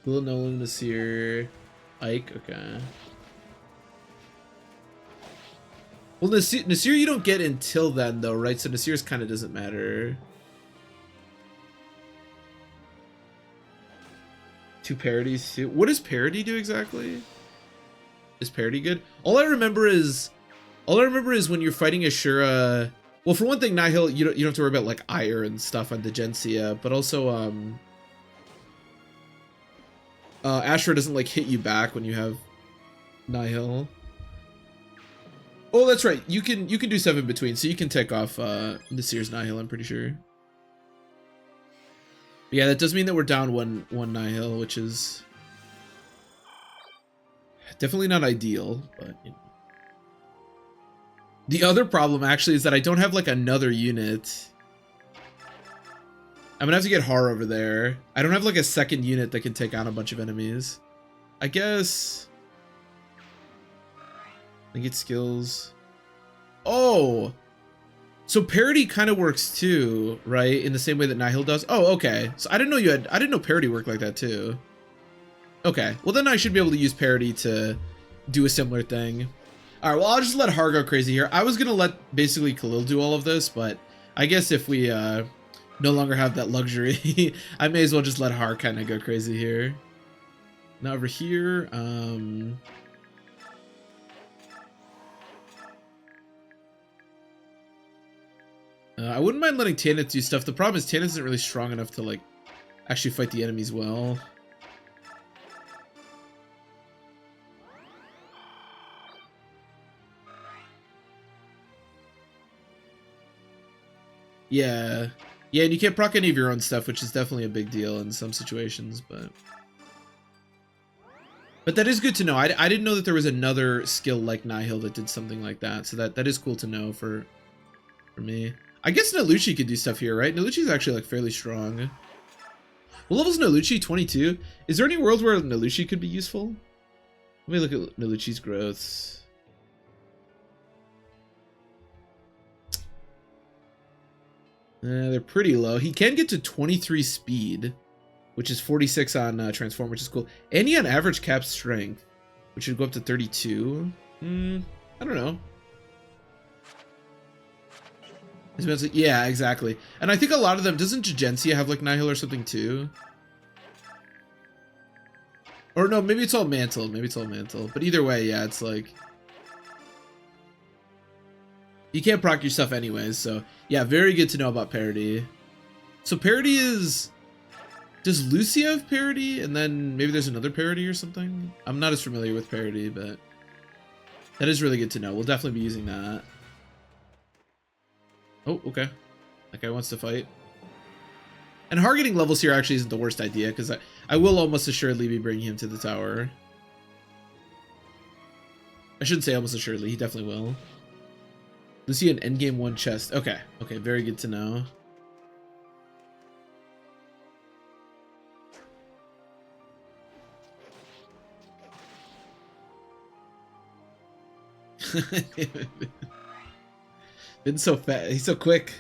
Cool, Nolan, Nasir, Ike, okay. Well, Nasir you don't get until then, though, right? So Nasir's kind of doesn't matter. 2 parodies, too. What does parody do exactly? Is parody good? All I remember is when you're fighting Ashura. Well, for one thing, Nihil, you don't have to worry about like ire and stuff on Degencia, but also Ashura doesn't like hit you back when you have Nihil. Oh, that's right. You can do 7 between, so you can take off Nasir's Nihil, I'm pretty sure. But yeah, that does mean that we're down one Nihil, which is definitely not ideal, but you know. The other problem actually is that I don't have like another unit. I'm gonna have to get Har over there. I don't have like a second unit that can take on a bunch of enemies. I guess Negate skills. Oh! So parity kind of works too, right? In the same way that Nihil does. Oh, okay. So I didn't know parity worked like that too. Okay. Well, then I should be able to use parity to do a similar thing. All right. Well, I'll just let Har go crazy here. I was gonna let basically Khalil do all of this, but I guess if we no longer have that luxury, I may as well just let Har kind of go crazy here. Now over here, I wouldn't mind letting Tanith do stuff. The problem is Tanith isn't really strong enough to like actually fight the enemies well. Yeah. Yeah, and you can't proc any of your own stuff, which is definitely a big deal in some situations, but that is good to know. I didn't know that there was another skill like Nihil that did something like that, so that is cool to know for me. I guess Nalucci could do stuff here, right? Nalucci's actually like fairly strong. What level's Nalucci? 22? Is there any world where Nalucci could be useful? Let me look at Nalucci's growths. They're pretty low. He can get to 23 speed, which is 46 on transform, which is cool. And he on average cap strength, which would go up to 32. I don't know. Yeah, exactly. And I think a lot of them, doesn't Jagencia have like Nihil or something too? Or no, maybe it's all Mantle. Maybe it's all Mantle. But either way, yeah, it's like you can't proc your stuff anyways. So yeah, very good to know about parity. So parity is, does Lucia have parity? And then maybe there's another parity or something? I'm not as familiar with parity, but that is really good to know. We'll definitely be using that. Oh, okay. That guy wants to fight. And Har getting levels here actually isn't the worst idea, because I will almost assuredly be bringing him to the tower. I shouldn't say almost assuredly, he definitely will. Lucia an endgame 1 chest. Okay, okay, very good to know. Been so fast. He's so quick.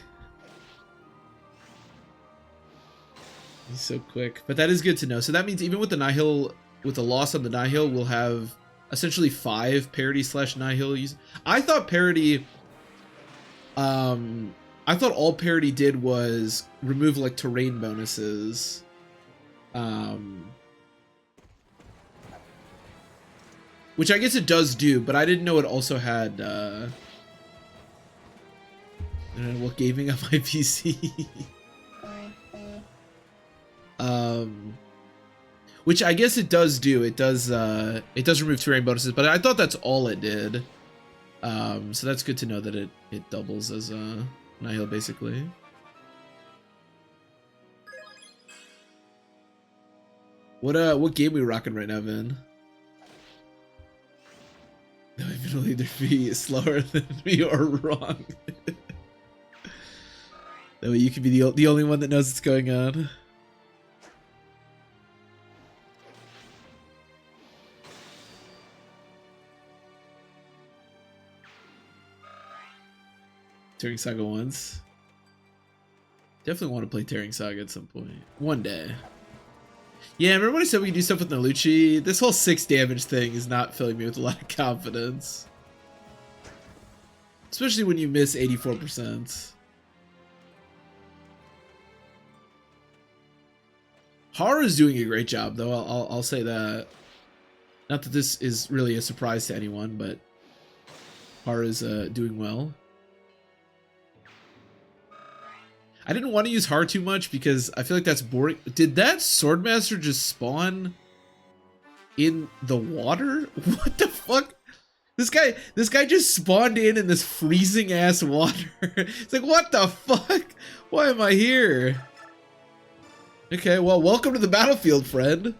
He's so quick. But that is good to know. So that means even with the Nihil, with the loss on the Nihil, we'll have essentially 5 parity / Nihil use. I thought parity, I thought all parity did was remove like terrain bonuses. Which I guess it does do, but I didn't know it also had, what, gaming on my PC? Which I guess it does do. It does remove terrain bonuses, but I thought that's all it did. So that's good to know that it doubles as Nihil basically. What game we rocking right now, Vin? No, even will either be slower than me or wrong. That way you can be the only one that knows what's going on. Tearing Saga once. Definitely want to play Tearing Saga at some point. One day. Yeah, remember when I said we could do stuff with Nalucci? This whole 6 damage thing is not filling me with a lot of confidence. Especially when you miss 84%. Har is doing a great job, though. I'll say that. Not that this is really a surprise to anyone, but Har is doing well. I didn't want to use Har too much because I feel like that's boring. Did that Swordmaster just spawn in the water? What the fuck? This guy just spawned in this freezing ass water. It's like, what the fuck? Why am I here? Okay, well, welcome to the battlefield, friend.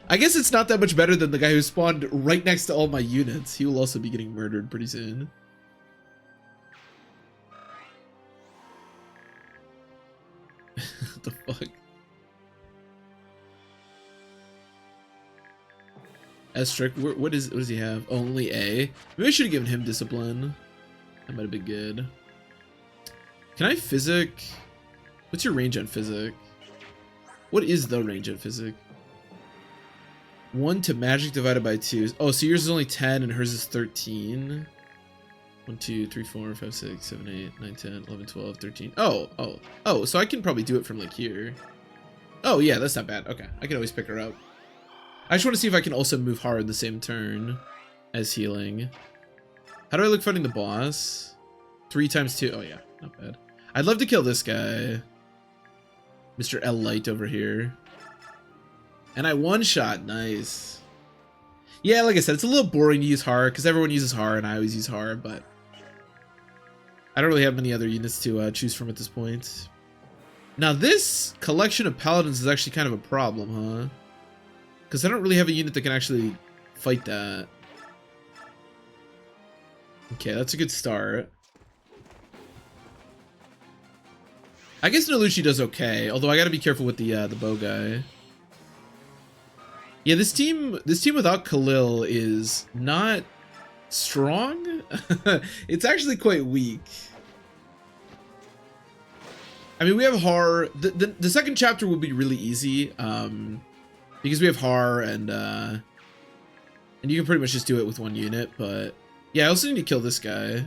I guess it's not that much better than the guy who spawned right next to all my units. He will also be getting murdered pretty soon. What the fuck? Estric, what does he have? Only A. Maybe I should have given him discipline. That might have been good. Can I physic? What's your range on physic? What is the range on physic? 1 to magic divided by 2. Oh, so yours is only 10 and hers is 13. 1, 2, 3, 4, 5, 6, 7, 8, 9, 10, 11, 12, 13. Oh, so I can probably do it from like here. Oh yeah, that's not bad. Okay, I can always pick her up. I just want to see if I can also move hard the same turn as healing. How do I look fighting the boss? 3 times 2. Oh yeah, not bad. I'd love to kill this guy. Mr. L Light over here. And I one-shot. Nice. Yeah, like I said, it's a little boring to use Har because everyone uses Har and I always use Har, but I don't really have many other units to choose from at this point. Now this collection of paladins is actually kind of a problem, huh? Because I don't really have a unit that can actually fight that. Okay, that's a good start. I guess Nalushi does okay, although I gotta be careful with the bow guy. Yeah, this team without Khalil is not strong. It's actually quite weak. I mean, we have Har. The second chapter will be really easy, because we have Har and you can pretty much just do it with one unit. But yeah, I also need to kill this guy.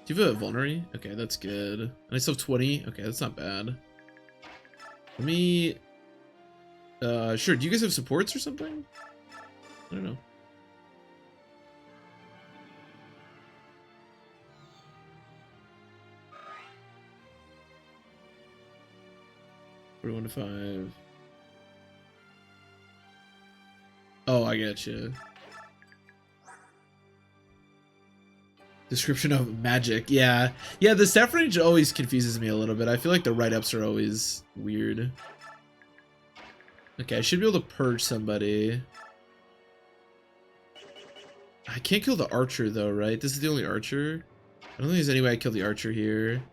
Do you have a vulnerary? Okay, that's good. And I still have 20. Okay, that's not bad. Let me... sure, do you guys have supports or something? I don't know. $41 to 5. Oh, I get you. Description of magic. Yeah, the staff range always confuses me a little bit. I feel like the write-ups are always weird. Okay, I should be able to purge somebody. I can't kill the archer though, right? This is the only archer. I don't think there's any way I kill the archer here.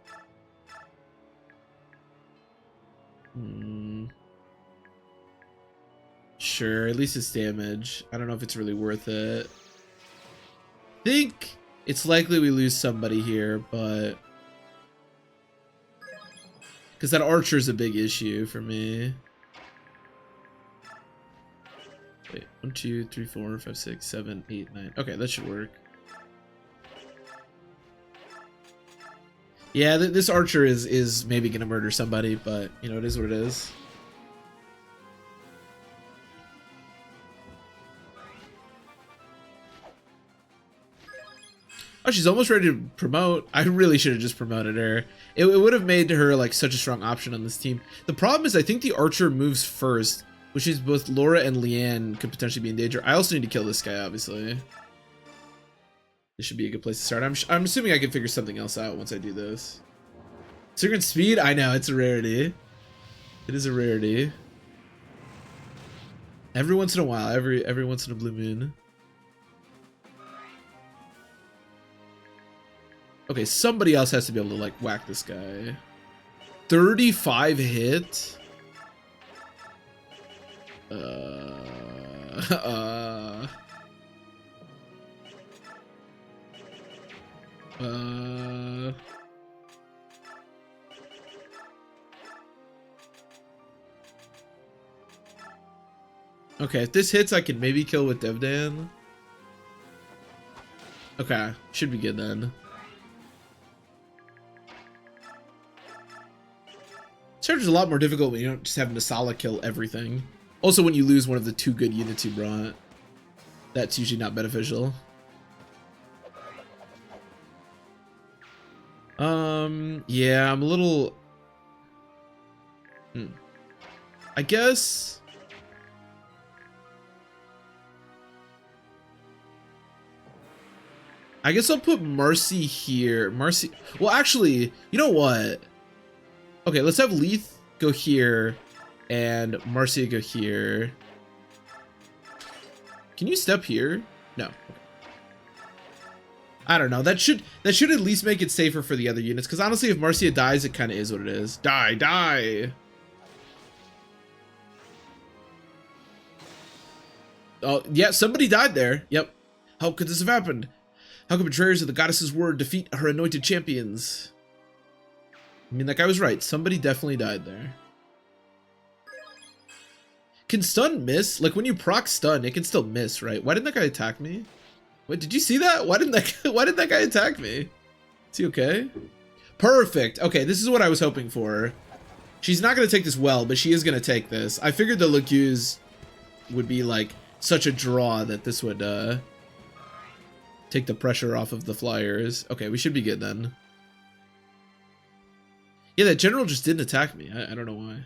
Sure, at least it's damage. I don't know if it's really worth it. I think it's likely we lose somebody here, but because that archer is a big issue for me. Wait, 1, 2, 3, 4, 5, 6, 7, 8, 9. Okay, that should work. Yeah, this archer is maybe gonna murder somebody, but you know, it is what it is. Oh, she's almost ready to promote. I really should have just promoted her. It would have made her like such a strong option on this team. The problem is I think the archer moves first, which is both Laura and Leanne could potentially be in danger. I also need to kill this guy, obviously. This should be a good place to start. I'm assuming I can figure something else out once I do this. Secret speed? I know, it's a rarity. It is a rarity. Every once in a while, every once in a blue moon. Okay, somebody else has to be able to like whack this guy. 35 hit? Okay, if this hits, I can maybe kill with Devdan. Okay, should be good then. Charge is a lot more difficult when you don't just have Nasala kill everything. Also, when you lose one of the 2 good units you brought, that's usually not beneficial. Yeah, I'm a little... I guess... I'll put Marcy here. Marcy... Well, actually, you know what? Okay, let's have Leith go here and Marcia go here. Can you step here? No. Okay. I don't know. That should at least make it safer for the other units. Because honestly, if Marcia dies, it kind of is what it is. Die. Oh, yeah, somebody died there. Yep. How could this have happened? How could betrayers of the goddess's word defeat her anointed champions? I mean, that guy was right. Somebody definitely died there. Can stun miss? Like, when you proc stun, it can still miss, right? Why didn't that guy attack me? Wait, did you see that? Why didn't that guy attack me? Is he okay? Perfect. Okay, this is what I was hoping for. She's not going to take this well, but she is going to take this. I figured the Lacuse would be, like, such a draw that this would, take the pressure off of the flyers. Okay, we should be good then. Yeah, that general just didn't attack me. I don't know why.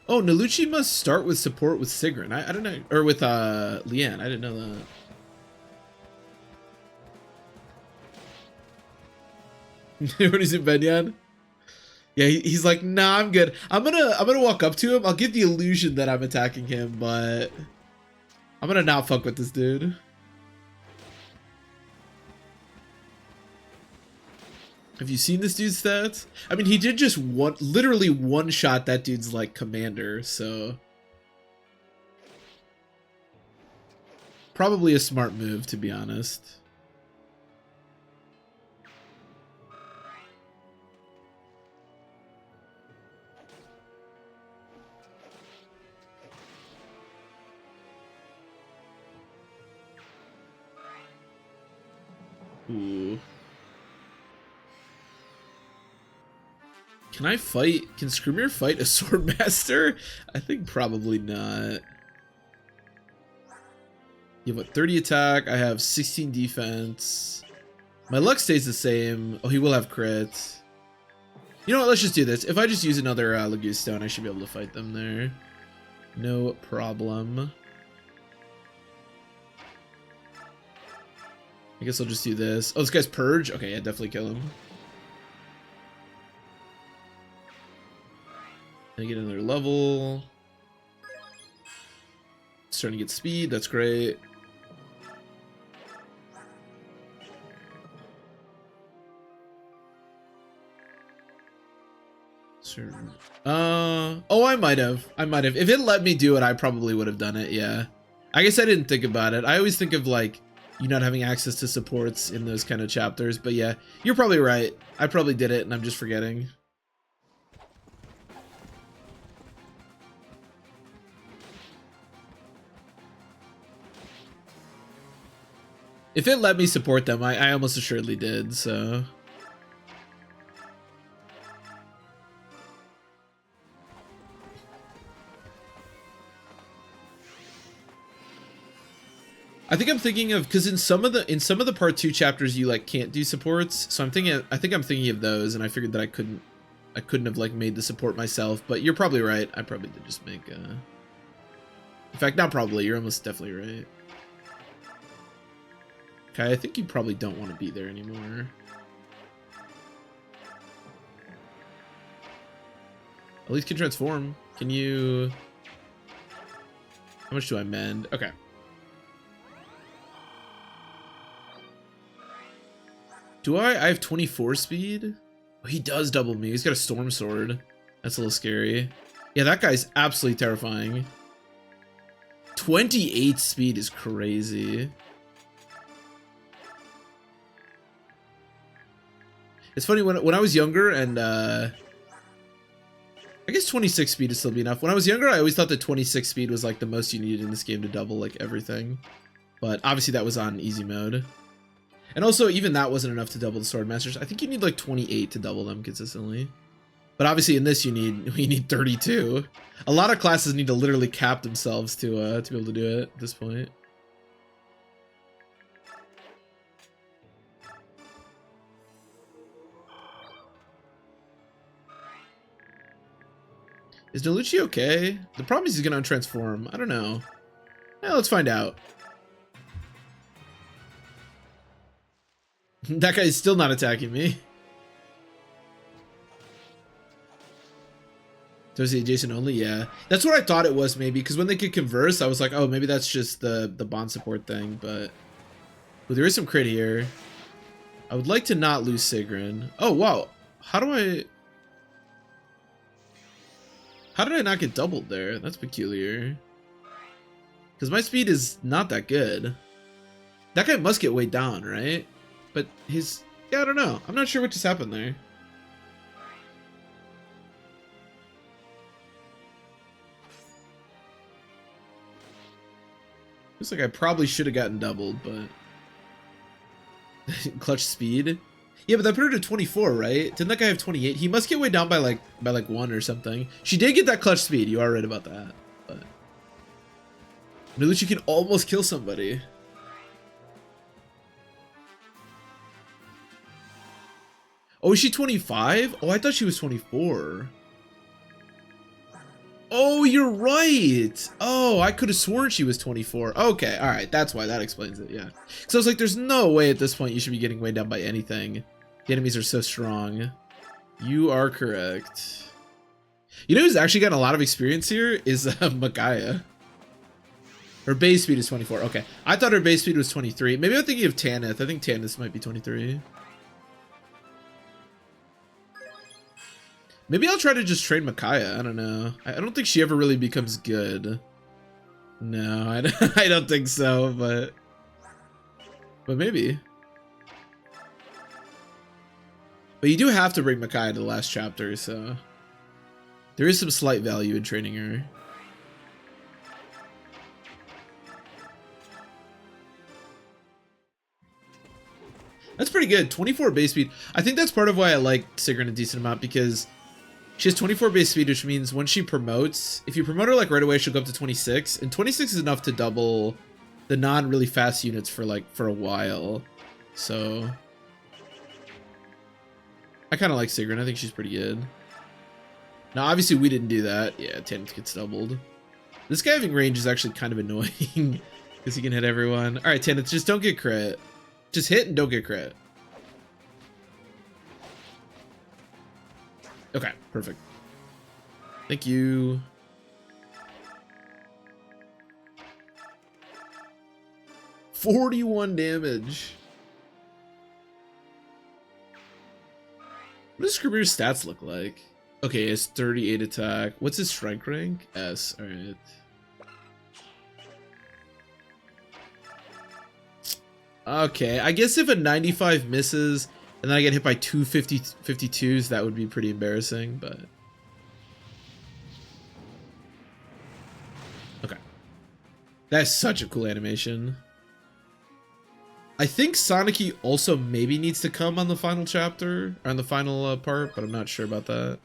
Oh, Nalucci must start with support with Sigrun. I don't know. Or with Leanne. I didn't know that. When he's in Benyan? Yeah, he's like, nah, I'm good. I'm gonna walk up to him. I'll give the illusion that I'm attacking him, but I'm gonna not fuck with this dude. Have you seen this dude's stats? I mean, he did just literally one shot that dude's like commander, so probably a smart move, to be honest. Ooh. Can I fight? Can Skrymir fight a Swordmaster? I think probably not. You have what, 30 attack? I have 16 defense. My luck stays the same. Oh, he will have crits. You know what? Let's just do this. If I just use another Laguz Stone, I should be able to fight them there. No problem. I guess I'll just do this. Oh, this guy's Purge? Okay, yeah, definitely kill him. I get another level. Starting to get speed, that's great. Oh, I might have. If it let me do it, I probably would have done it, yeah. I guess I didn't think about it. I always think of like you not having access to supports in those kind of chapters, but yeah, you're probably right. I probably did it and I'm just forgetting. If it let me support them, I almost assuredly did, so. I think I'm thinking of, because in some of the part 2 chapters you like can't do supports, so I think I'm thinking of those, and I figured that I couldn't have like made the support myself, but you're probably right. I probably did just make in fact, not probably, you're almost definitely right. Okay, I think you probably don't want to be there anymore. At least can transform. Can you... How much do I mend? Okay. Do I have 24 speed? Oh, he does double me. He's got a storm sword. That's a little scary. Yeah, that guy's absolutely terrifying. 28 speed is crazy. It's funny, when I was younger, and I guess 26 speed would still be enough. When I was younger, I always thought that 26 speed was like the most you needed in this game to double like everything. But obviously that was on easy mode. And also, even that wasn't enough to double the Swordmasters. I think you need like 28 to double them consistently. But obviously in this you need 32. A lot of classes need to literally cap themselves to be able to do it at this point. Is Nalucci okay? The problem is he's gonna untransform. I don't know. Yeah, let's find out. That guy is still not attacking me. Does he adjacent only? Yeah. That's what I thought it was maybe, because when they could converse, I was like, oh, maybe that's just the bond support thing, but... Ooh, there is some crit here. I would like to not lose Sigrun. Oh, wow. How do I... How did I not get doubled there? That's peculiar. Because my speed is not that good. That guy must get weighed down, right? But his... Yeah, I don't know. I'm not sure what just happened there. Looks like I probably should have gotten doubled, but... Clutch speed? Yeah, but that put her to 24, right? Didn't that guy have 28? He must get weighed down by like 1 or something. She did get that clutch speed. You are right about that. But at least you can almost kill somebody. Oh, is she 25? Oh, I thought she was 24. Oh, you're right. Oh, I could have sworn she was 24. Okay, all right. That's why. That explains it, yeah. So I was like, there's no way at this point you should be getting weighed down by anything. The enemies are so strong. You are correct. You know who's actually gotten a lot of experience here is Micaiah. Her base speed is 24. Okay, I thought her base speed was 23. Maybe I'm thinking of Tanith. I think Tanith might be 23. Maybe I'll try to just train Micaiah. I don't know. I don't think she ever really becomes good. No, I don't think so, but maybe. But you do have to bring Micaiah to the last chapter, so there is some slight value in training her. That's pretty good. 24 base speed. I think that's part of why I like Sigrun a decent amount, because she has 24 base speed, which means when she promotes, if you promote her like right away, she'll go up to 26, and 26 is enough to double the non-really fast units for a while. So I kind of like Sigrun. I think she's pretty good. Now, obviously, we didn't do that. Yeah, Tanith gets doubled. This guy having range is actually kind of annoying because he can hit everyone. All right, Tanith, just don't get crit. Just hit and don't get crit. Okay, perfect. Thank you. $41 damage. What does Skirmir's stats look like? Okay, it's 38 attack. What's his strength rank? S. Alright. Okay, I guess if a 95 misses and then I get hit by two 52s, that would be pretty embarrassing, but... Okay. That's such a cool animation. I think Soniki also maybe needs to come on the final chapter, or on the final part, but I'm not sure about that.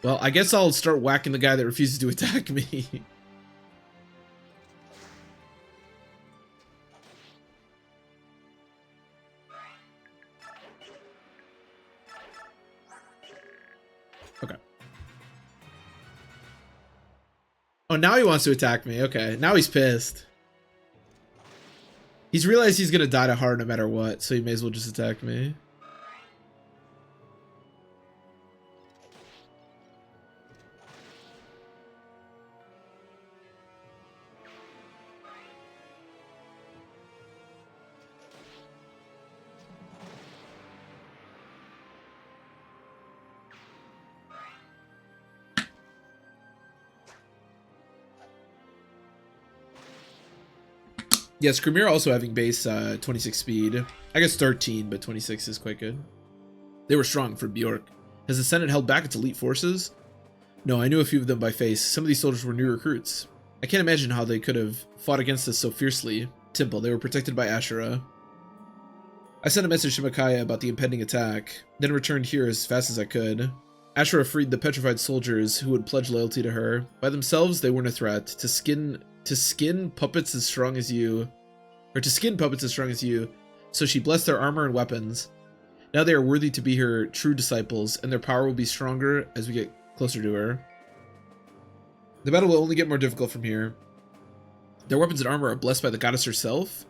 Well, I guess I'll start whacking the guy that refuses to attack me. Okay. Oh, now he wants to attack me. Okay, now he's pissed. He's realized he's gonna die to hard no matter what, so he may as well just attack me. Yeah, Skirmir also having base 26 speed. I guess 13, but 26 is quite good. They were strong for Bjork. Has the Senate held back its elite forces? No, I knew a few of them by face. Some of these soldiers were new recruits. I can't imagine how they could have fought against us so fiercely. Temple, they were protected by Ashura. I sent a message to Micaiah about the impending attack, then returned here as fast as I could. Ashura freed the petrified soldiers who would pledge loyalty to her. By themselves, they weren't a threat. To skin puppets as strong as you, so she blessed their armor and weapons. Now they are worthy to be her true disciples, and their power will be stronger as we get closer to her. The battle will only get more difficult from here. Their weapons and armor are blessed by the goddess herself?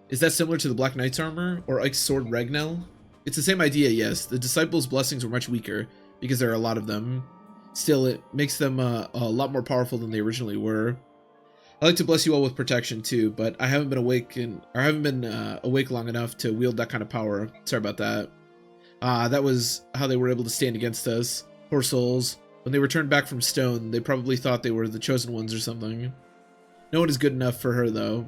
Is that similar to the Black Knight's armor, or Ike's sword Regnell? It's the same idea, yes. The disciples' blessings were much weaker, because there are a lot of them. Still, it makes them a lot more powerful than they originally were. I like to bless you all with protection too, but I haven't been awake long enough to wield that kind of power. Sorry about that. Ah, that was how they were able to stand against us. Poor souls. When they returned back from Stone, they probably thought they were the chosen ones or something. No one is good enough for her, though.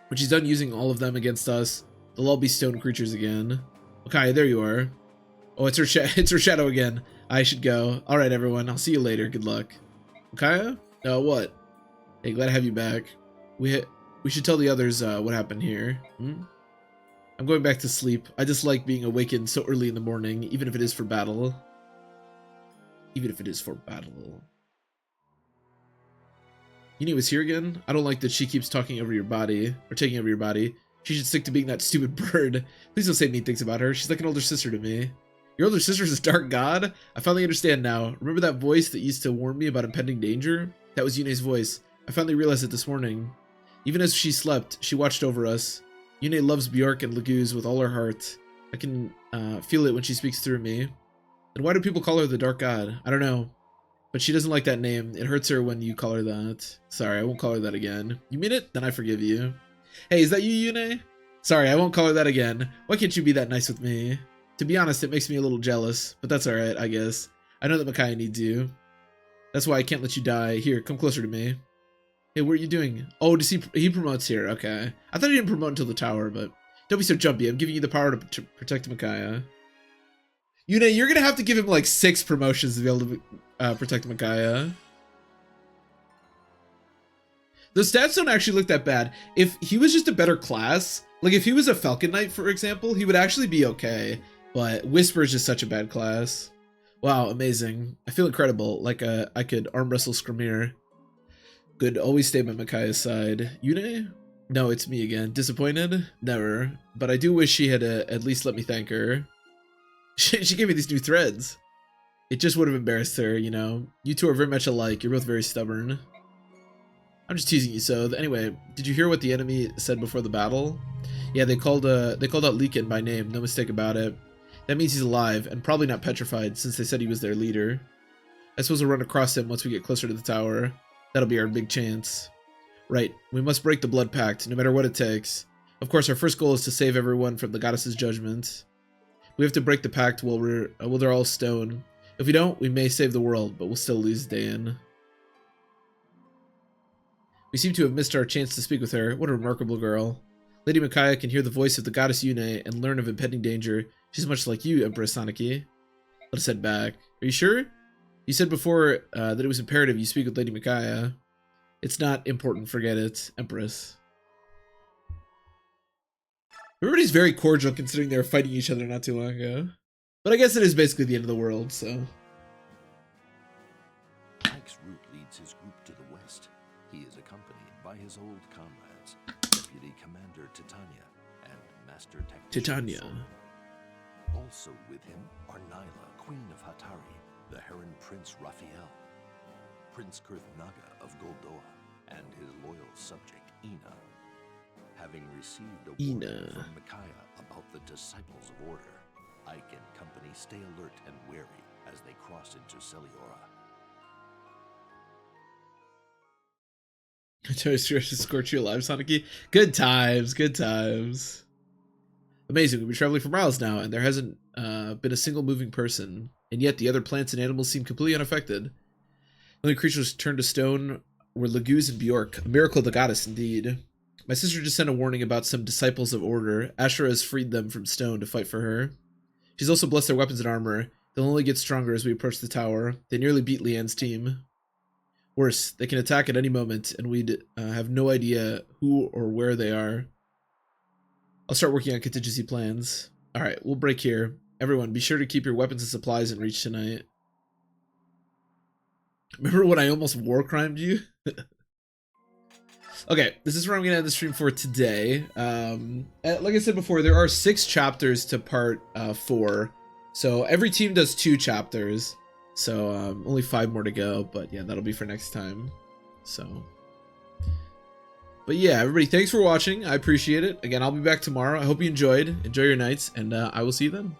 When she's done using all of them against us, they'll all be stone creatures again. Okay, there you are. Oh, it's her shadow again. I should go. All right, everyone. I'll see you later. Good luck. Micaiah? What? Hey, glad to have you back. We should tell the others what happened here. I'm going back to sleep. I dislike being awakened so early in the morning, even if it is for battle. Even if it is for battle. Yune was here again? I don't like that she keeps talking over your body, or taking over your body. She should stick to being that stupid bird. Please don't say mean things about her. She's like an older sister to me. Your older sister is a dark god? I finally understand now. Remember that voice that used to warn me about impending danger? That was Yune's voice. I finally realized it this morning. Even as she slept, she watched over us. Yune loves Bjork and Laguz with all her heart. I can feel it when she speaks through me. And why do people call her the Dark God? I don't know. But she doesn't like that name. It hurts her when you call her that. Sorry, I won't call her that again. You mean it? Then I forgive you. Hey, is that you, Yune? Sorry, I won't call her that again. Why can't you be that nice with me? To be honest, it makes me a little jealous, but that's alright, I guess. I know that Micaiah needs you. That's why I can't let you die. Here, come closer to me. Hey, what are you doing? Oh, does he promotes here. Okay. I thought he didn't promote until the tower, but don't be so jumpy. I'm giving you the power to protect Micaiah. Yune, you're gonna have to give him like 6 promotions to be able to protect Micaiah. The stats don't actually look that bad. If he was just a better class, like if he was a Falcon Knight, for example, he would actually be okay. But Whisper is just such a bad class. Wow, amazing. I feel incredible, like I could arm wrestle Skramir. Good, always stay by Micaiah's side. Yune? No, it's me again. Disappointed? Never. But I do wish she had at least let me thank her. She gave me these new threads. It just would have embarrassed her, you know. You two are very much alike. You're both very stubborn. I'm just teasing you, so anyway, did you hear what the enemy said before the battle? Yeah, they called out Leekin by name, no mistake about it. That means he's alive, and probably not petrified, since they said he was their leader. I suppose we'll run across him once we get closer to the tower. That'll be our big chance. Right, we must break the blood pact, no matter what it takes. Of course, our first goal is to save everyone from the goddess's judgment. We have to break the pact while they're all stone. If we don't, we may save the world, but we'll still lose Dayan. We seem to have missed our chance to speak with her. What a remarkable girl. Lady Micaiah can hear the voice of the goddess Yune and learn of impending danger. She's much like you, Empress Sanaki. Let us head back. Are you sure? You said before that it was imperative you speak with Lady Micaiah. It's not important, forget it, Empress. Everybody's very cordial considering they were fighting each other not too long ago. But I guess it is basically the end of the world, so. Pike's route leads his group to the west. He is accompanied by his old comrades, Deputy Commander Titania and Master Technician Titania. Sora. Also with him are Nyla, Queen of Hatari, the Heron Prince Raphael, Prince Kurthnaga of Goldoa, and his loyal subject Ina. Having received a warning from Micaiah about the Disciples of Order, Ike and company stay alert and wary as they cross into Celiora. To scorch you alive, Sanaki. Good times, good times. Amazing, we've been traveling for miles now, and there hasn't been a single moving person. And yet the other plants and animals seem completely unaffected. The only creatures turned to stone were Laguz and Bjork, a miracle of the goddess indeed. My sister just sent a warning about some disciples of order. Ashura has freed them from stone to fight for her. She's also blessed their weapons and armor. They'll only get stronger as we approach the tower. They nearly beat Leanne's team. Worse, they can attack at any moment, and we'd have no idea who or where they are. I'll start working on contingency plans. Alright, we'll break here. Everyone, be sure to keep your weapons and supplies in reach tonight. Remember when I almost war crimed you? Okay, this is where I'm going to end the stream for today. Like I said before, there are 6 chapters to part 4. So every team does 2 chapters. So only 5 more to go, but yeah, that'll be for next time. So, but yeah, everybody, thanks for watching. I appreciate it. Again, I'll be back tomorrow. I hope you enjoyed. Enjoy your nights, and I will see you then.